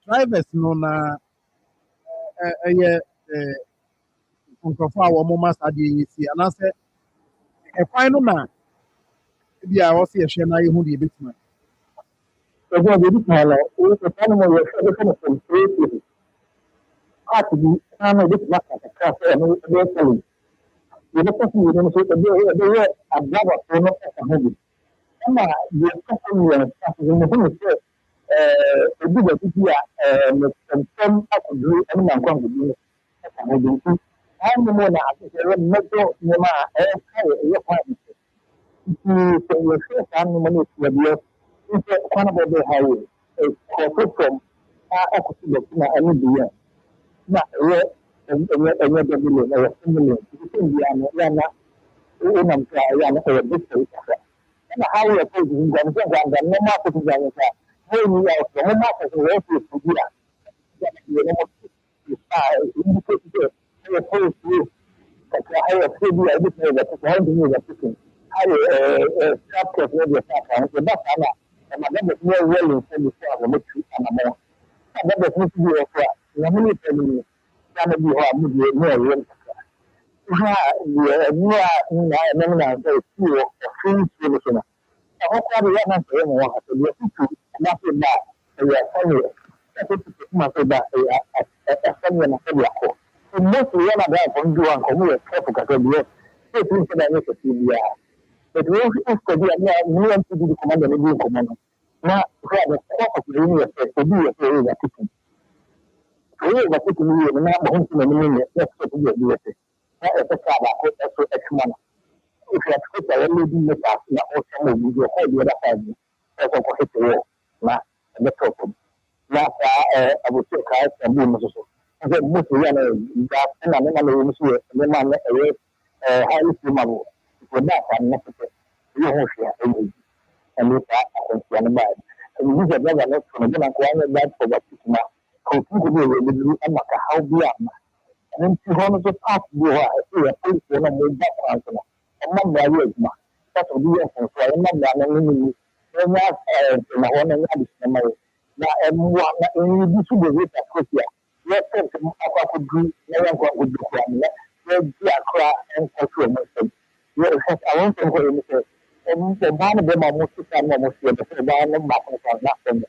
B: drivers no na nkrofo a wo mo master de yesi anase kwan no na bia wo se ehwe na yehu de betima.
E: So, we did tell we the animal was from 3 to the this not a class and basically. You know, you don't say they were a brother for not a hobby. And the company and stuff in the home is a good idea, some I could do any man can do. I'm the one that is a metro, Nema, and your partner. If you say your first animal is your one of the highway, a corporate from opposite of any beer. Not a million or a million. You can be an a big and how we are taking them, and no matter the other side. When we are no matter the way to do that, you know, indicate the opposed to I have said you everything that is holding you that you I chapter maybe a part of the back and I never know well in some of the and a more. I never think you are for many family. Some of you are more real. Free solution. I hope I will not say more. We are thinking nothing bad. We are family. I think it's much about a family and a family. So most of the other from doing community because we are taking the necessity. But we also be a million to do command and do command. Now, we have a court of the university to be a player that teaching. We are taking the number of women, let's go to the university. That is a problem. That's what X-Man. If you have put a lady in the past, not also move your whole other side. That's what hit the wall. Not the problem. Not I would say, I can do this. I said, most of them got and I'm going to see it. And then I'm highly flammable. With that, I'm not you won't share and with that, I can see on the bad. And you get better next one. Then I'm going back for what it's now. So people will I'm like, how be up. And then 200 parts go I see a police when I'm with that answer. I'm not my way, ma. That's what we are for. I'm not my name. I'm not my one and that is my way. Now, and what you do with that question. Let's say I could do, no one would do one. Let's cry and culture myself. Yes, I want to go in the face. And the man of them are most of the time almost here, but the man of nothing.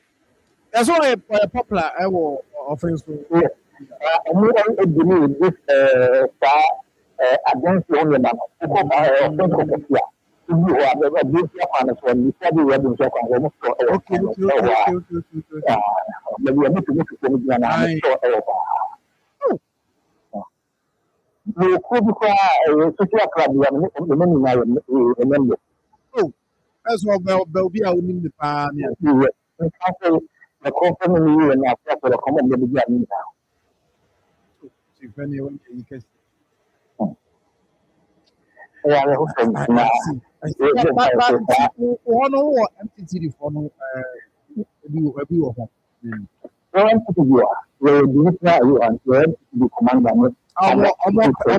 B: That's why a popular I will offering to.
E: Yes. And we don't believe this against the only man. Because I think of it, you have a good partners when you study wedding check on almost
B: okay.
E: But we are not to make it and I'm sure. We could cry a social club, the many I remember.
B: Oh, that's what will be out in the pan.
E: The company and after the common the beginning now.
B: If anyone you can I see. But one or MTT for no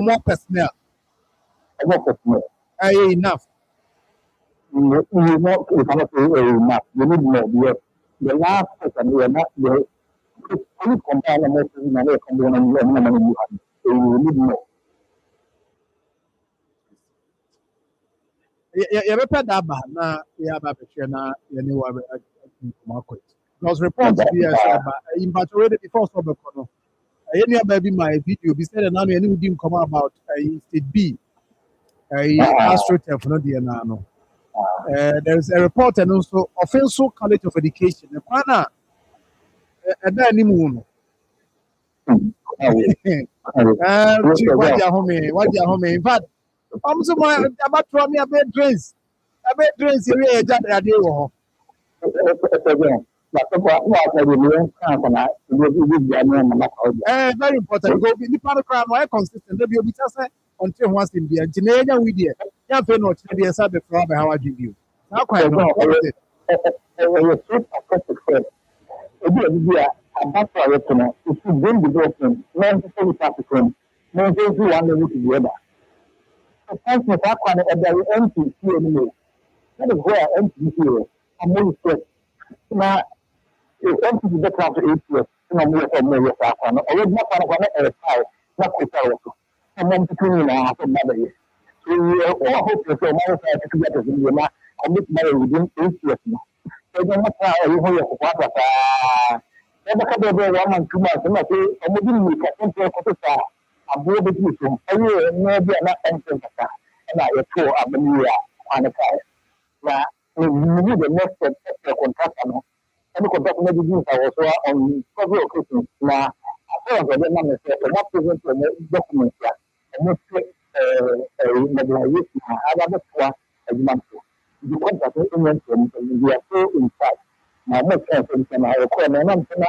B: more personnel. Enough.
E: The last person we are not the only compare most of the you need more.
B: Yɛbɛpɛ da aba na yɛaba abɛhwɛ na yɛne wɔ nkɔmmɔ akɔ because report bi yɛ sɛ aba mpatwɛ de before sɛ ɔbɛkɔ no ɛyɛ nuabaa bi ma video bi sɛ na no yɛne wodi nkɔmmɔ about state B astrotef no deɛ naa no there is a report and also offensive college of education kwan a ɛda anim wo no wadi ahome in fact so my about me a bed drains area ɛgya ade wɔ hɔ very important go be nipa no kra no ayɛ consistent da bi obi ta sɛ ɔnte ho asɛm bia nti na yɛnya wi deɛ yɛmfɛ no ɔkyerɛ deɛ sɛ bɛfra bɛha wadwe bio saa kwan no about our if you bring development, non necessarily practical, non necessarily one level to the other. So, thanks to that one, at the empty here anymore. That is where empty here. I'm more stressed. Now, if empty is better after 8 years, no more or more of that one. Already not one of a five, not quite also. Someone to me now after another year. So, we all hope that your mother to get us in the night, commit marriage within 8 years now. So, you're not you hold your father. Ɛbɛka bɛ 1 month 2 months na sɛ ɔmɔdi mmirika ɛmpɛ kɔtɔ saa aboɔ bɛgye so ɛyɛ mmaa bi a na ɛmpɛ kasa ɛna yɛtoo abani a kwane kae na mmienu the next step contractor no ɛne contractor no didi nsa wɔ so on several occasions na assurance ɔde ma me sɛ ɔmo present ɔmo document a ɔmo sɛ mobilization a aba bɛtoa adwuma so the contract no ɛnyɛ ntɛm we are so in fact na mo kan so na ɛkɔ na nam tena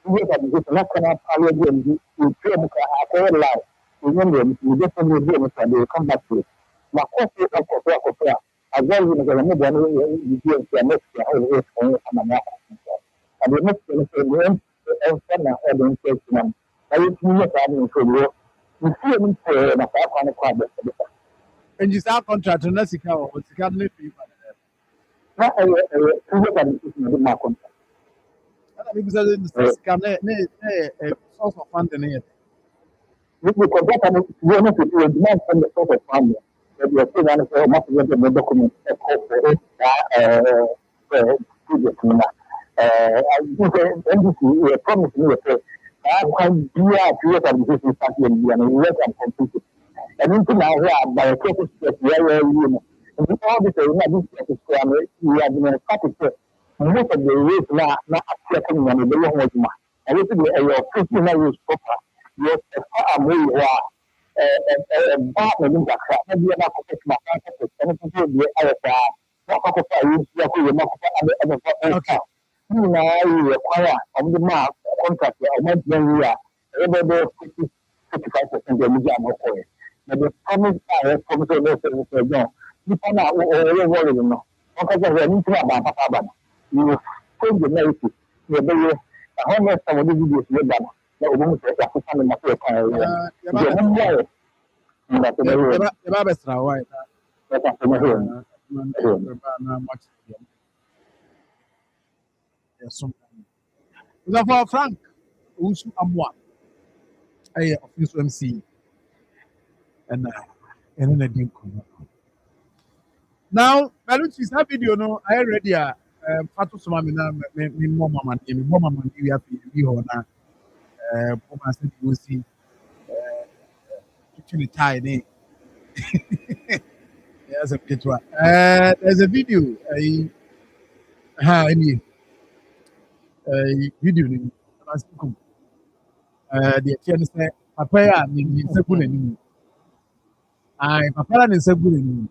B: we have this na kana power game to train ka akɔ live we know we just need to do it and come back to it na kɔfɛ akɔfɛ agora we go na mo bɔ no we do it next year all the way from amana and the next thing is we na order to na na you need to have in control we see him for na ka kwan kwa bɛ and you start contract na sika o sika no fi
E: na we have the ma contract
B: because the sika ne source of funding here
E: we contract we want to demand from the source of funding that we are still going to must get the document project na I think NDC promise me that I can be a creative organization party and we work and complete and into now by a process that we are and all this we have been started most of the ways na accepting money the long way ma and it be your fifty na use proper your amoy wa ba na din ka na bi na ko ma ka ko and it be our na ko use ya ko ma ko okay na you require on the mark contract or month when we are everybody 55% of the am ko na the promise I promise no service no you can na o worry no o ka say ni tira ba papa ba you will change the narrative. You will how much some of these videos you done. That will be the African and Marfo
B: Frank, who's Amwa? I of MC and then I didn't come. Now, I don't see that video. No, I already Fatu Sumami na me mama man we have to be on Poma said you see actually tied in. Yes, a bit there's a video any video ni the chair say papa ya ni sebu na ni ai papa na sebu na ni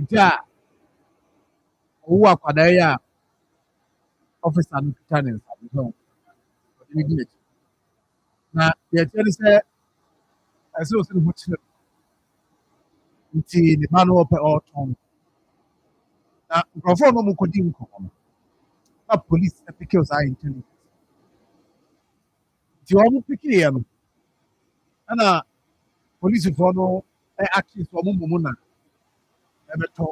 B: ja who akwadaa yi a officer no kita ne nsa so ɔde ne di n'akyi na deɛ kyerɛ ne sɛ ɛsɛ ɔsɛ ne ho kyerɛ nti ne ba no ɔpɛ ɔtɔn na nkurɔfoɔ no mu kɔdi nkɔmmɔ no na police ɛpeke saa intelligence nti wɔn pekeeɛ no ɛna polisifoɔ no ɛake so wɔn mmom na ɛbɛtɔ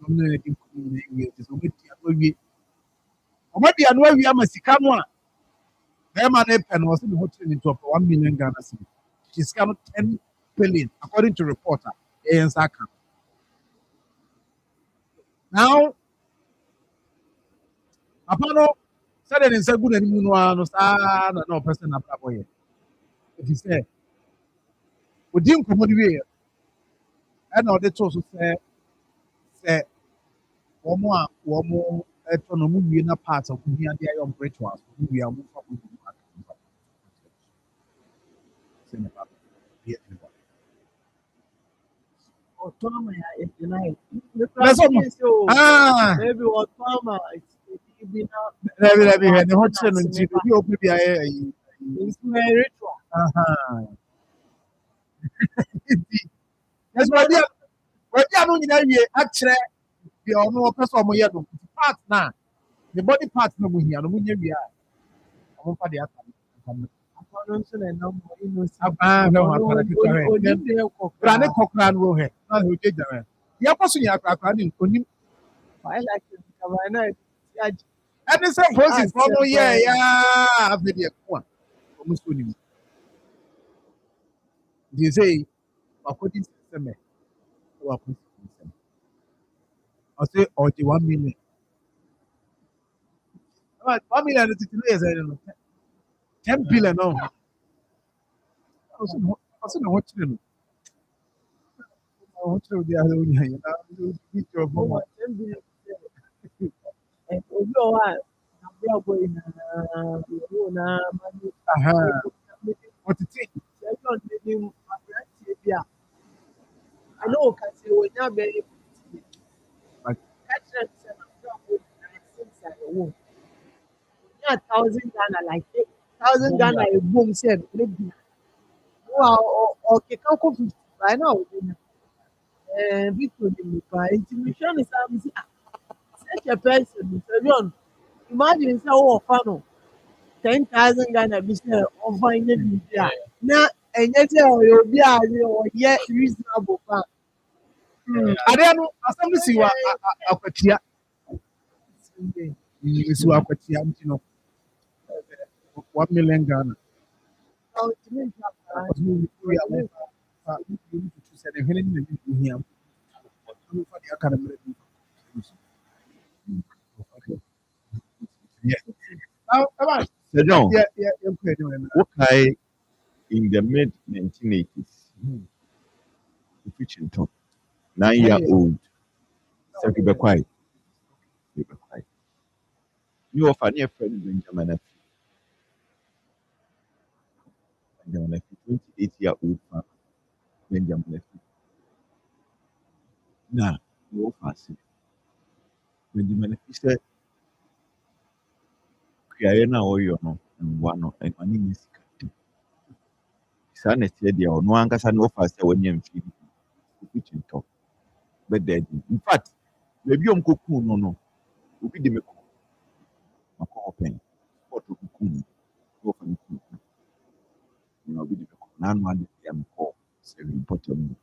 B: wɔn na ɛdi nkɔmmɔ na ewie nti sɛ wɔn adi ano awie wɔn adi ano awie ama sika no a bɛrima no pɛ no ɔsɛ ne ho kyerɛ ne nti ɔpɛ 1 million Ghana cedi sika no 10 billion according to reporter ɛyɛ nsa aka now papa no sɛdeɛ ne nsa gu n'anim no ara no saa na ɔpɛ sɛ n'abrabɔ yɛ ɛfiri sɛ odi nkɔmmɔ no wieɛ ɛna ɔde too so sɛ wɔn a wɔn ɛtɔ no wɔn wie na part a wɔn hia de ayɛ wɔn rituals wɔn wie a wɔn fa wɔn mu aka sɛ ne papa yɛ ne bɔ.
G: Autonomy is denied.
B: That's all.
G: Maybe autonomy is be now.
B: Let me hear the hot channel. You open the
G: It's very ritual.
B: That's why they are not in a actually the honor person of the part now. The body part no more here, no more here we are. I won't find the other. Brane kokra no he na he oje jare ya kwaso ya akra ni onim
G: I like it na
B: and say process for no yeah ya afedi ko a omo so ni they say akodi system wa akodi system I say oje 1 million about 1 million to 3 years I don't know 10 billion no also no what you know what you do are you know you your home
G: 10 billion. And you are going na
B: what it take
G: I know can say when you very yeah, 1,000 Ghana like 1,000 Ghana a boom said maybe okay can come by now Victor intimidation is such a person imagine say oh fano 10,000 Ghana be say over in the media now and yet you be a reasonable fan
B: ade no asem si wa akwatia si wa akwatia ntino 1 million Ghana
I: John, okay, in the mid 1980s, preaching talk, 9-year-old, you quiet. You offer near friend Benjamin, 28-year-old Benjamin. Now, you offer Benjamin said, Kriana or you know, and one and one is Son said, there are no anchors and offers when you're preaching talk. But then, in fact, maybe I'm cuckoo, no, will be the open. What to cook, open, you know, be the none one am called, very important.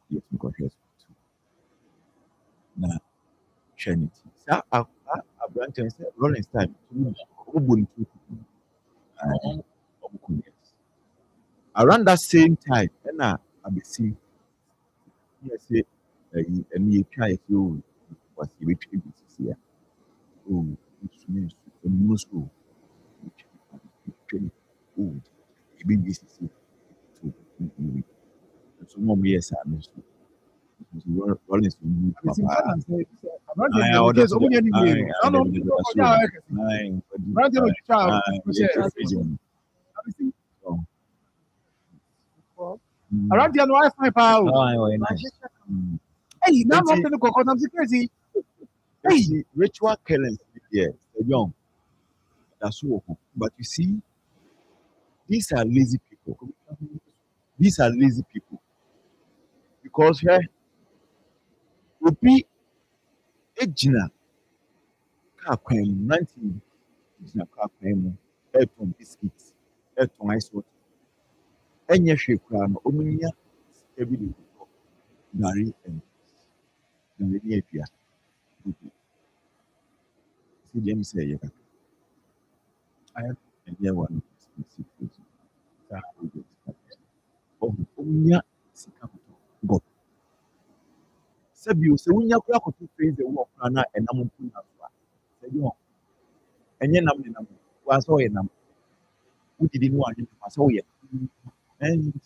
I: Yes, because yes, now, Trinity. Sir, a branch and said, Rolling time, around that same time, and I be seen, yes, and you try if you was the retreat this year. Oh, which means most school, oh, it be this to so more years I miss rolling
B: around the Wi-Fi power. Hey, now I'm going to I'm crazy.
I: Hey, ritual killings, yeah, young. That's all. But you see, These are lazy people. These are lazy people. Because here, Obi Ejina Kakwem 19 Ejina Kakwem Elton biscuits, Elton ice water. Enya Shekran, Omunia, every day. Gary and Gary Apia. See James say, I have a year one. Omunia Sikamoto. But Sabu, so when you crack to face the walk, and I'm on Puna. And then I'm was all in them. Who didn't want to pass all yet. And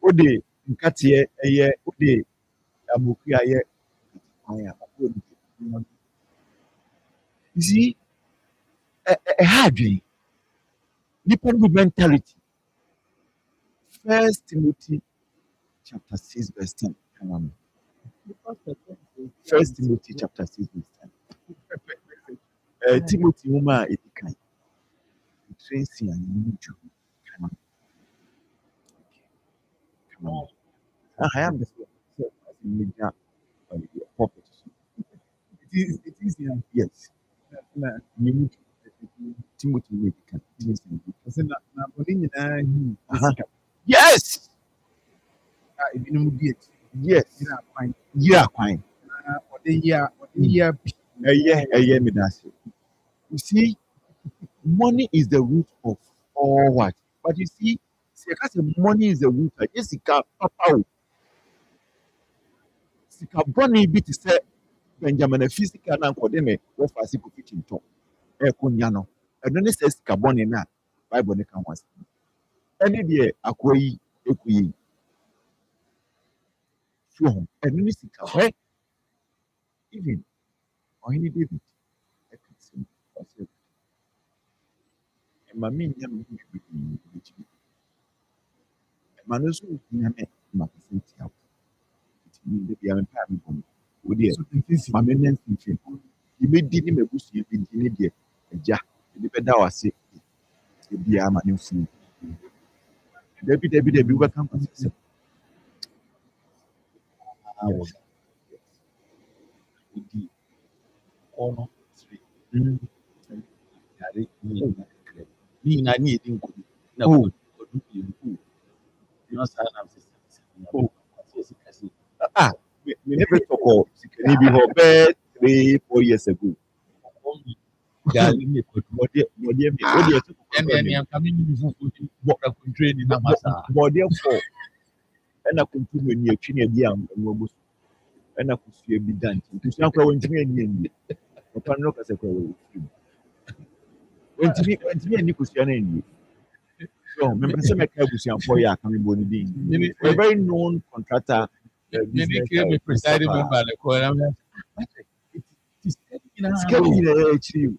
I: Ode, Katia, a year, Ode, Abukia, you see, a hard dream, dependent mentality. First Timothy chapter 6, verse 10. First Timothy chapter 6, verse 10. Timothy, Uma, it can. Tracy and you need to come on. I am the media puppet. It is, yes. You need Timothy medical. Yes. Yes. Yeah, fine. You see, money is the root of all what. But you see, money is the root. Yes, it can papa. Sika boni bi to say Benjamin physical na nkode me wo fa sipo kitchen to e konya no eno ne say sika boni na Bible ne kan wase ene de akoyi ekuyi so eno ne sika we even ohini David e kan say wase e ma me nya me bi ma no so nya me ma percent ya me de bia me pa me bon wo de ma me nan finche imedi ni mebusu ye ni de eja ni be da wase e bia ma ne fu Debi we can pass. Ono 3. Ni na ni edin ko na ko du you know say na we never talk of ni be for 3-4 years ago. Gali me ko body me body to and am coming ni fufu bokra country ni na masa body for and I continue ni atwi na bi am no and I could see a bit done. To see how I went to me and papa no ka se ko went to me and you could see an so remember say make abusian for ya kan bo ni din a very known contractor the presiding member the ko Sikeni na actually.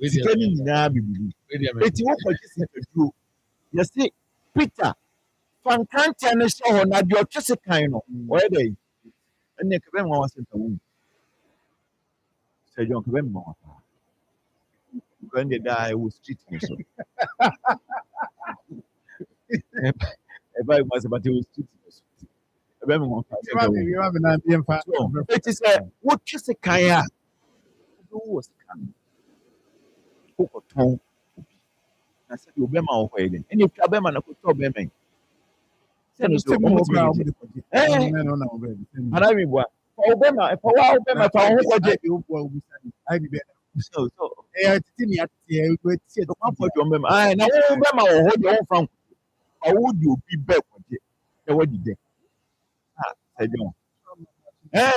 I: Sikeni na bibili. Eti wo ko kisi pedu. You see Peter fankante na so ho na de otwese kan no. Where dey? Ene ke be mo wa senta wo. Se John ke be mo wa. When they die was street so. Everybody must about was street so. Ebe mo wa. It is what twese kan ya. Was coming. Cocoton. I said, you be my own way. And if you be my cocoton, be me. Send us to the and I mean, what? Obama, if I Obama, if I want I be so. I think you would see the one for your member. I know Obama or hold your own from. How would you be back with it? What did they? I don't.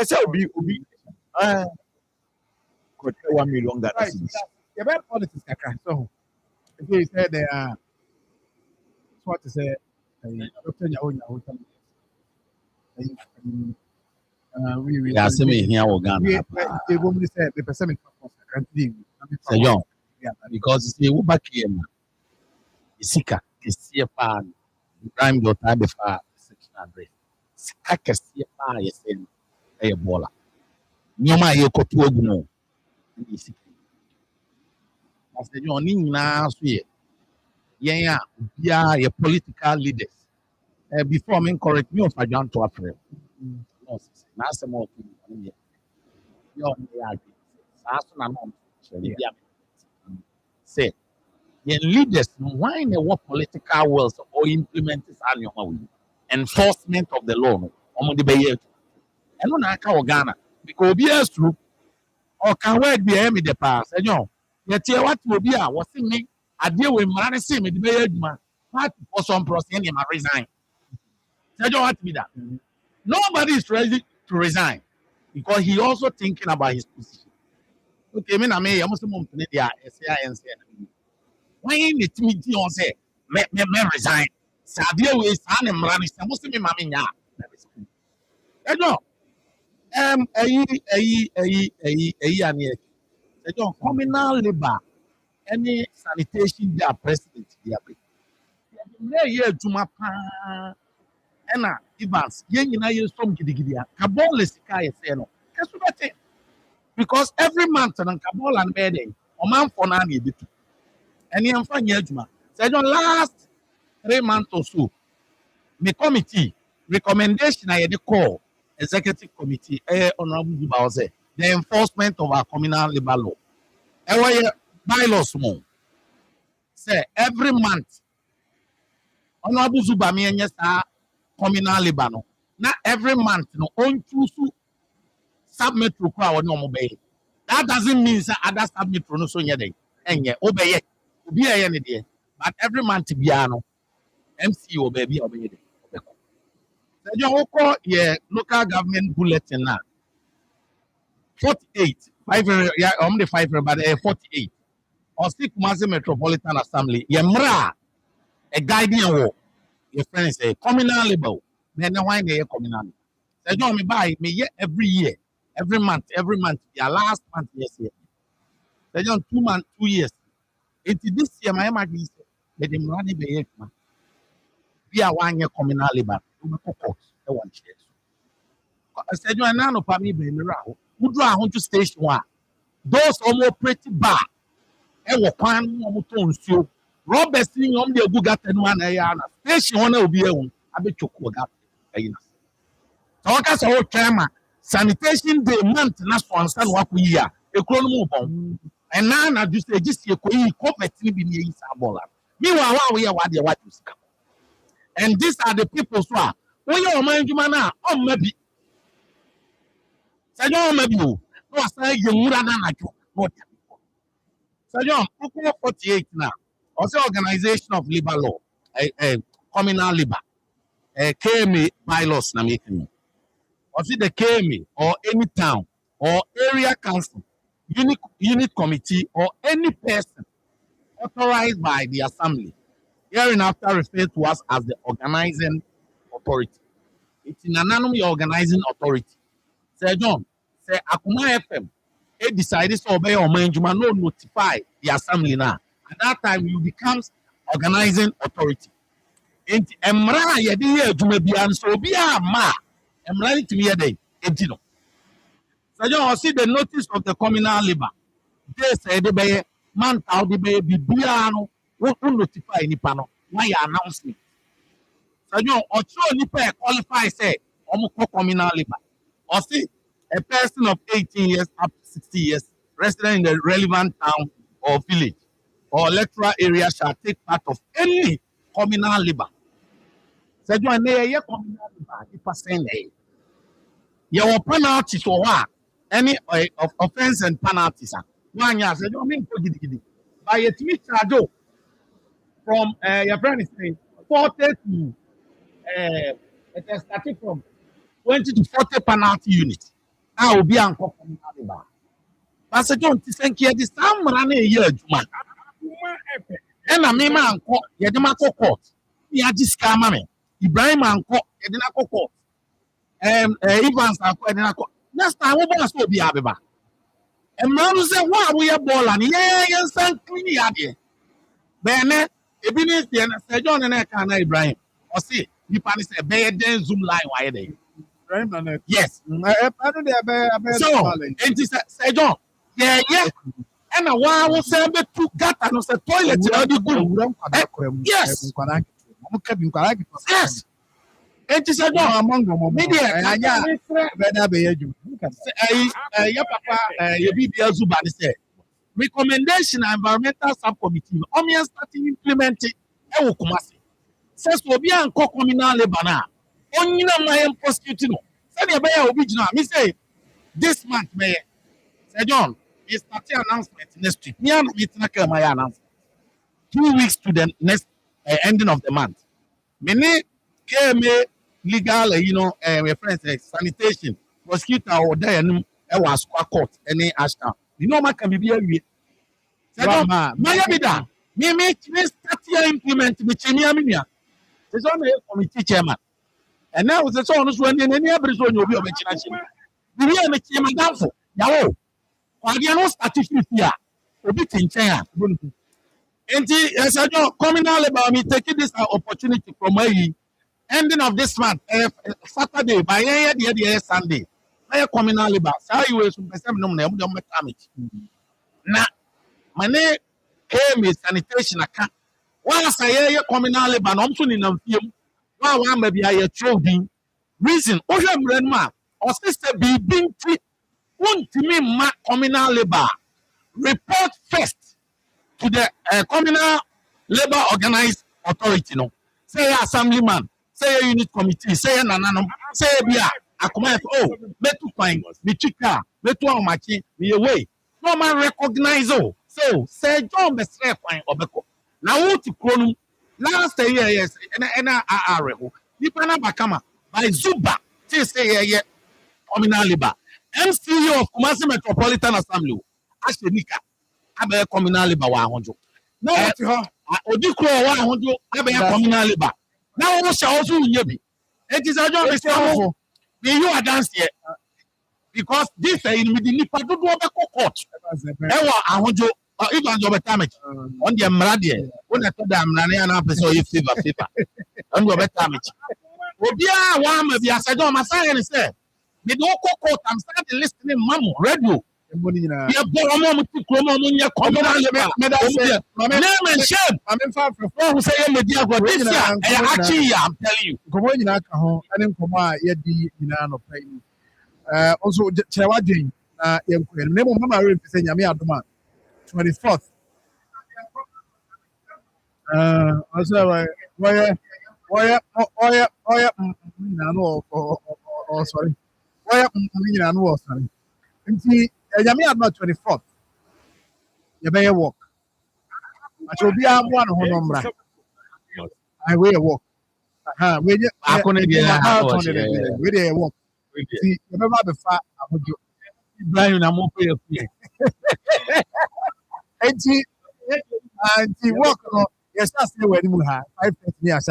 I: So be. Could 1 million that is.
B: The bad politics so if you say they are what to say Dr. Nyaho we
H: ya se me hia wo Ghana
B: they go me say the person
H: say young because say wo back here na isika kesi pa prime dot be fa 600 sika kesi pa yesi e bola nyoma ye kotu ogu no isika as the John nyina so ye yeah, your political leaders. Before me correct me if I don't to April. No, now some more people. You're say, your leaders, why they want political wills or implement this annual enforcement of the law. On the bay. And on our Ghana, because be as true, or can work be me the past. And yet what will be was me. I deal with man, see me the bay, man. What for some process, I resign. I don't want to be that. Nobody is ready to resign because he also thinking about his position. Okay, I mean, I must move to the SCINC. Why ain't it me on say, me resign? Sadia way, son and Rani, I must be mammy. I know. Communal labor, any sanitation, their president, yeah, to my Ena Evans, yen years from Gidigia, Kabul is Kaya Seno. Because every month and Kabul and bedding, or man for Nani, and you find Yajma. So last 3 months or so, the committee recommendation I had to call executive committee, Honorable Bowser, the enforcement of our communal labor law. Bylaws more. Say every month, Honorable Zubami and yes, communal labor no. Not every month no on choose submit require no obey. That doesn't mean that other submit no so yede. Enye obey. Obi any dey. But every month biano MC obey obey. So you call your local government bulletin now. 48 5 yeah the 5 but 48 or 6 Metropolitan Assembly yemra a guiding war. Your friends say communal labor. Then why they communal? So you me buy me every year, every month. Your last month yes year. So you 2 months, 2 years. Into this year my imagine say let them run be man. We are 1 year communal labor. We court. I want share. I said you are now no me be me raho. Who draw on to station 1. Those almost pretty bad. E wo kwan mo to nsuo. Robbers ni om de gu gata no na ya na station one obi ehun abetwoko gata ayina so waka so wo twema sanitation day month na so ansa no akoyi a ekuro no mu bon na do say gisie koyi corporate ni bi ni yi sa bola me wa we ya wa de wa sika and these are the people so a when you man djuma na on ma bi say you ma bi o no say yemura na na jo no. So John, 48 now. Also organization of labor law, communal labor, KMA bylaws na making. Also the KMA or any town or area council, unit committee or any person authorized by the assembly, hereinafter referred to us as the organizing authority. It's an anonymous organizing authority. Say John, say Akoma FM. It decided to obey or management no notify the assembly now. At that time, you become organizing authority. And Emra yedi to be and so be a ma. Emra to me a day. So you see the notice of the communal labor. They say the bay man out the baby biano won't notify any panel. Why announcement? So you also nipa qualify say communal labor. Or see a person of 18 years up to 60 years, resident in the relevant town or village or electoral area shall take part of any communal labor. So you are near communal labor, percent. Your penalties for what? Any of offense and penalties. 1 year, so you mean by a tweet charge from your friend is saying 40 to it started from 20 to 40 penalty units. I will be on communal labor. Pastor John, thank you. This time running a year, Juma. And I mean, man, Yadimako court. He had this camera. Ibrahim and court, Yadinako court. Evans and Yadinako. Next time, we must be Abeba. And man say, wow, we are ball and yes, and clean yard. Bene, Ebenezer, and Sir John and Ekana Ibrahim. Or see, you punish a bed, then Zoom line, why they? Yes. So, and this Sir John, yeah. And a while was said to get and say toilet. Yes. Yes. And she said, no, among them, media, your papa, your BBL Zubani said, recommendation environmental subcommittee, Omian starting implementing Kumasi. Says will be an communal labor now. Only my prosecuting. Said the bear original. Me say this month, Mayor. Say John, it's starting announcement next week. Me and my announcement. 2 weeks to the next ending of the month. Many came legal, my friends, sanitation, prosecutor or there and was court any ashtown. You know, my can be here. Mayabida, me start here implement the Chimia. There's only a committee chairman. And now it's a honest one in any other zone you'll be of a chairman. We are a chairman down for Yao. I no statistics here. A bit in China. And as I know, communal about me taking this opportunity from my ending of this month, Saturday, by the Sunday. I communal about. So you will some damage. Now, my name is sanitation account. Once I hear communal labor, I'm soon in a film. Why maybe I trading reason. Oh, you man, or sister be being treated. Want to me, my communal labor report first to the communal labor organized authority. No, say assemblyman, say a unit committee, say a nanano, say a Akoma. Oh, me to find me chika, me to our machi, me away. No man recognize. Oh, so say John be straight fine obeko. Now what to clone last year yes and RRO Nipana Bakama by Zuba say communal labor MCU of Kumasi Metropolitan Assembly Ashenika abe communal labor 100 no Odikro 100 abe communal labor now we shall also yebi it is a job you are dance here because this in the Nipa do court ewa 100 even job damage on the mradie when I told them na person you favor on your damage obia wa ma bia say don ma say ni say me do court I'm starting listening mamu radio ya bo mo ti kro mo nya communal labor name and shame I mean far from who say me dia go this year actually I'm telling you komo nyina ka ho ene komo a ye di nyina no pay also chewa dwen na ye ko ne mo mama re pese nyame adoma 24th. I said, why, sorry. Why, sorry. And see, Yami had not 24th. You may walk. I shall be a one on I will walk. I couldn't get walk. See, remember the fact I would do. Brian, I'm okay. And she walk on. Yes, that's the way you have 5 years.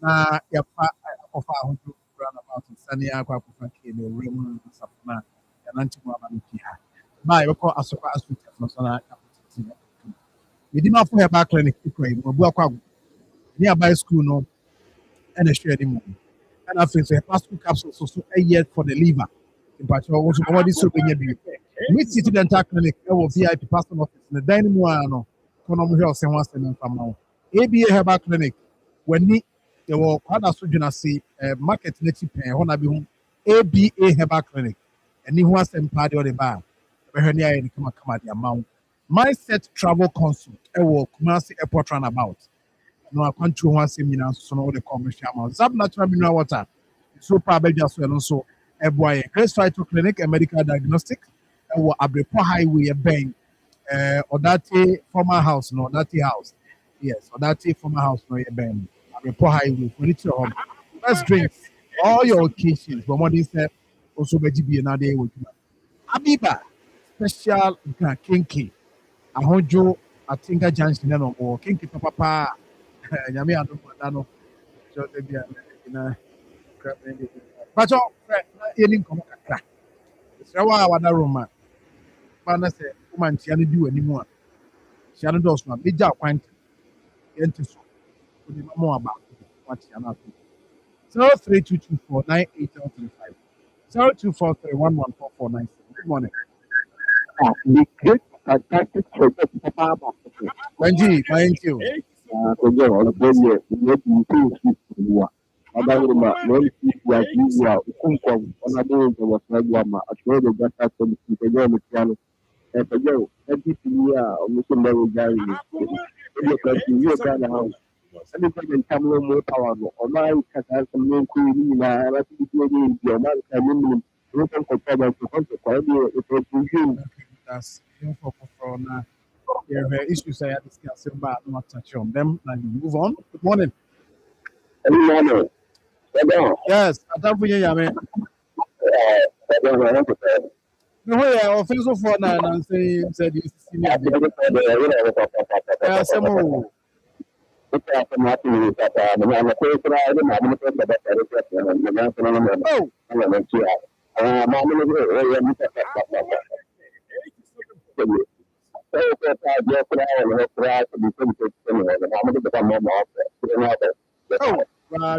H: Na ya pa ofa hoju roundabout Sani akwa kufa ke no remu sapna ya nanti mo aba nti ha ba yo ko asopa asuta no so na kapiti medi ma fo heba clinic ikoi mo bu akwa ni aba school no and share the mo and after so heba school capsule so a year for the liver in particular also already so benya bi with city dental clinic e wo VIP personal office na dining room no kono mo health se ho asem mfama ABA heba clinic wani your father sojuna say market next pen ho na be hu ABA Herbal Clinic and who has empowered the bar be hwani aye ni kama the amount mindset travel consult e wo Kumasi airport runabout no akwantu ho asem nyina so no the commercial amount zab natural mineral water so probably just well so e boy Grace Phyto Clinic and medical diagnostic e wo Abrepo highway e ben Odate former house no Odate house yes Odate former house no e ben Report highway for it home. Let's drink all your occasions. But what is that? Also, be another day with you. Abiba special kinky. I hold you. I think I changed the name or kinky papa. Yami, I don't know. So they be a crap. But all you didn't come back. It's a while I room. But say, woman, she didn't do anymore. She hadn't done one. Big job, quite. More about what you are not 0322498035 0243114497. Good morning.
E: The great fantastic papa.
B: Manji, thank you.
E: Again, on the radio, let me see Adamma, when you are Kunkom, on a day was Nagama, a trade of that happened to the game piano. And again, every year, Mr. Mary Gary, you can house. Everybody come more power, or my cat has some name queen, and I think your man can mean, you can compare to contact
B: That's info for now. Yeah, issues I are discussing about not touch on them and move on. Good morning. Yes, I don't think you mean. No, yeah, official for now and say said you see me. Yeah, some more.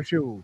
B: Sure.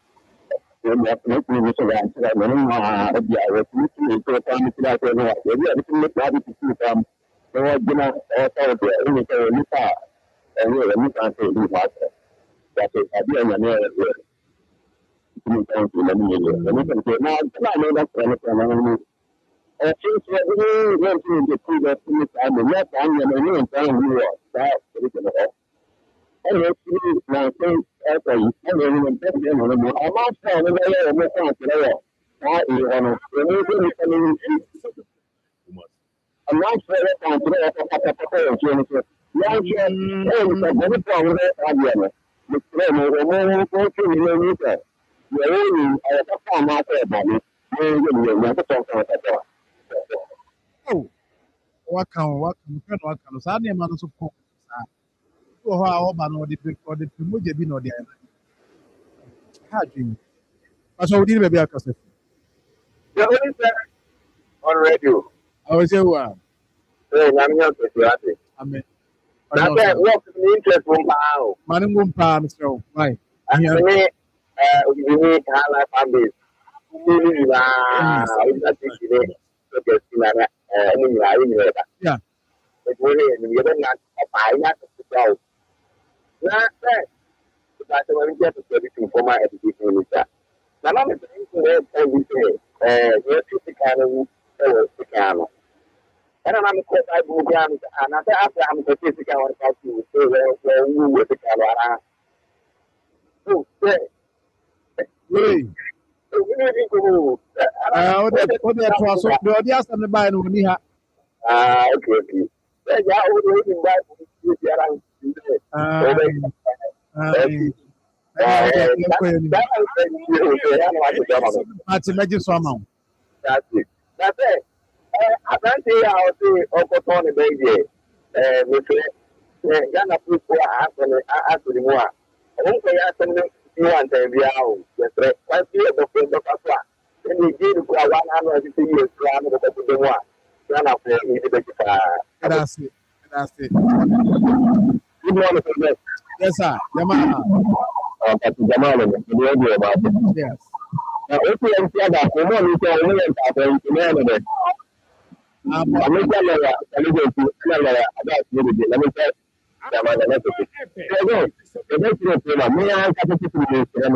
B: Oh, what can say? I'm not so cool. Oh, how about no the Muja be no the how do you? So we didn't be a customer.
E: on radio.
B: I was here. I mean,
E: That's what interest from now.
B: man won't palm so right.
E: We need highlight families.
B: Yeah.
E: It really not a pilot to go. Not that. That's when we get to everything for my education is that. Now, I'm going to everything. You're the kind of the camera. And I'm quite I program and after I'm the physical about you, so you with the camera. Oh,
B: Hey. What that was so the audience and the buy no ni ha.
E: Okay. Yeah, we buy with That's it. That's it. I can't say how to overturn the baby. Ghana people are actually more. I won't say you want to be out. Let's see the field of Aqua. Then we did 150 years around the one. Ghana for me to make
B: That's it. That's it.
E: Good morning, sir.
B: Yes, sir. Yamaha. Yes.
E: Now, if you have that, come on, you can only have a humanity. I'm not going to tell you about me. Let me tell you. The next thing, me, I have to put you in the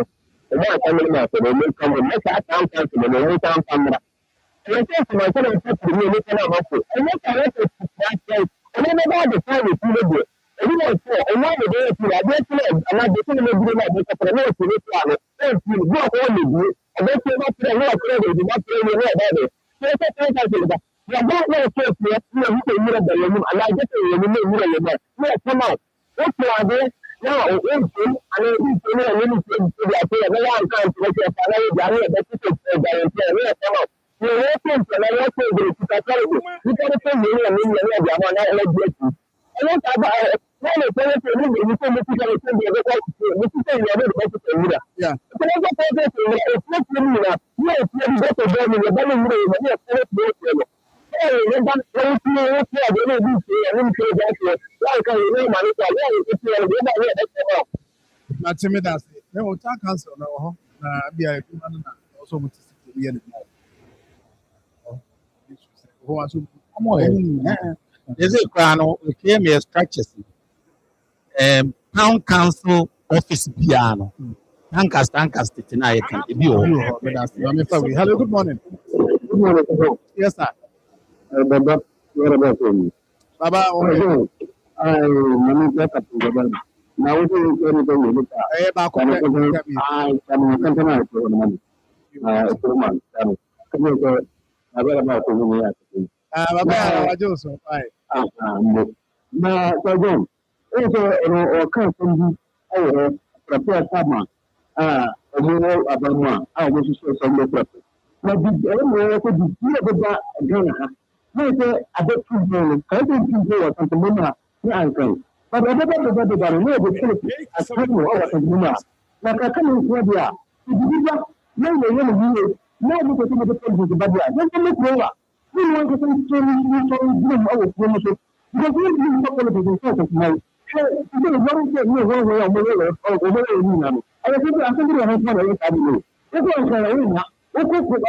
E: one coming out, so they may come and make that sound to the new town camera. And I said to myself, I put the new town camera. And what I want to say, and then about the time it's really good. And you know, and why the day to I get to and I get to the green of the entrepreneur to this one. And you go on with you, and then you not play no credit, you not play no about it. So it's a thing I think that. You don't know if you can hear the room, and I get to you, no, come out. What's the idea? Now, and I need to know when you say to the idea, no one can make a family, the idea that you can say that you come out. You're working for the local group, you can tell you, you can say you and you and the other, not let you. And what about when you say to me, you can make it a thing, you can say you're able to say that.
B: Yeah.
E: But I don't think it's not for me now. You have to go to them in the belly room, and you have to go to them. Hey, you're not going to know what you're going to do, and then say that, like, you know, man, it's a way to say, you're not here, that's all.
B: Not to me, that's it. They will talk council now, be a human also with the end. Who wants to come on?
H: There's a crown, we came here structures. Town council office piano. Lancaster tonight.
B: Hello, good morning. Yes, sir.
E: Baba, what about you?
B: Baba, okay.
E: Now, what is everything?
B: Back
E: I can continue to money. Woman, come here. I read about the
B: Baba, Joseph.
E: na so o kan fun prepare sama omo abama wo so so no prepare na di mo ko di ko ba gana ha na se abetu no ka di ti ko wa tan mo na ni an kan ba ba no go tele a kan mo wa tan mo na ka kan ko dia di ba na ne na mo ko mo ko ba dia na ko ko wa ni mo ko tan so ni so ni mo ko mo because we need to follow the process now. So, you know, one thing you know, we are more or over now. I think I have one of the family. This one is a what could you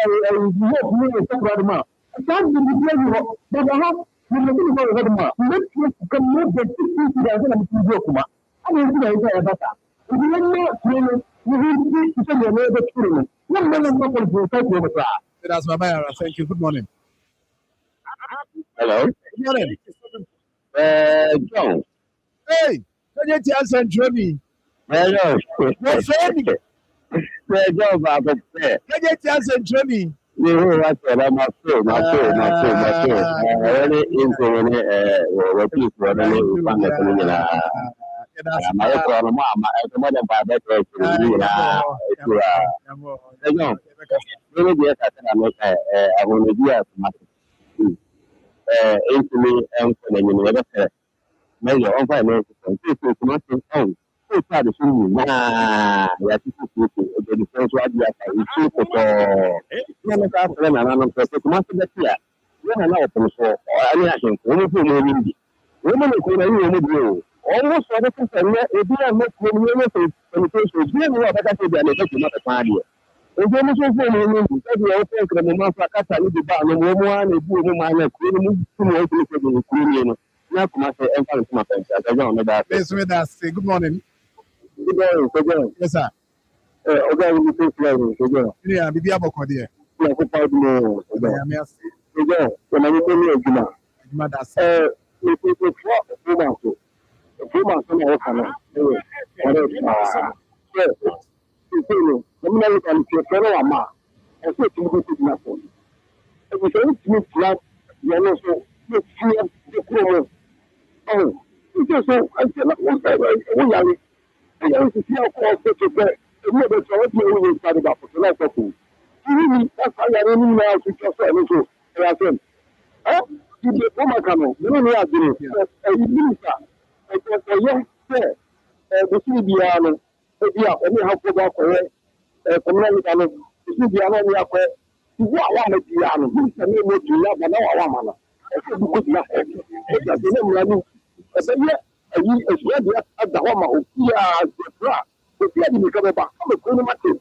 E: talk about ma? I can't be the but I have the about the ma. Let's come more than 50,000 and Kuma. I mean, I about that. If you are not, you will to send your neighbor to me. One man not going to take over.
B: That's Baba. Thank you. Good morning.
E: Hello.
B: Good morning.
E: John.
B: Hey, can you tell me?
E: Hello.
B: What's happening?
E: John, Baba.
B: Can you tell me?
E: You know what? My phone. Really into what is running in front of me. My problem, I'm not about that. John, really, yes, I want to be a into me and never measure on finance and people to not own. So far, the thing is, that the defense what we are super for. When I got them and I'm supposed to master that here. When I know from so, I mean, only for me. Women who are in the blue. Almost everything, if you are not communicating, communication, you know what I can say, they're not a party. Ojo mo so fún mi ní ìtọ́jú ọ̀pọ̀ ìkànnì mo máa ń fa kátà níbi bá àwọn ọmọ wa ní ibú ọmọ máa ń lẹ̀ kúrò ní fún mi ó ti ní ṣe gbèrò kúrò ní ẹnu ní àkùnmá ṣe ẹ̀ńfà ní fún àpẹẹrẹ àtẹ̀jọ́ àwọn ọ̀dọ́ àti.
B: Yes, with us. Good morning.
E: Good morning, Sojo.
B: Yes, sir.
E: Ọgá ìlú tó fi ẹ̀rù Sojo.
B: Yeah, Bibi Abokodi.
E: Ní àkókò ọdún mọ́ Sojo. Sojo, ọ̀nà mi tó ní ẹ̀jùmọ̀. Ètò fúnmàṣó náà ọ̀kan náà. Ọ̀rẹ́ nominally can be a fellow ama, and so to go to the national. It was only to me flat, you know, so you fear the promo. Oh, it is so, I said, what I want to see how close to get. The mother told me when we started up for the life of you. Really, that's how I don't know how to just say, so I said, huh? You get Oma Kano, you know, I did it. And you do that. I said, yes, sir. The CBR, only how to go for it. Community kan isi bi ana ni akọ iwu awa me bi anu bi se me mo ju ya ba na awa ma na e se bi ko ti na e ja se ne mura ni e be ye ayi esu e bi ada ho ma o ya se bra o bi adi mi ka be ba o me ko ni ma te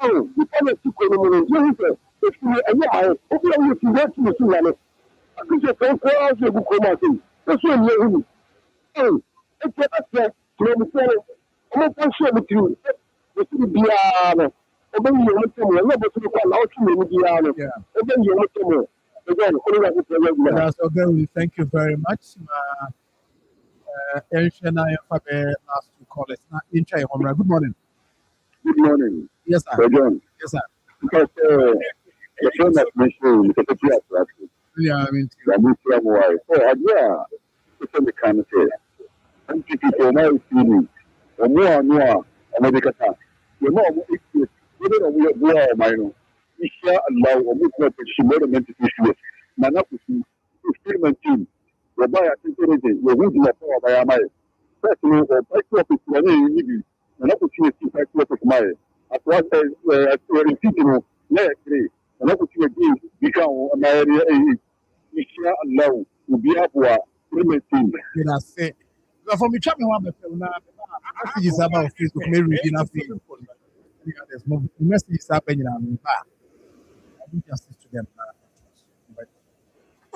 E: o bi ko me ti ko ni mo ni je se e fi e ye ma o bi o ti ye ti mo ti na ne a ku se ko ko a se bu ko ma te e so ni e hu e te ba se ko mi se o mo pa se mi ti o bi ya Thank
B: you very much. Last two callers. Good morning.
E: Good morning.
B: Yes, sir.
E: John.
B: Yes, sir.
E: Because the phone that mentioned the
B: yeah, I mean,
E: it's in the kind of say. And people know feeling. Or more, America. You know, we are minor. We share allow or we can experiment issue. Nana kusi experiment team. We buy a security. We would not power by my. Personally, or back up is money you need. Nana kusi is back up is my. At what I repeating. Let's say. Nana kusi again become my area. We share allow to be up for experiment team.
B: That's it. From the chat, one messages about Facebook. Maybe reading nothing. There's no messages happening. I think just to them.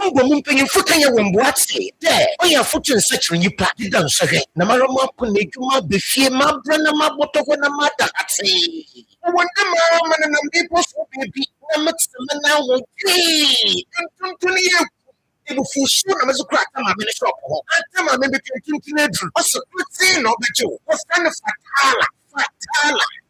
J: Umbo mumpany Fukaya when Boatse, there, oh, your foot and such when you pat it down, sir. Namarama Punekuma, Befie, Mabrana Maboto, when a mother at say. I want the mamma and I'm people so baby, I'm not the now, okay. And Ibu fusu na mezu kura kama mene shop ho. Atama mebe kintin edru. Oso kuti no bejo. Ofana fatala.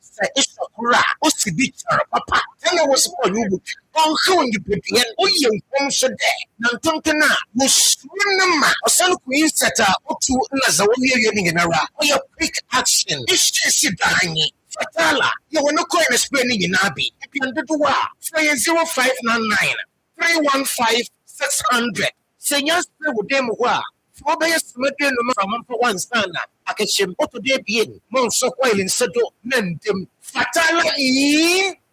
J: Sa iso kura. Osi bichara papa. Tena wasi po yubu. Onko ngi pepi en oye nkomso de. Nantonkena musuna Osanu kuinseta otu naza wani yeni ngenara. Oya quick action. Ishi si danyi. Fatala. Ya wanoko ene spending inabi. Ipi anduduwa. Freye 0599 315 600. Senyas with them who are for by a smuggling from one sana. I can shim auto de bien, Monso while in Sado, Nendim. Fatala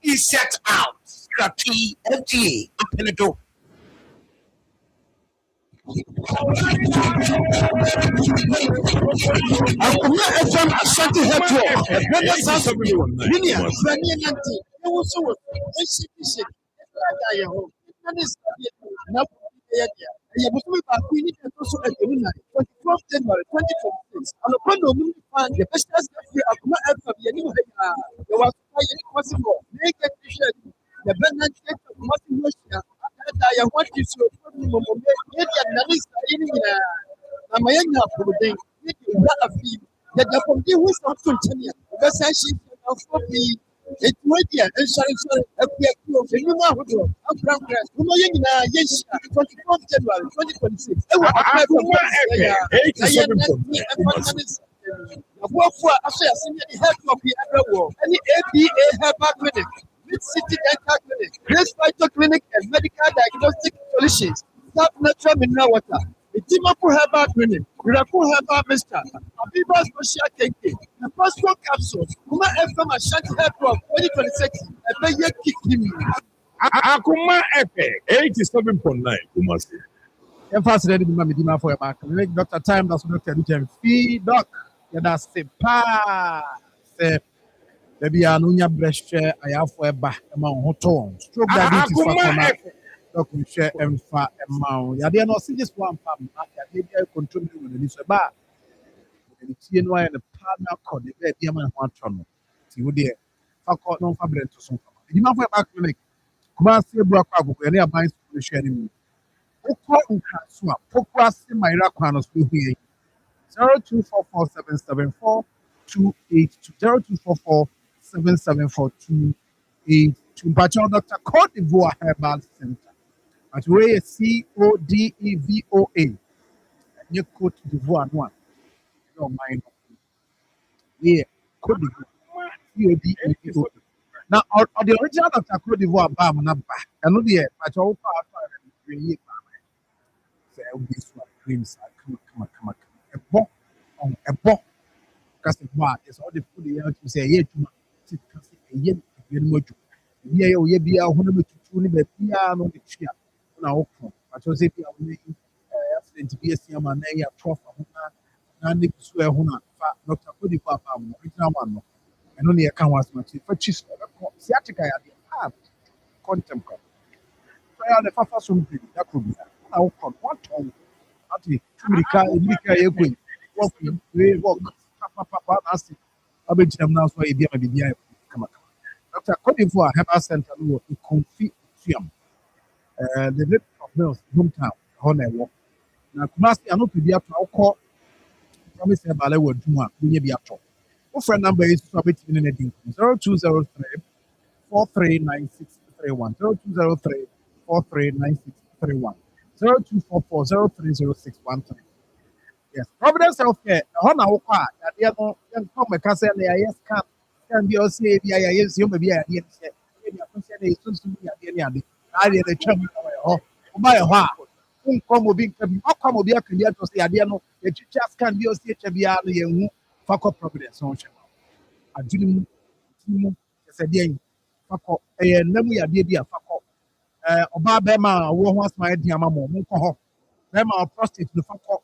J: is set out. Scrappy FTA up in the door. Akoma FM Ashanti Network. Brother South Linear, Brania Nanti. There was so exhibition. Yeah, but we need to also at the 24th January 2026. And upon the moon, the best as the Akoma FM, there was possible. Make it the Bernard Martin Russia. I want you to get a Mayana for the day. A fee that the committee was not continuing. Because I see it's media and sorry, a new yes, 24th January 2026. Any APA herbal clinic, mid-city dental clinic, breast vital clinic, and medical diagnostic solutions. Stop natural mineral water. The Timapu herbal clinic, Miracle herbal mister, Abiba special cake, the passport capsules, Kuma FM Ashanti Airport 2026, and pay your kick him.
D: Akoma FM 87.9 Kumasi.
B: Emphasis ready to Dima for your back. Make Dr. Time that's not to feed doc. Yeah, that's the pa. Say, maybe I know your breast share. I have for a back among hot tone. Stroke diabetes for Kona. Doc will share and fat amount. Yeah, they are not see this one farm. They are contributing with the list of bar. The TNY and the partner called the bed. The man want to know. See what they fuck out no fabric to some. The Dima for your back clinic. Kumasi Brakago, any of my solution. Okwa Ukasua, Pokwasi Myra Kwanos, 0244 774 282 Bachelor Dr. Cote d'Ivoire Herbal Center. At way CODEVOA. You Cote d'Ivoire one. No mind. Yeah, Cote d'Ivoire. CODEVOA. Now, the original Dr. Cote d'Ivoire Bam Naba. I know the Bachelor this one creams come a box on a box because the bar is all the food you have to say yeah to a yen mojo yeah you be a 100 to 2 piano the chair now but was it accident to be a senior man ya prof and the swear huna Dr. Kodi Papa original one and only a can was much for cheese sciatica have contempt the Fafa something that could be one ton. Actually, Papa, I bet you now so idea maybe come. Dr. Cote d'Ivoire Herbal Center no confit fiam. The late of Mills, hometown, Honor. Now, Kumasi, I know to be up to our call. Promise Herbal will do one, we be up to. Our phone number is 0203 439631. 0203 439631. 0244 030613. Yes, Providence Healthcare. Hona Oka, that they are young come Castle, yes, can be also yes, you may be a yes, maybe a person is soon to be at the end. I did a chum by a while. Come be come be a clear to say, I know that you just can be a CHBR Fako Providence. I didn't say, Fako, a Namu Adia Fako. Oba Bema, who wants my dear mamma, Munko, Bema, prostate, the Fako,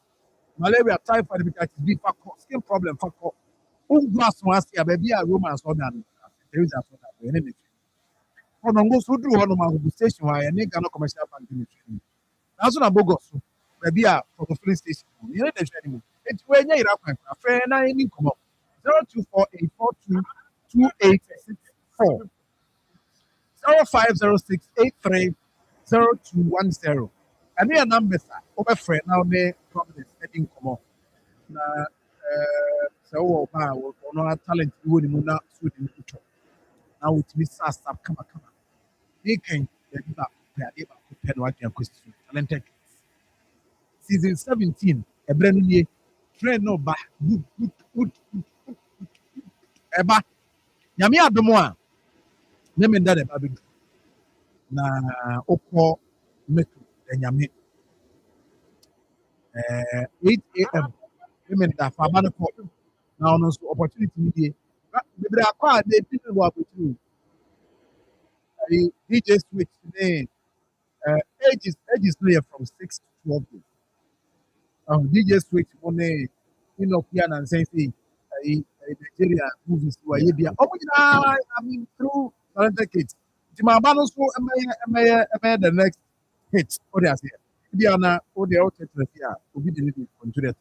B: malaria, typhoid, hepatitis B, Fako, skin problem, Fako, glass was here, baby, a romance or than there is a sort of enemy. For no goes who do one of my station, why a nigga no commercial bank. That's what I'm so. Maybe from the filling station. You know the training. It's when you're a friend and I need come up. 0248422864. 0506830210. And their numbers are over friend now. They promise heading come up. Na so no talent you would not suit in the now with me stop come. They can get pen what your question. Talented season 17, a brand new train no ba good. Eba, Yami Adomoa, Nemen that eba big na Oko Metro, and Yami 8 a.m. Women that Fabana Port now no opportunity media. Maybe I call they didn't work with you. DJ switch today. Ages player from 6 to 12 days. DJ switch on a piano and saying, Nigeria movies were Yabia. Oh, I mean, through talented kids. Timabano, so am I the next hit? What I say? Diana, or the outer here, will be delivered from today.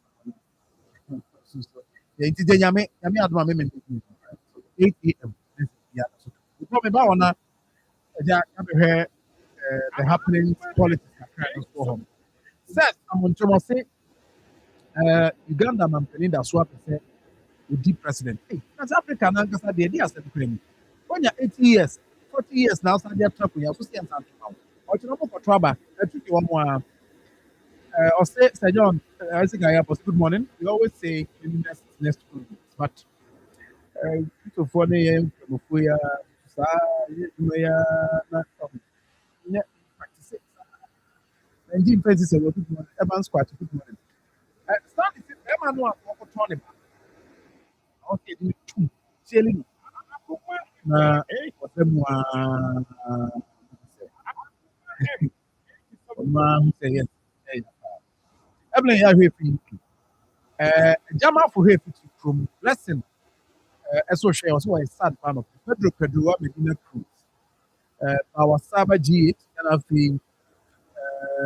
B: The Yami Adma 8 a.m. The problem about the happening politics. Says, I'm on to say, Uganda, I'm telling that swap the president. Hey, South Africa now because the idea is when you're 80 years, 40 years now, so they're trapped. You have to see and now. Or to know for trouble. I think you want more. Or say, Sir John, I think I have good morning. We always say next but people for the practice. And Jim Francis said, good morning. Evans quite good morning. Start if Emma no turn okay, do two. Selling. Na wasemu say yes. Eblen ya hwe fi. Jama for hwe fi from lesson. Eso share was a sad fan of Pedro Pedro Medina Cruz. Our Saba G8 and I feel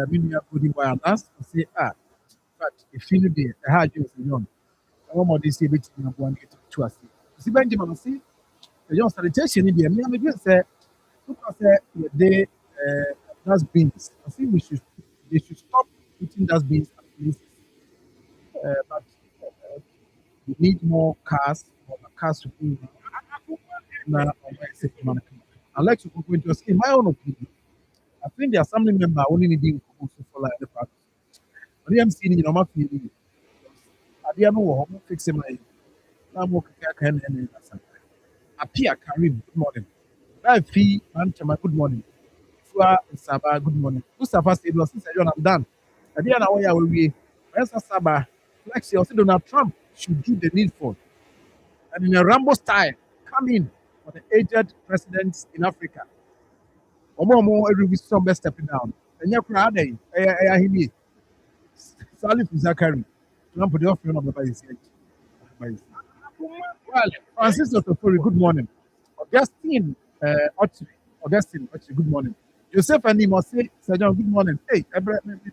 B: Minia Pudi by us say but if you be a hard use young. One more this year between one get to us. See Benjamin see the young sanitation in the me say look at they dustbins. I think they should stop putting dustbins at places. But we need more cars or the cars to be I like to go into in my own opinion. I think the assembly member only needing to for like the fact. But I'm seeing my feeling. I don't know how fixing my can appear Karim, good morning. I fee Mantama, good morning. Fua Saba, good morning. Mustafa said, was I'm done. I didn't know where we where's Saba? Like also Donald Trump should do the needful. And in a Rambo style, come in for the aged presidents in Africa. Omo every some best stepping down. And you're proud I hear Salif Zakari. Trump the offering of the vice. Well, Francis Otofori, good morning. Augustine Augustine, good morning. Joseph and Nemo say, Sir John, good morning. Hey,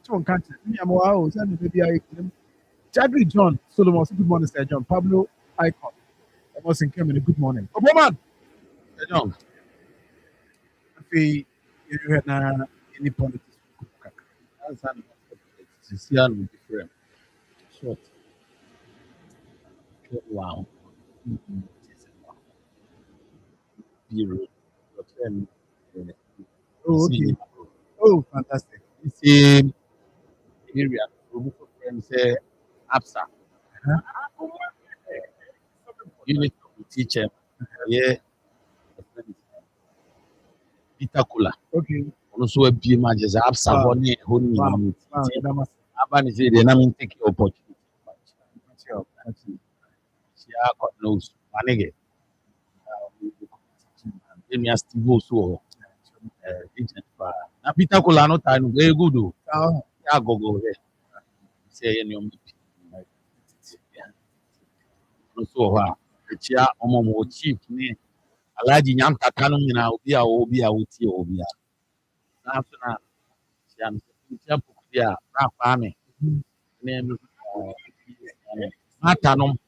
B: two country. Me, I'm wow, maybe I Chadri John Solomon, good morning, Sir John. Pablo Icon. I was in Kemini, good morning. Oh, woman! Sir John. If you had any politics, that's an different. Short. Wow. Oh, okay. Oh, fantastic.
H: Same area. Friends say APSA. Unit of teacher. Yeah. Pitakula.
B: Okay.
H: Also a be major APSA honey honey. Abani say they na take opportunity. She got nose. Manege. Emi Steve also. Agent for. Na Pitakula no time very good. Ya go there. Say any of so ha chia omo chief ni alaji nyamta kanu nyina obi a wotie obi a na so na chia Yeah, farming. Name Matanum.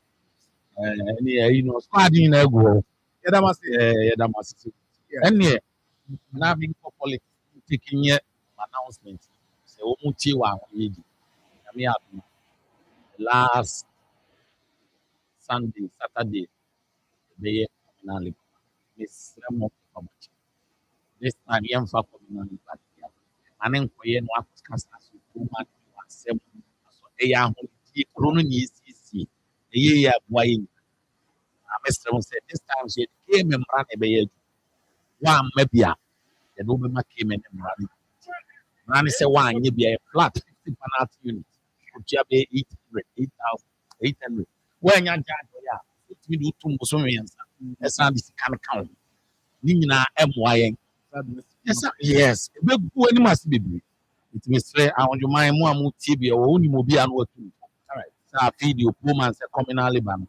H: Squad in a go.
B: Yeah, must
H: Yeah, that must. And yeah, now being for politics, taking yet announcement. So, Mutiwa, last Sunday, Saturday, the communal Miss Remo. This time, young for communal party. And then for you, no cast as you man, accept a young Ronan is easy. A year, why Mr. said this time she came and ran a bay. One maybe the woman came and ran. Ran is a one, you be a flat 50 penalty unit. Could you be 8,800? When you're done, we do 2 Muslims. That's not this kind of count. Nina MY. Yes, we must be. It means I want you my mom TV or only mobile and what to. All right, so video, woman, communal Liban.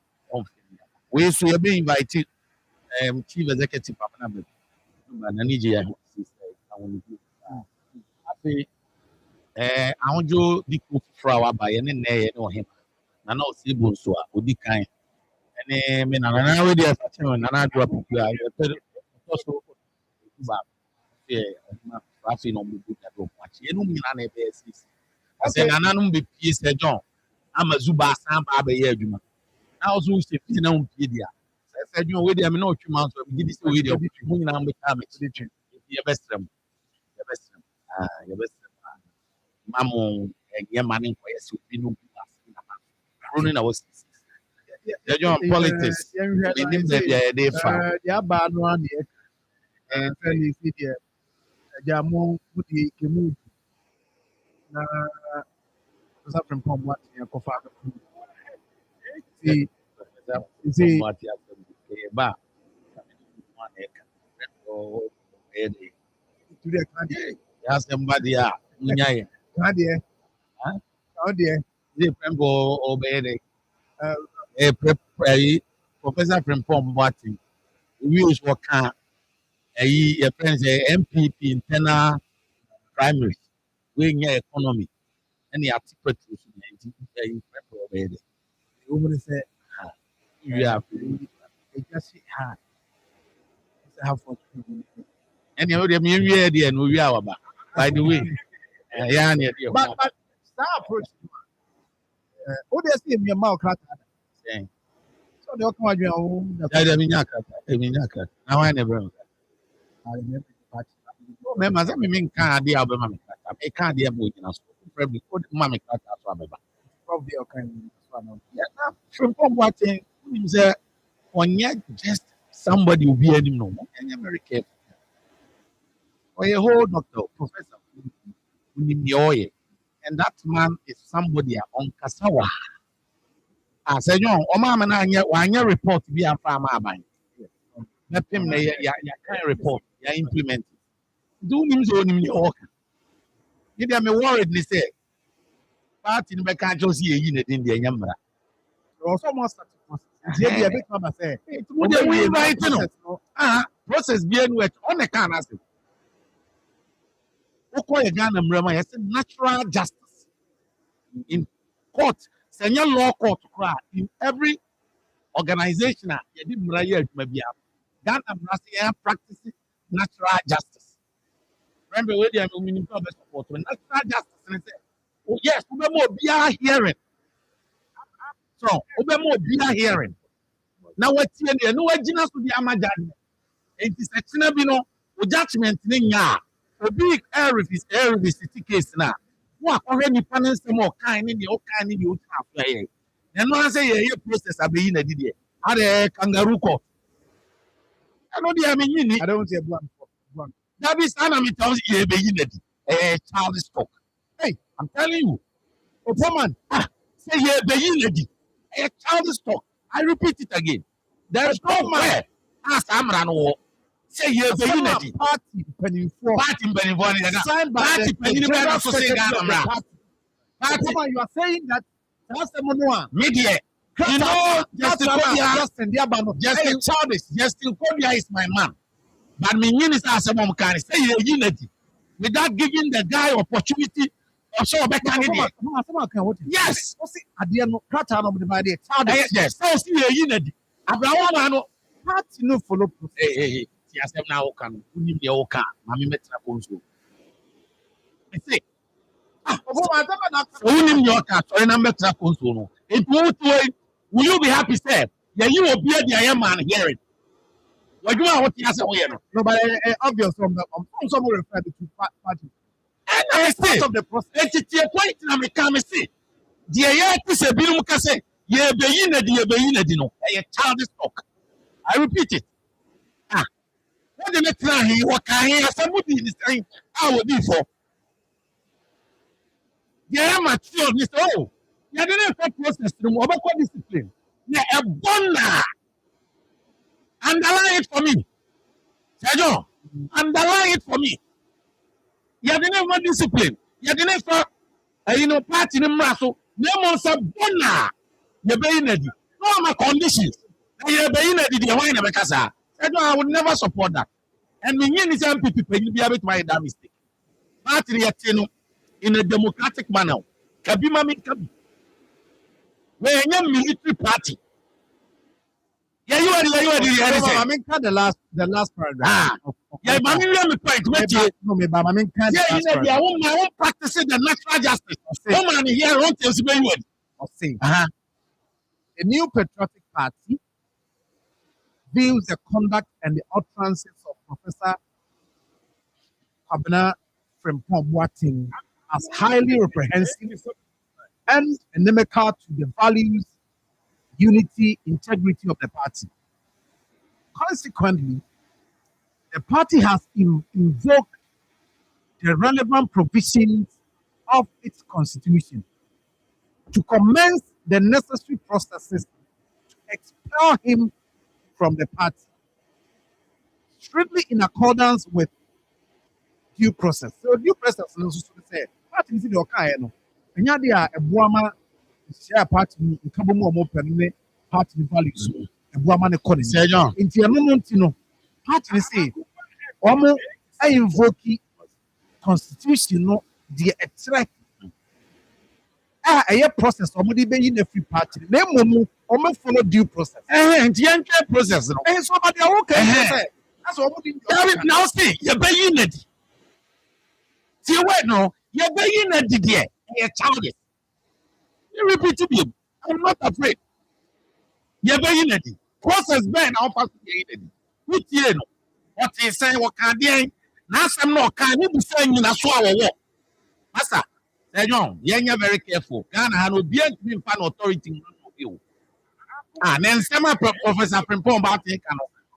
H: We should be invited. Chief executive partner, Nigeria. I want you to cook flour by any name or him. And now see Bonsoa, would be kind. And then I already have and I drop also. Rafi no mu buka do kwachi enu nyina na ebe esisi ase nananum be pie se John amazuba san ba ba ye adwuma na ozo se fi na umpie dia se John we dia me na otwuma so bi di se we dia mu nyina mbe ka me chiri chiri ye bestrem mamu enye mane ko ye se obi no buka na na was John politics we nim there be dey fa
B: ya ba no ade friendly video Jamo Muti Kimu na from what you could see, ba yes, somebody, Munyaye. How dear, the Prembo obeyed a professor from Pomwati. We use what can a friend say MPP internal primaries, we near economy, and the article in Prembo. The woman said, you have just have for and you know the media and we are about. By the way, but that approach, what they see in your mouth, so they'll come out your own. Now I never. Remember, I mean, can't be able to make can't be able to probably put mammy cut out of probably from watching on yet just somebody will be any no more. And you're very careful. Or a whole doctor, professor, and that man is somebody on Kasawa. I said, no, Omama, and your report to be a farmer. Let him ya report, ya implement it. Do him so in New York. If I'm worried, they say, party in the country in the Yamra. Also, must be a big mama say, we right process being wet on the can as it. Natural justice in court, senior law court to cry in every organization. You didn't maybe that I'm practicing natural justice. Remember, where they are meaning support natural justice. And say, oh, yes, we more hearing. So, we more hearing. Now, what's here? No, what genus to the Amajad? It is a Chinabino, judgment in ya. A big air is city case now. What already panels some more kind in the old kind in the old half. And when I say a process, I'll be in a didier. Are a kangaroo court. I don't say blunt. That is enemy tells you a child stock. Hey, I'm telling you, a woman, say ye be a child stock. I repeat it again. There is no man. Ask Amran, say ye be unity. Party penny signed by the party. You are saying that that's the media. You know, Justin Kobia is my man. But me is as a mom can say unity without giving the guy opportunity
H: Also, yes. Yes. So see you Abraham
B: Party no follow process.
H: Hey. Yes, now can win the oka. Mammy Metra Consul. I say, win your car, so in a Metra Consul. In both way, will you be happy, sir? Yeah, you will be the I am man hearing. What you are what you are saying?
B: No, but obvious from someone referred to party.
H: And I say, of the process, it's a point in America. See, the air is a bill, say, ye be in a dino, a childish talk. I repeat it. What the next time he walk here, somebody is saying, I will be for. Yeah, mature, Mr. Oh, you didn't have process to move about discipline. Yeah, a bonner. Underline it for me. Sergio, underline it for me. You didn't have discipline. You didn't have, party in Marfo. No more sabona. You're being ready. No more conditions. You're being ready. The wine of a casa. I would never support that. And we need some people to be able to make that mistake. Party in a democratic manner. Kabima Kabi. We're a military party. Yeah, you are
B: the last paragraph.
H: Yeah, but me point.
B: No, me, but I mean,
H: I won't practice the natural justice. Woman here won't tell you
B: or say. The new patriotic party views the conduct and the utterances of Professor Kwabena Frimpong Boateng as highly reprehensible and inimical to the values, unity, integrity of the party. Consequently, the party has invoked the relevant provisions of its constitution to commence the necessary processes to expel him from the party, strictly in accordance with due process. So due process is to say, party is the okay no. Enya dia ebuama share party in kabomu omo penne party values. Ebuama ne kone.
H: Sergeant.
B: Inti no party say omo invoke constitution no the extract a process omo dey be in every party. Na momu omo follow due process.
H: Nti yanke process no.
B: So but they okay. That's what we
H: now see, you be in it. See what no, you be in it there. You're childish. You repeat to me. I'm not afraid. You be in it. Process ben now pass in it. Which you know? What he say? What can they? Now some no can you be saying in a swallow war? Master, say John, you're very careful. Ghana has no be an authority. Then some Professor Frimpong Boateng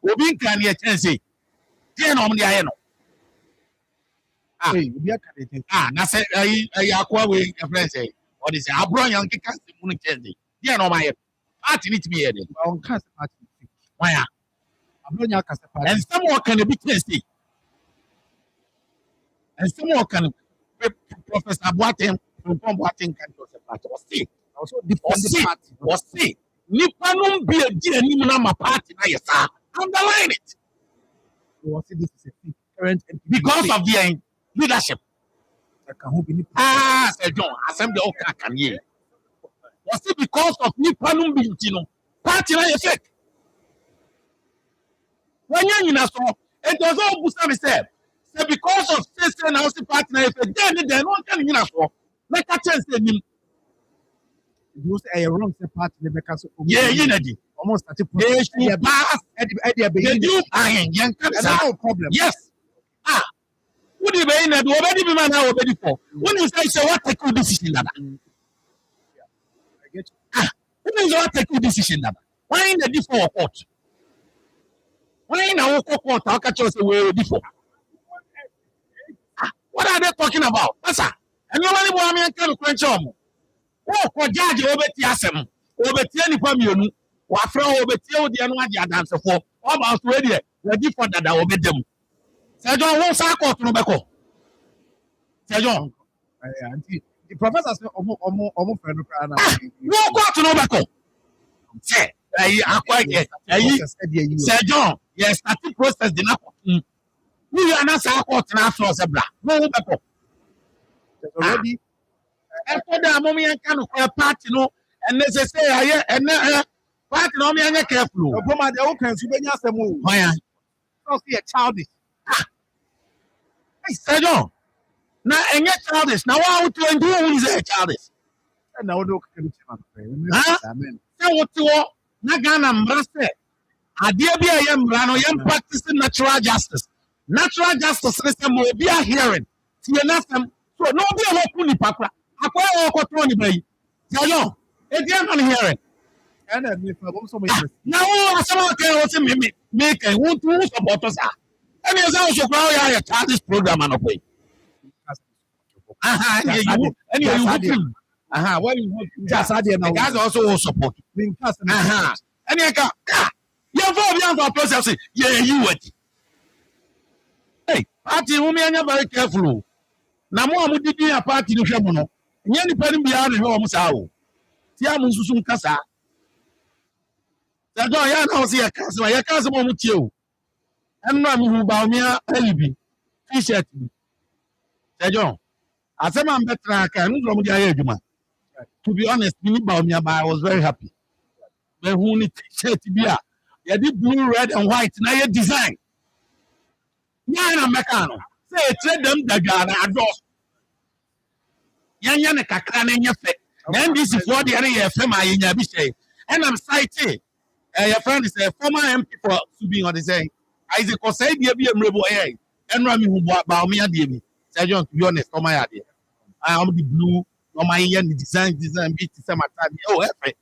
H: Obi can hear chance. Dear no, I know. That's Akwa way a friend say. What is a brown young cast moon change? Dear no, my party needs to be headed. Why? And someone can be tasty. And someone can Professor Boateng from Boateng can do the party. Also, the party was see. Nipanum be a dear Nimana party. Underline it. Because of the leadership. Sir John, Assembly Oka can ye. Was it because of Nipanum Bintino? Party na effect. When you're in a store, it was all Busami said. So because of sister and house party na effect, then they're not telling you so. Like a chance to him.
B: You say a wrong party because
H: yeah, you know.
B: Almost at
H: no problem. Yes. What do you mean? Already be man already for. When you say what take good decision that?
B: I get you.
H: When you what take good decision that? Why in the default court? Why in our court? How can you say we're default? What are they talking about? Sir, and you only want me to crunch on. Oh, judge over Tiasem, over Tiani Pamionu. Wafra obetie odi anu adi adance for oba so e de ready for that obedem Sergeant won sa court no beko Sergeant
B: auntie the professor say omo friend no kra na
H: no court no beko say akwa Sergeant yes starting process the na court we are na sa court na so se bra no beko
B: already
H: ɛkɔ da mo me kan ko party no and they say aye and party no me anya careful
B: Akoma de wo kan su benya asem o.
H: why
B: So see a childish.
H: hey Sergeant na enye childish na wa to do who is a childish
B: Na wo do kan chi
H: Huh?
B: Amen.
H: say what you na Ghana mbra say adeɛ bi a yɛ mbra no yɛ practicing natural justice is say mo bi a hearing tie na sam so no bi a wo ku ni pakra akwa wo ko to ni bai Sergeant e dey man hearing
B: And me for so much.
H: na wo asama ke wo se me kan wo tu support us ah and you say so kwa ya ya start this program and okay and you what you
B: Just idea now.
H: the guys also will support
B: Link us
H: and you can you for process you what hey party who me anya very careful na mo amudidi a party no hwemo no nya ni pani bia na hwe o musa o ti am susu nkasa da don ya na o se ya kasa mo mutie o enno am hu ba o me alibi t-shirt bi Sergeant asema mbetra aka no drum dia ya adwuma to be honest me ba o me ba I was very happy when who ni t-shirt bi a ya di blue red and white na ya design nya na meka no say trade them daga na ado nya ne kakra na nya fe and this is what the area ya fe ma nya bi say and I'm citing your friend is a former MP for Subing on the say Isaac Osei dia bi emrebo eh enra mi hu ba o me ade bi Sergeant to be honest come my ade I am the blue no my yen design be to say matter oh efe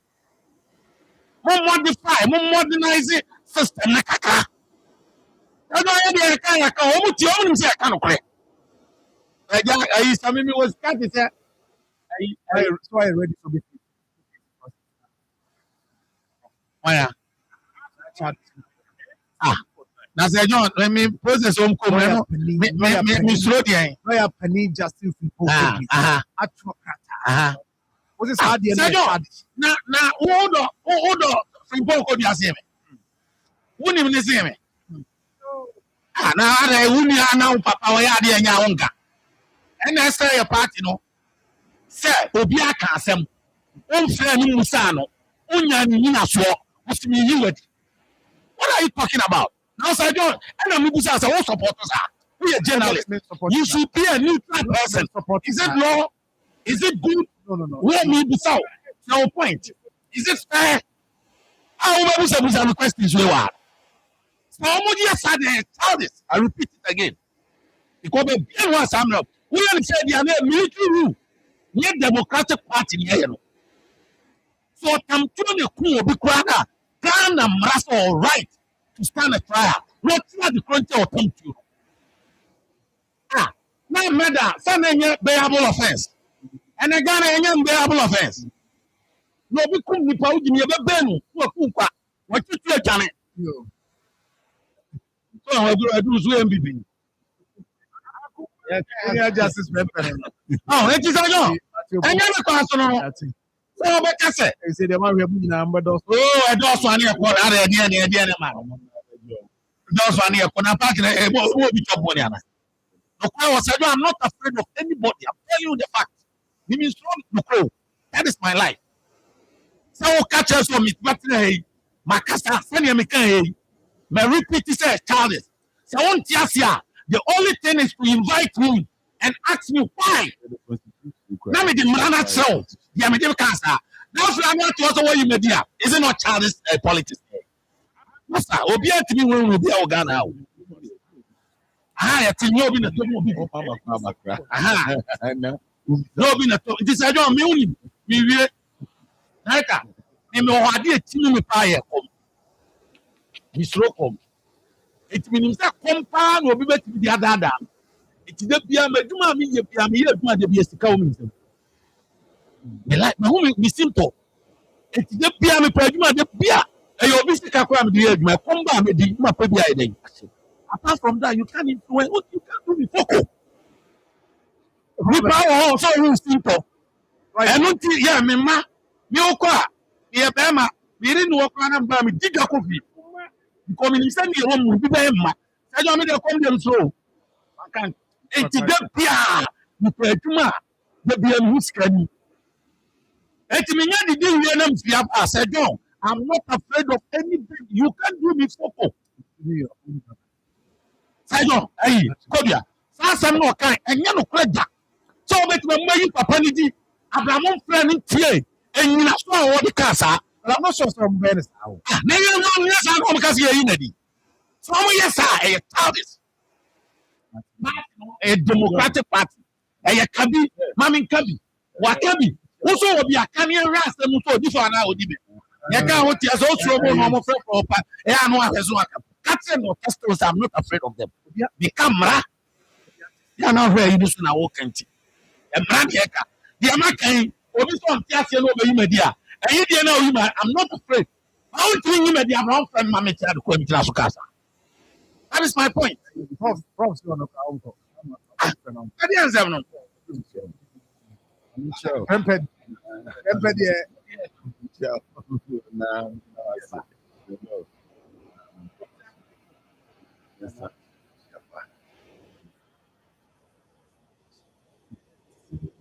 H: mo modify mo modernize system na kakra I don't know any kind of what you own say kind of correct I some me was cat say
B: I ready to be.
H: why na say John let me process home come me slow there
B: Lawyer Penny Justice people. Actual kata. What is hard
H: na hold on simple ko dia say me woni me say me na ada woni ana papa wa ya de anya wonga ena say your party no say obi aka asem onfra ni musa no onya ni nyina so osimi yiwadi what are you talking about now say John ena me busa say what support us we a journalist you should be a neutral person is it law is it good
B: no
H: where me busa no point is it fair how we busa the questions we were so omodi asade tell this I repeat it again because be one Samuel we say the military rule near Democratic Party here no so tam to ne ku obi kura na Ghana must all right to stand a trial not try the country or come to now murder say bearable offense and Ghana any bearable offense no be kum nipa ugimi be benu ku kwa what you chane so I do so MBB
B: yeah, justice member.
H: oh it is ajo enya na kwa so no so be kase
B: They say the man we have number those.
H: oh I do so ani e ko ara e ma do so ani e ko na park na e bo bi chop money ana no kwa was I'm not afraid of anybody I'm telling you the fact me mean strong no that is my life so catch us on me but hey makasa send me kan hey me repeat it say Charles so on tiasia the only thing is to invite me and ask me why now me the man show the me dey cancer that's why I'm not also what you media is it not Charles politics master obi atimi won obi a Ghana o ya tinyo obi na to obi no obi na to it is ajo me uni me wie naika me ho ade atimi me pa ye kom mi sro kom it means that compound obi betimi di adada it dey bia maduma me ye bia me ye aduma de bia sika o mi nsem me like me hu me simple it dey bia me pa aduma de bia e obi sika kwa me di aduma komba me di ma pa bia e dey apart from that you can't influence what you can't do the focus we power so you simple and not yeah me ma me okwa ye be ma me ri no okwa na ba me diga kofi because me say me ro mu bi be ma say jo me dey come dem so kan it dey bia me pa aduma the BM who's can I said, no, I'm not afraid of anybody. You can't do me for. Say no, hey, Kodia. Sasa no kind, and you know, Kreda. So, make my money, Papa Nidi, Abraham friend in TA, and you know, what the casa.
B: I'm not sure some better.
H: Maybe I'm not, yes, I'm going to see you. So, yes, I tell this. A Democratic Party, a Kabi, Mammy Kabi, Wakabi, also will be a Canyon Ras and Muto Difa now. You can't what you also normal friend for I know as well. Cats and customers, I'm not afraid of them. Become Ra. You are not very used to our country. A man here, the American, or this one, Tiasian over Media. And you didn't know, I'm not afraid. How do you mean the wrong friend, Mammy, to come to Casa? That is my point.
B: Prof,
H: I didn't have no.
B: Emped,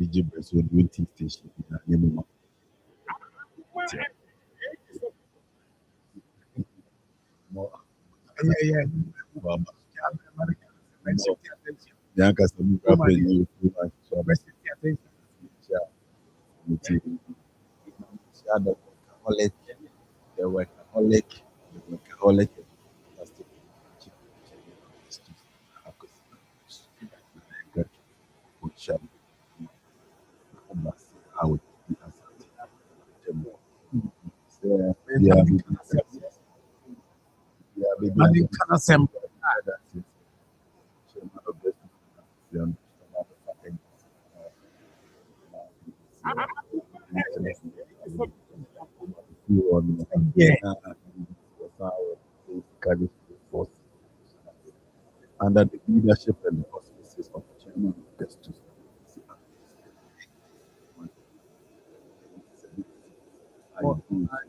I: DJ Brazil waiting station.
B: yeah.
I: Yeah, because I'm rapping you. The workaholic. Under the leadership and the auspices of Chairman Augustus.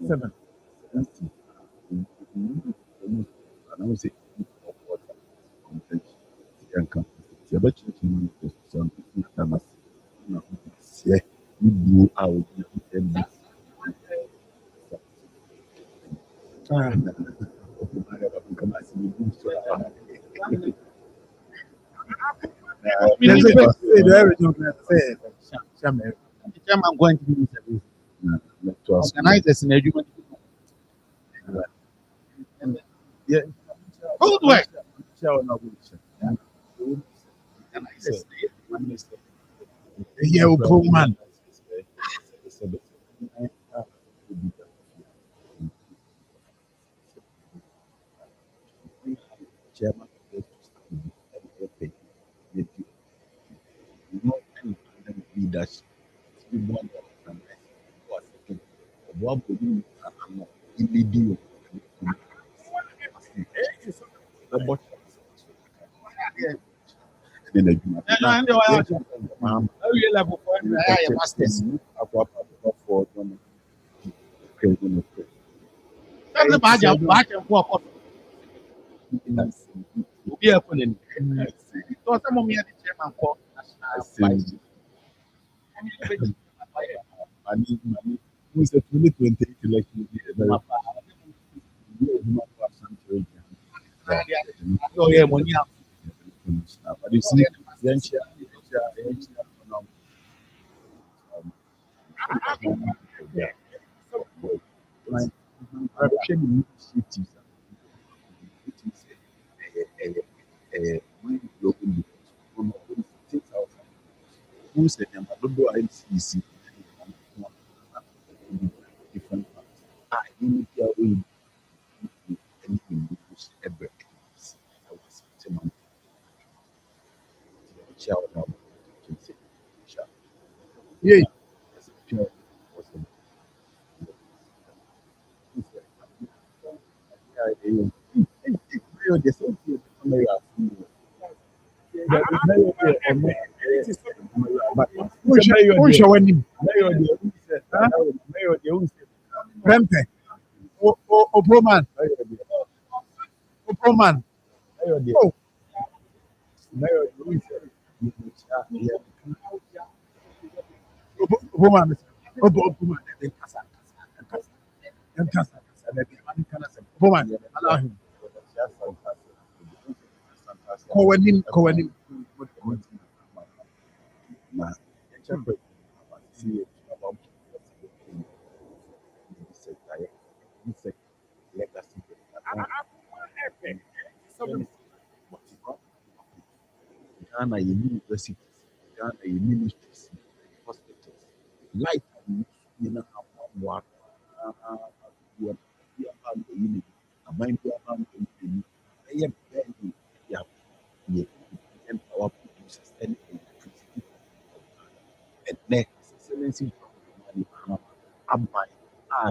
B: Seven.
I: I would say contention. You out.
H: I'm going to be organizers in education.
I: Yeah.
H: Good work.
B: Yeah, man.
I: Chairman leadership.
H: Masters.
I: Who's the 2028 election? But you see, who's the number? Don't do ICC. Different parts. I immediately anything because ever. I was Timon. Shout out.
B: Yeah. Prempe. Oproman. Oproman. Oh. woman, woman, allow him. Kowanim.
I: Na interpret see about this legacy. Ghana universities, Ghana ministries, hospitals, light and you know what you are in a mind you are in a very yeah empower people to sustain electricity and next excellency from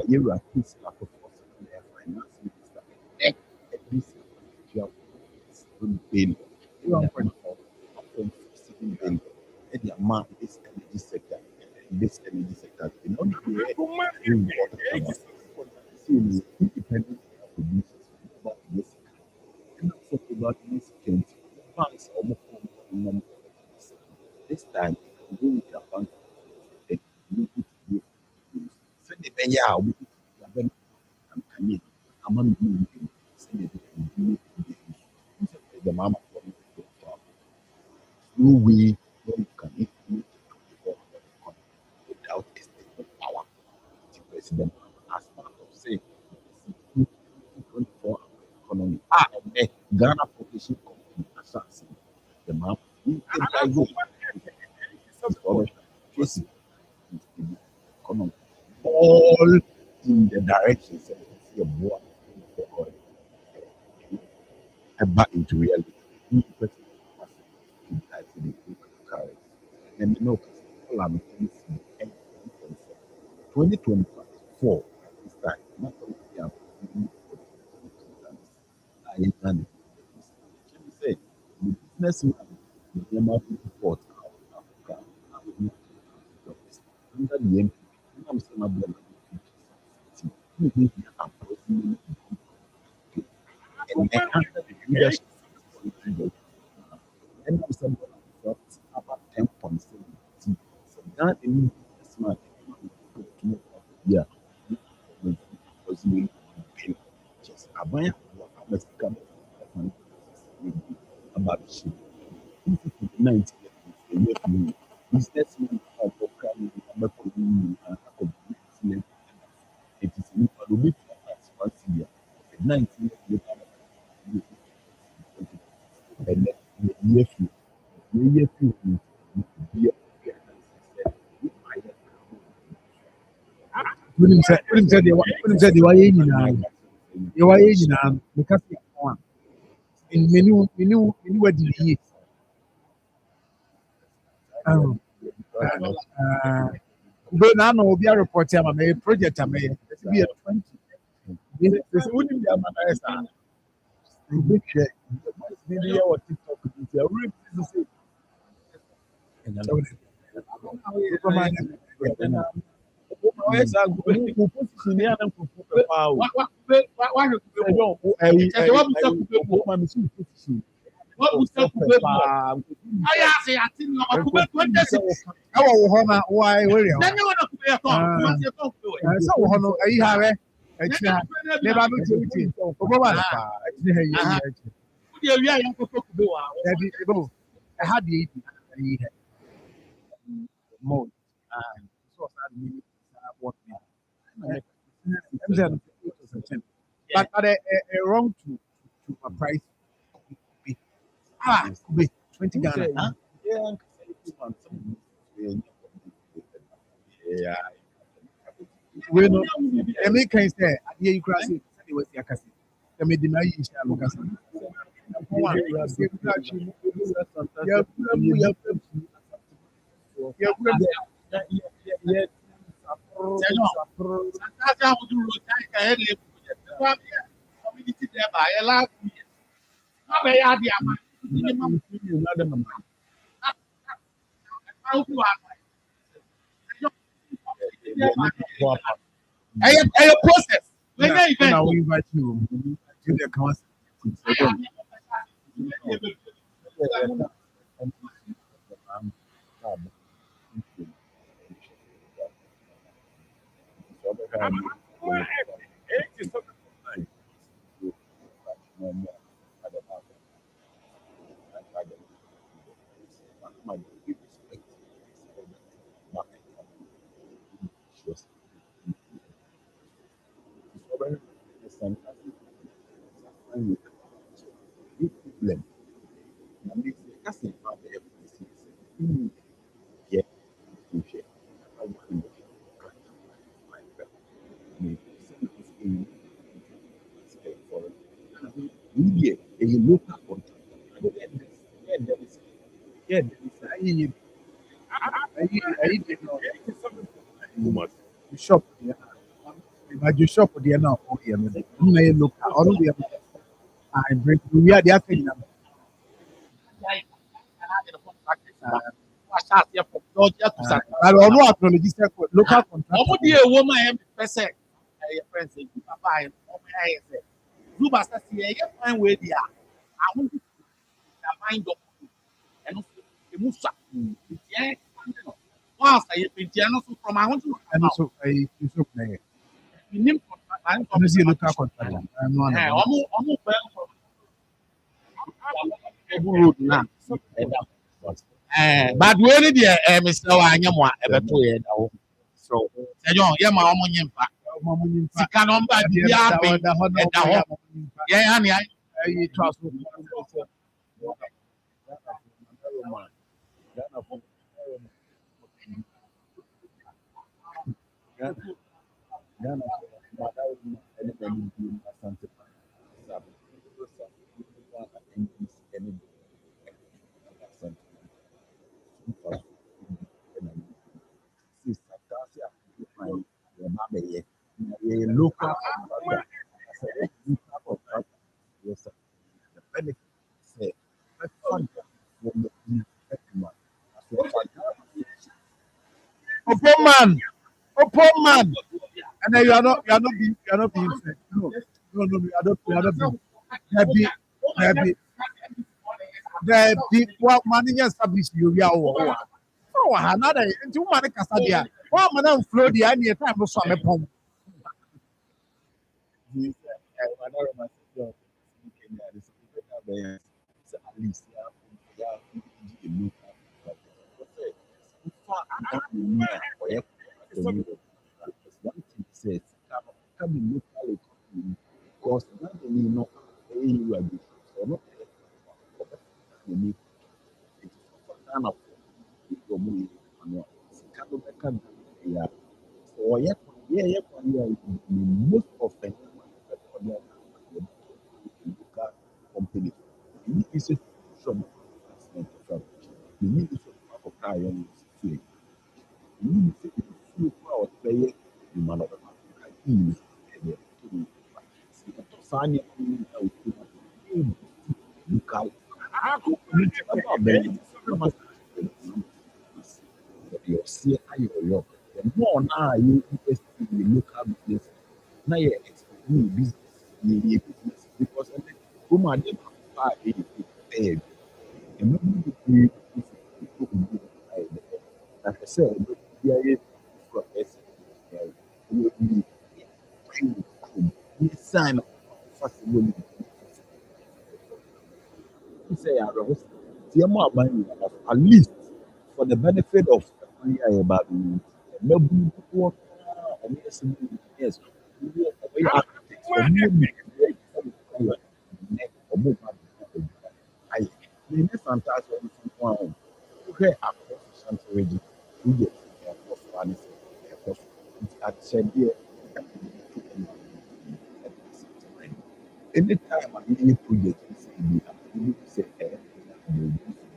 I: you are peace like a force and finance minister at least you have 7 billion. You are from 7 billion. And the amount this energy sector, you know, independent producers, about this, and also about insecurity. Banks are more this time, we need a bank that we put to use. Send the penny out, we put I'm going to send it to the mama no way one can implement without a state power. The president, as part of saying, 24 economy. Ghana Population Company assassin. The map, we can go. Tracy is the economy. All in the direction of the war back into reality. And you know, all I'm saying is 2024 is time. Not only have I can say the businessman, the number report Africa under the MP. I'm saying about approximately and under the leadership and I'm saying about 10.7. So that in smart yeah. Was really just about about shit. 19 businessmen are programming about it is a bit as once year. 19 and the year few. The year few
B: Wouldn't say the way you know. You are aging now because you want. In menu, what do you eat? But now, no, be a report. I'm a project. I'm a be a 20. This wouldn't be a matter. Big check. Maybe our TikTok is a real business. Mode. But at a wrong to a price could be 20 Ghana.
I: yeah.
B: We know American say here you cross it was your cousin. The medina you shall look at
H: a process.
B: Now we invite you to the council. Shop, yeah. But you shop with the now, oh, yeah, you look all the I break we are the thing. I don't know acknowledge local contract.
H: Ọmọ di ewo ma ẹ pẹsẹ ẹ friends ẹ ju papa ẹ ọmọ ẹ yẹ sẹ zuba sẹsi ẹ yẹ fine wey di a àwọn ti na mind of ẹnu emu sa ẹ wọn asa yẹ pẹnti ẹnu so from àwọn ti
B: And so I so play.
H: nim contract and
B: I see local contract. I'm not.
H: ọmọ pẹ ẹbu road na but wey ni deɛ mesrɛ wɔ anyɛ mo a ɛbɛto yɛ da hɔ so sɛnyɛ yɛ ma ɔmo nye mfa sika na ɔmba bibi abe ɛda hɔ yɛn ha nea
B: I trust.
I: Local
B: Poor man, and then you are not being fair. No, you are not be what money established you are. Oh, another two money casadia. Oh, madam flow the any time was some pump.
I: most often local company. You need to say from you need to say for car you need to say you for player you man of Sani local you see your the more now you invest in the local business now you expect business you business because woman dey buy a and maybe you like I said there is sign of say at least for the benefit of maybe yes anytime I need a project, you say,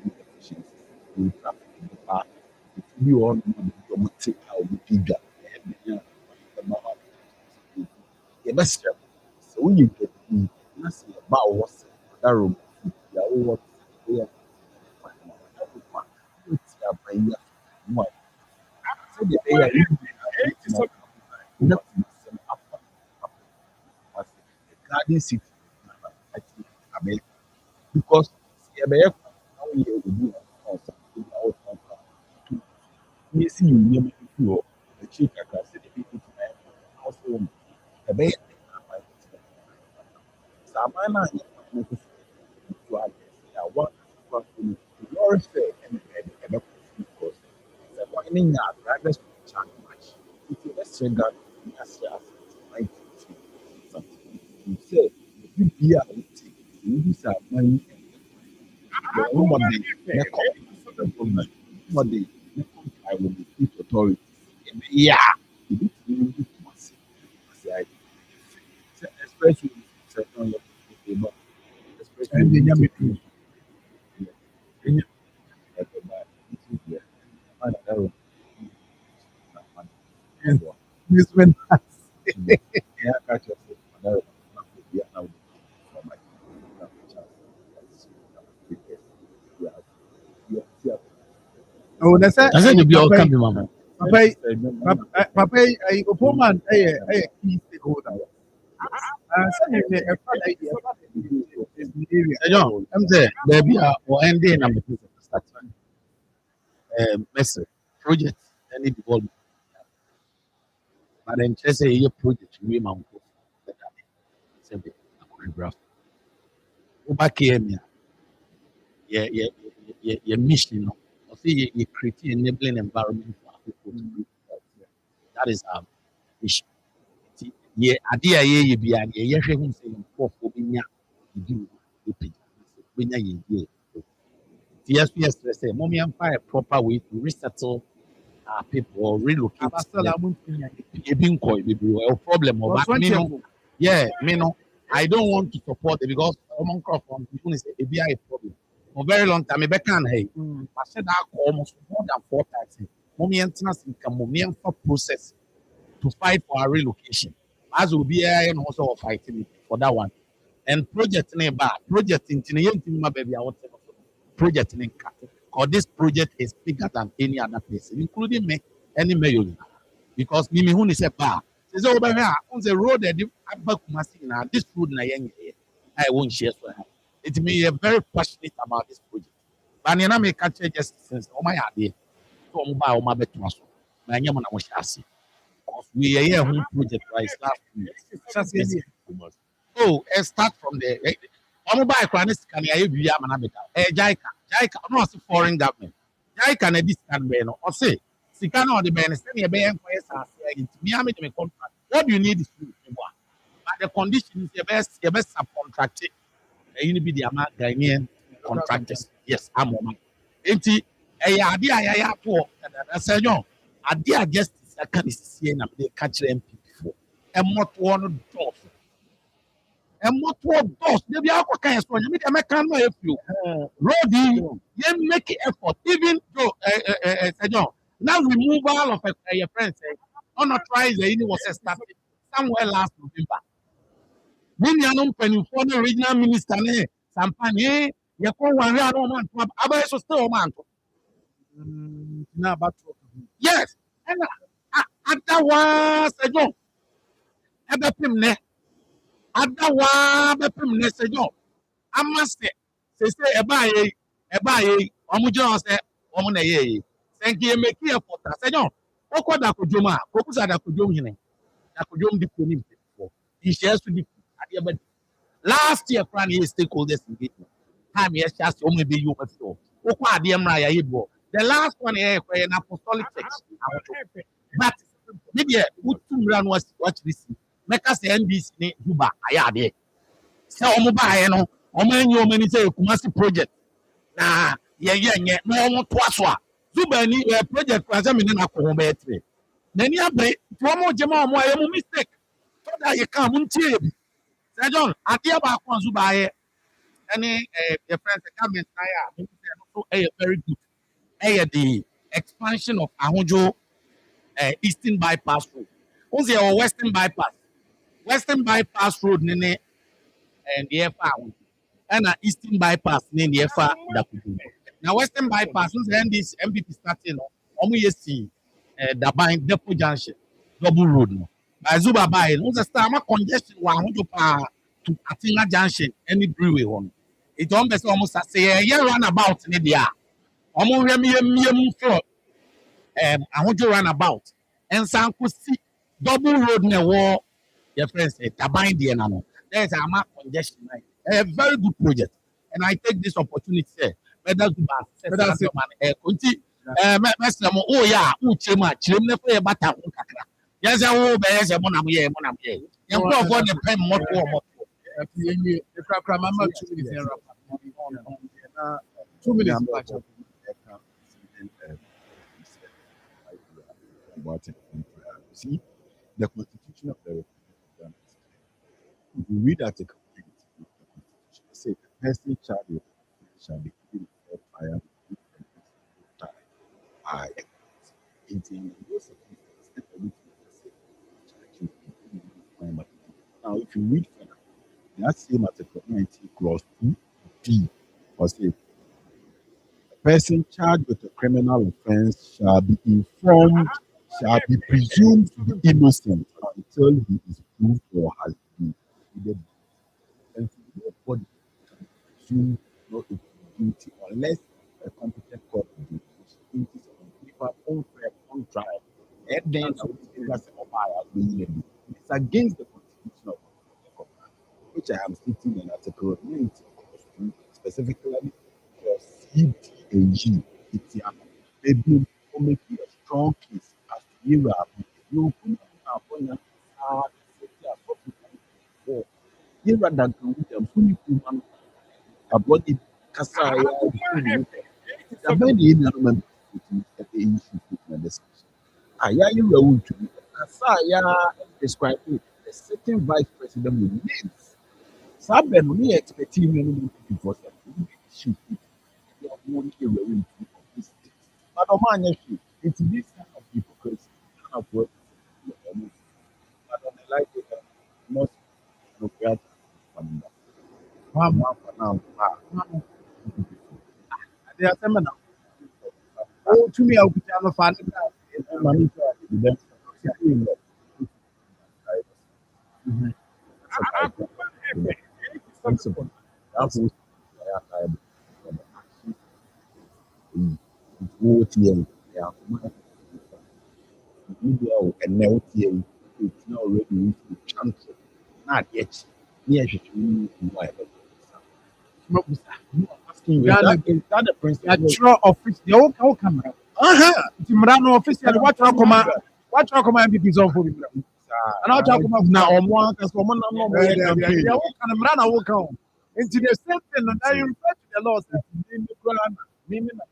I: efficiency, you traffic in the park, if you all know the how we figure, the best. So when you get in, that's about what's that room, you are what they are. So the area nothing garden city because you see you never the chief
H: ɛbɛyɛ saa aman no anyɛ no to address a one lorry fare ɛna ɛbɛkɔ because sɛ wɔn ne nya drivers to charge much nti ɛbɛsrɛ ghana ne ase ase 19 something you say ebi bi a wote ebi sɛ aman yi wɔmɔden ne kɔ the government wɔmɔden ne comply with the state authorities ɛbɛyɛ a ebi ti ne bi kuma se ase ayɛ sɛ especially sɛ ɔn yɛ eba especially ɛdi nya meeting ɛnya ɛbɛba itu yɛ ana ɛwɔ Miss Menas. Yeah, catch us.
B: Oh, that's it.
H: I said you be all coming, mama.
B: Papa, a woman, a key stakeholder.
H: I'm there. Baby, or ending. I'm message project any development. But then just say your project we man go. Simple. Choreograph. Back here, yeah, mission. Or see, you create an enabling environment for people to do that. That is our mission. Yeah, idea you be an yeah, you say for binya you do the page. Binya you yes, say, mommy and fire proper way to resettle our people or relocate. Problem of yeah, me no. I don't want to support it because among from people is a problem. For a very long time, I can't hey. I said that almost more than 4 times. Mommy and Tennis for process to fight for our relocation. As will be and also fighting for that one. And project neighbor, project in my baby, I want to project in because this project is bigger than any other place, including me, any mayor. Because Mimi Hun is a bar. Says over here on the road that this road I won't share for her. It me very passionate about this project. But I may catch just since my idea. So my better muscle. My yaman was chassis. Because we are here home project right last year. Oh, and start from there. I'm buy cranis can I be a Jaika, no foreign government. Jaika and this can be no or say Sikano or the Ben is sending a ban for Miami to contract. What do you need is but the condition is your best subcontracting. You need to be the Ghanaian contractors. Yes, I'm on. Ain't it? A idea I for said, no, idea just I can't see and they catch them before. And what one door. And what does they be our kind of story? I can't know if you Roddy, you make effort, even though now removal of your friends unauthorized the was started somewhere last November. When you know penny for the regional minister, Sampani, you call one round man, I so still man. Yes, and that was a job. Ever him Adawa bepem ne sejo amase say ebaye omujo se omu na ye thank you make effort sejo okoda kojoma kokusa da kojom hine da kojom di konim for he shares to the ade last year plan is stakeholders engagement time yes just omu be you for okwa ade mra ya yebo the last one here na apostolic church but maybe utum ran was watch this make us NBC ni Juba ayade se omo baaye no omo enyi omo ni say Kumasi project na ye na omo to aso a Juba ni project kwase me na ko ho be etre na ni abre to omo jema omo aye mu mistake so that you can muntie bi say John ade ba ko Juba aye any your friends the government na ya so very good the expansion of Ahunjo Eastern Bypass Road once your Western Bypass Road nene and the FA and Eastern Bypass nene the FA that could do. Now Western Bypass once this MPP starting omo yesi the bind Depot Junction double road no. By Zuba by once start ma congestion wa Ahunjo pa to Atinga Junction any brewery one. It almost say a year runabout ne dia. Omo hwem for Ahunjo runabout and Sanko see double road ne wo Your friends say, Tabain Diana. There's a map congestion. A very good project. And I take this opportunity to say, Medal to Bass, Kunti, oh, yeah, Uchima, Chimney for a bata. Yes, I will bear a monamie, monamie. You go for the pen more.
B: If I cry, Mama, 2 minutes.
I: About it. See, the Constitution of the Republic. If you read Article 8, the Constitution says the person charged with shall be given for fire with I. In those circumstances, now, if you read further, that same Article 19, Clause 2D, for say, a person charged with a criminal offense shall be informed, shall be presumed to be innocent until he is proved or has been pleaded. And nobody can presume not to be guilty unless a competent court of jurisdiction is on fair, on trial. And then it's against the Constitution of the Republic, which I am stating in Article 19, specifically for CDAG. It's maybe making a strong case as to Europe. You put Europe that can fully proven a body Kasaya. The many element at the issue discussion. Aya you will to Kasaya describe it. The second vice president will name. Saben we expect him to divorce the issue. But it's this kind of hypocrisy. Kind of what but on the light most local
B: They are saying, oh, to me, I'll be a fan.
I: And now it's not already chancellor. Not yet. Yes, asking that the principle.
B: Draw office, the whole camera. Timrano official, what Akoma MPs on for me. And I'll talk about now on one because one number and Mrana will come into the same thing. And I refer to the laws that meaning of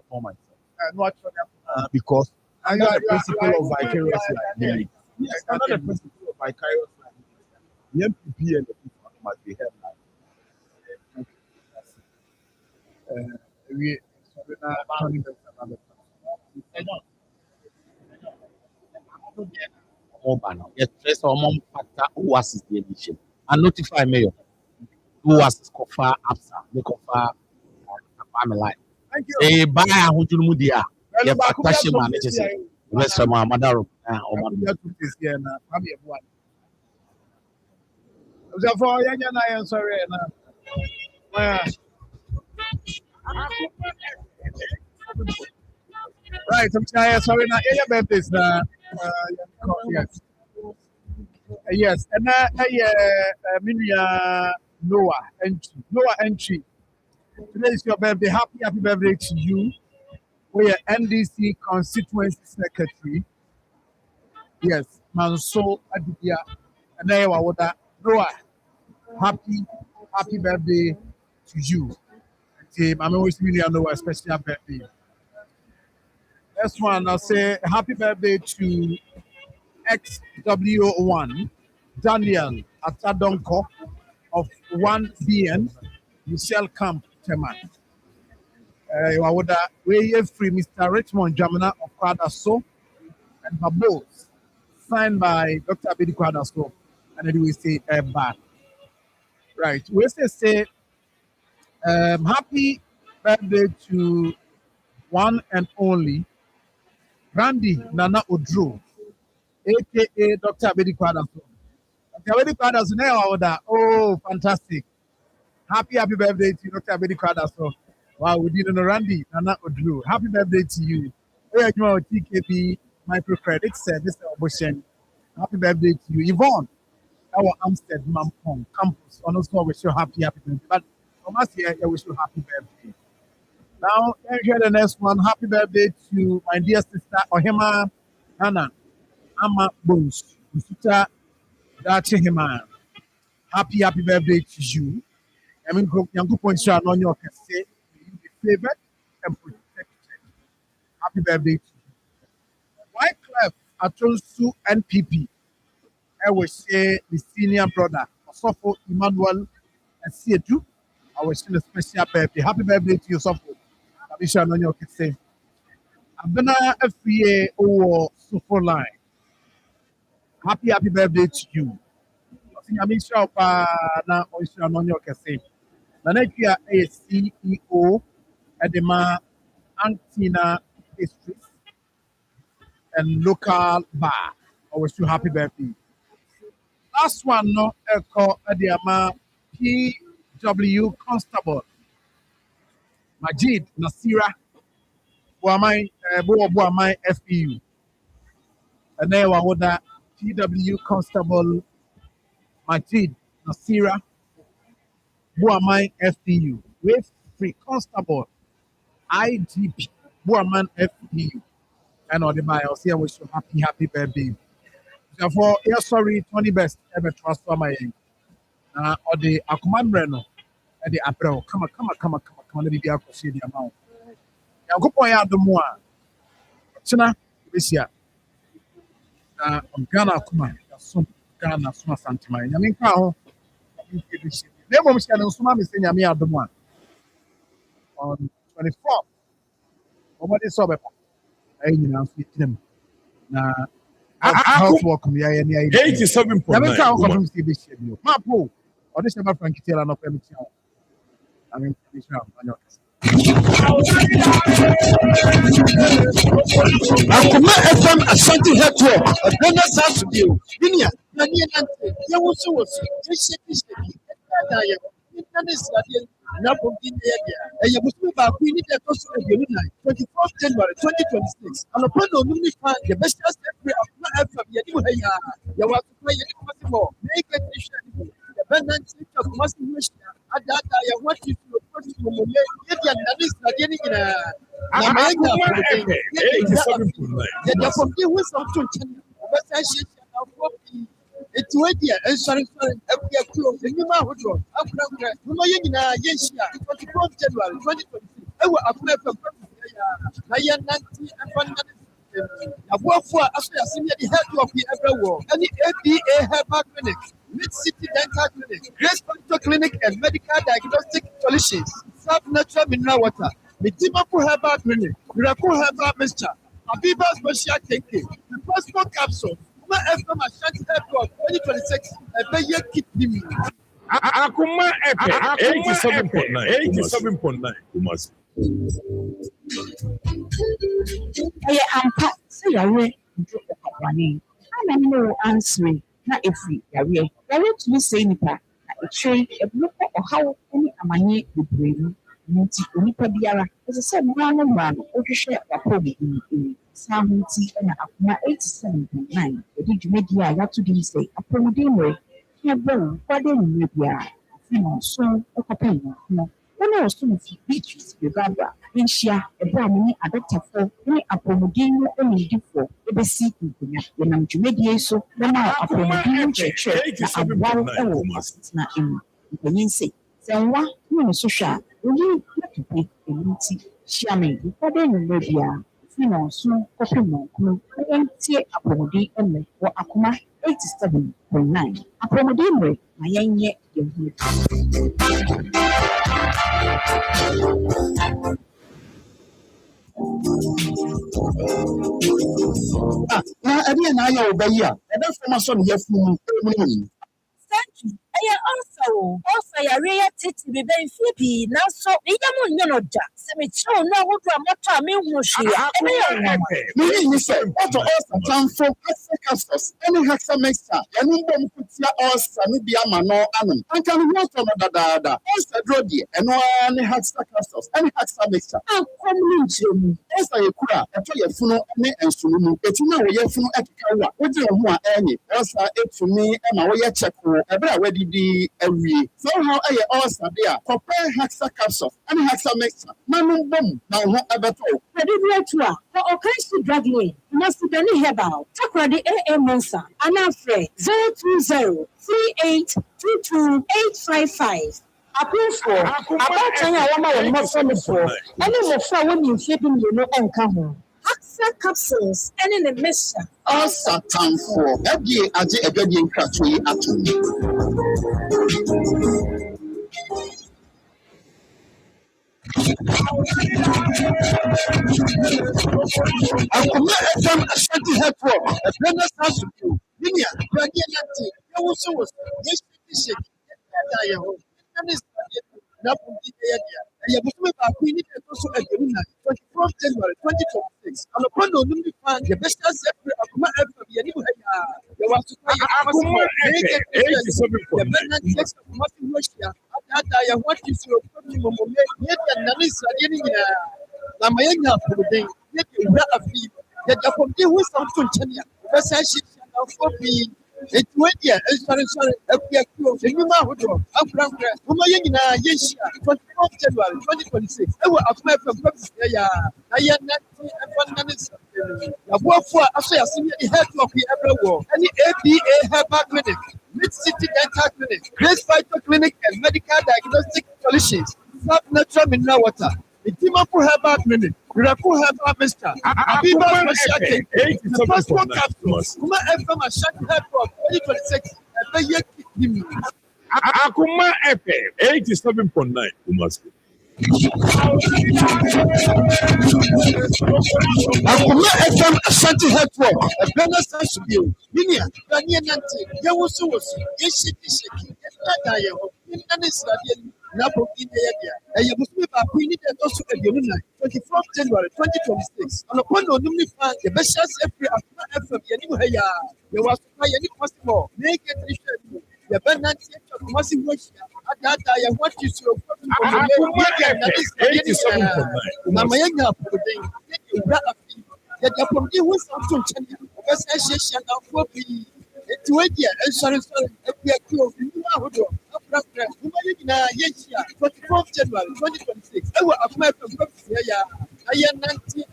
B: for myself. Not for them.
I: Because under the principle of vicarious liability. Yes, under the principle of vicarious liability. The MPP and the people must be held liable.
H: Yes, first of all, factor who assist the edition and notify mayor who assist Kofa Absa, the Kofa family.
B: Thank you.
H: Say bye, Hujumudia. Yeah, Tashima, it is rest of my mother.
B: Sorry. Right, I'm sorry now. Yeah, birthdays now. Yes, and Noah entry. Today is your birthday. Happy birthday to you. We are NDC constituency secretary. Yes, Manso Adibia, and then Noah. Happy birthday to you. I'm always really Noah, especially happy birthday. Next one, I'll say happy birthday to XW1 Daniel Atadonko of 1BN Michelle Camp Teman. We free Mr. Richmond Jamina of Kwadaso and Babos, signed by Dr. Abedi Kwadaso, and then we say back. Right, we say happy birthday to one and only Randy Nana Odro, aka Dr. Abedi Kwadaso. Dr. Abedi Kwadaso now, oh, fantastic. Happy birthday to Dr. Abedi Kwadaso. Wow, we didn't know Randy Nana Odro. Happy birthday to you. Oh, TKB Microcredit Service Ocean. Happy birthday to you. Yvonne our Amstead Mampong campus. On us, we show happy birthday. But from us here, we show happy birthday. Now, here the next one. Happy birthday to my dear sister Ohima Hannah Ama Bones. Sister Dachi Hima. Happy birthday to you. I mean, young points are on your can say you be favored and protected. Happy birthday to you. Wyclef Atonsu NPP. I will say the senior brother, Osofo Emmanuel Asiedu. I will say a special birthday. Happy birthday to you, Osofo. I'm sure on your can say. Abena FBA or Sofo line. Happy birthday to you. I'm sure na Oisha on your can say. The next year is CEO at the Antina Pastries and local bar. I wish you happy birthday. Last one, no echo at the PW Constable Majid Nasira Buamai Buamai FPU. And then what that PW Constable Majid Nasira Buamai FPU with free constable IGP Buaman FPU. And on the buy, I'll say I wish you happy birthday. Therefore, sorry, 20 best ever transfer my or the Akoma Breno and the April. Come on, let me be able to see the amount. Now go point out the more. China, this year. Ghana Akoma, some Ghana Suma Santima. I mean, how never was going to Suma missing Yami at the one on 24th. Nobody saw it. I know, them. Now, house welcome, yeah,
D: 87.9.
B: Marfo, or this number Frankie Taylor, no permit. I mean,
J: Akoma FM Ashanti Network. Ghana South View. Linear. You also was. You must back. We need a cost of 24th January 2026. And upon the the best of FM. You want to play any more. Make it the abundance of massive Adada, you want you to approach it's way and sorry, every close. And you know what you're yes, 24th January 2026. I will apply for I work for after a senior head of the everywhere. Any ADA herbal clinic, Mid City Dental Clinic, Grace Factor Clinic, and Medical Diagnostic Solutions, South Natural Mineral Water, Mitimaku Herbal Clinic, Miracle Herbal Mixture, Abiba Special Taking, the Passport Capsule, FM Ashanti Airport 2026, and pay your kidney.
D: Akoma FM 87.9 Kumasi.
K: Ɛyɛ ampa sɛ yɛawe nto ɔkɔbɔne ama ne wo answere na ɛfiri yɛawe tumi sɛ nipa na ɛkyerɛ ɛbulokɔ ɔhaw ne amanyɛ bebree mu nti onipa biara ɛsɛ sɛ mmaa no wohwehwɛ rapɔ bebree saa ho nti ɛna Akoma 87.9 ɛde dwumadi a yɛato din sɛ apɔmuden mmerɛ yɛbɔ kwade nnua biara fi no so ɛkɔpɛ no when I was to see beaches, the Barbara, Inshia, a Brahmini, a doctor for any apomodino only for the sea when I'm to mediate so when I apomodino church, and one was not in the say. Then one, no social, only to pay a meeting, shamming, before then, maybe soon, open no, and see apomodi and for Akoma 87.9. Apomodino, my young yet.
J: I didn't know about you. I don't from my son here from
K: Thank you. I also
L: yare ya tete be ben fie bi na so me yamu nyo no da se me chew no wodo amoto a me hu hwe a ebe ya nwa
M: Many you say, what to us a time for Hexacastus, any hexamexer, and in them put us and be a man or annum. And can we want another also drody, and one hexacastus, any hexamexer.
L: a komni nchemu
M: Esa yekura, eto yefuno ne ensunu. Etuna wo yefuno ekikawa. Odi ho a enyi. Esa etumi ema wo ye cheko. Ebra wedidi ewie. Somehow eye osa there. Compare hexacapsules and hexamexer. Nanum bom na ho ebeto.
L: Predibia tua for okansi drug lane must be any herbal takrade AA Monsa anafre 020 3822 855 Approve about Tanya Wama and Marfo for any more for when you shipping you know and come home. Axa capsules and in the mixture.
M: Osa time for ebie age ebedi nkratwe atumi. Akoma FM Ashanti Network, a business house of you. Linear, Brady Nanti, you also was yes, shake. January 2026. And upon the new fan, the best as every Akoma FM, there was to pay what is your problem? Yet, and Namayana for the day, yet you have a fee. Yet upon the wisdom to China, Versace for me. It's 20 years, it's very sorry. The new Mahodo, Afram, Humayana, yes, 24th January 2026. I will apply from I am not a minister. I work for after a senior head of the everywhere. Any ABA Herbal Clinic, Mid City Dental Clinic, Grace Vital Clinic, and Medical Diagnostic Solutions. Sub natural mineral water. The Timapu Herbal Clinic, Raku Herbal Mister, Abiba Mashaki, the passport capsules, Kuma FM Ashaki Airport 2026, and the Yaki.
D: Akoma FM 87.9 Kumasi.
M: Akoma FM Ashanti Network, a business house of you. Linear, Rania Nanti, Yawusu, Yeshiki, Yadayo, Inanis. Napo in the area, and you must be a queen and also a Yunina, 24th January 2026. And upon the Lumni Fan, the best chance every FM, Yanuhaya, there was to buy any customer, make it return. The Benanti of Massive Russia, at that I want you to Namayana for the day, that you from the Wisdom to China, best association of 4P. It's 20 years, and sorry, if we are close, you know, 24th January 2026. I will have my I am 90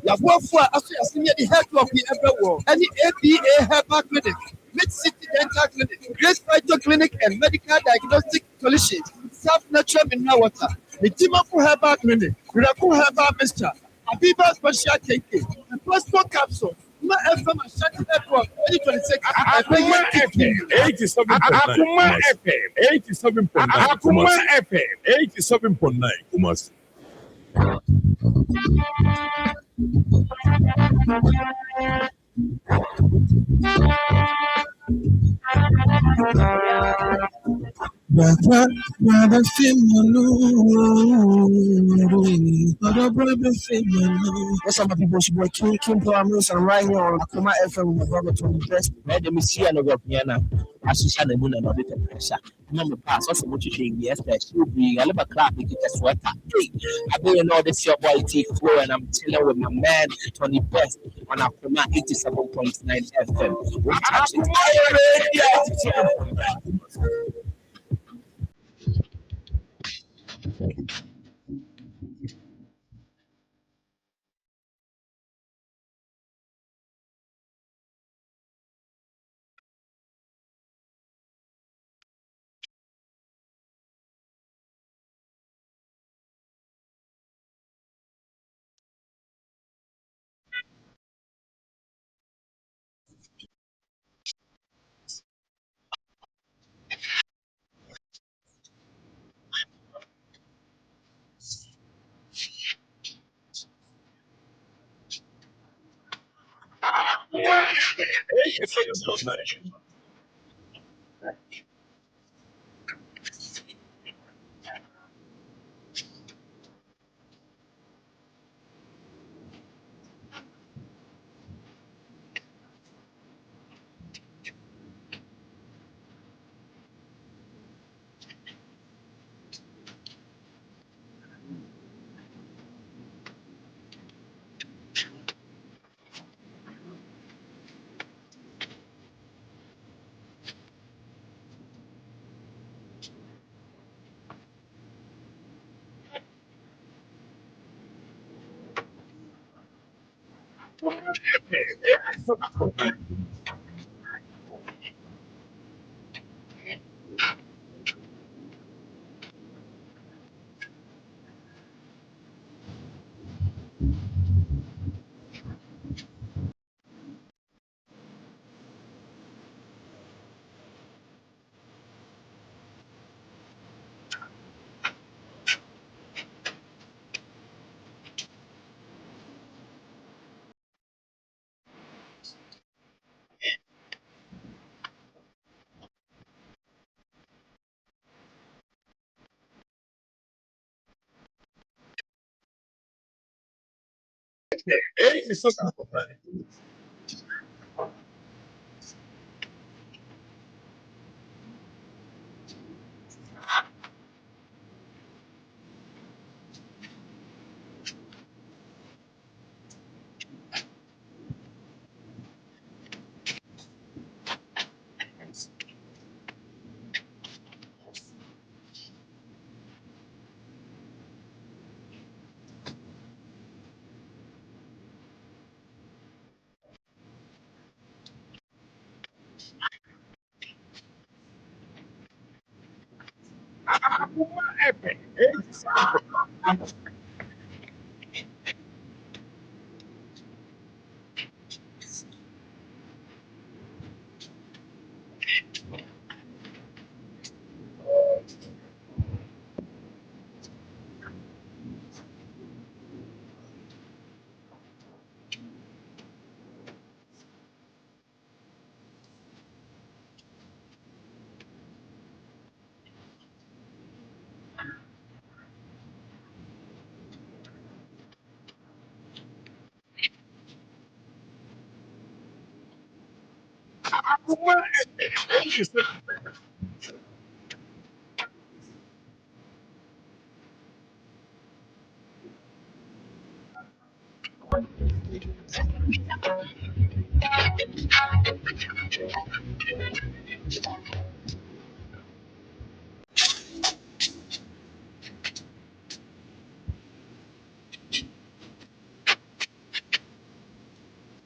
M: and work for a senior head of the everywhere. Any ABA Herbal Clinic, Mid City Dental Clinic, Grace Vital Clinic, and Medical Diagnostic Solutions. Self natural mineral water. The Timapu Herbal Clinic, Raku Herbal Mister, Abiba Special KK, the passport capsule. FM Ashanti Network 2026.
D: Akoma FM 87.9 Akoma FM 87.9 Kumasi.
J: What's up, my people? It's your boy King Promise and right here on Akoma FM with Robert on the best. Let me see and go piano. As you said, the moon and the pressure. Remember, pass also what you think. Yes, that you be a little clap because that's what I didn't know this your boy T Flow, and I'm chilling with my man Tony Best on Akoma 87.9 FM. We're touching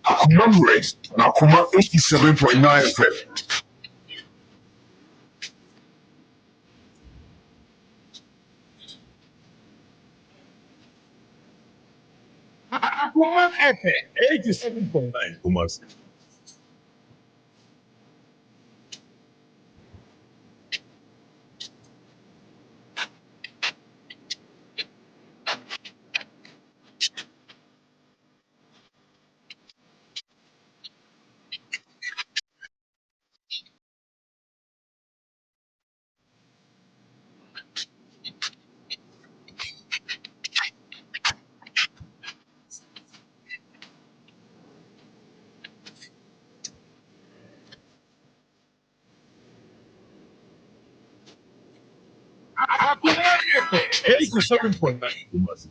D: Akoma Rest on Akoma 87.9 FM. Akoma FM 87.9 Kumasi. Akoma FM 87.9 Kumasi.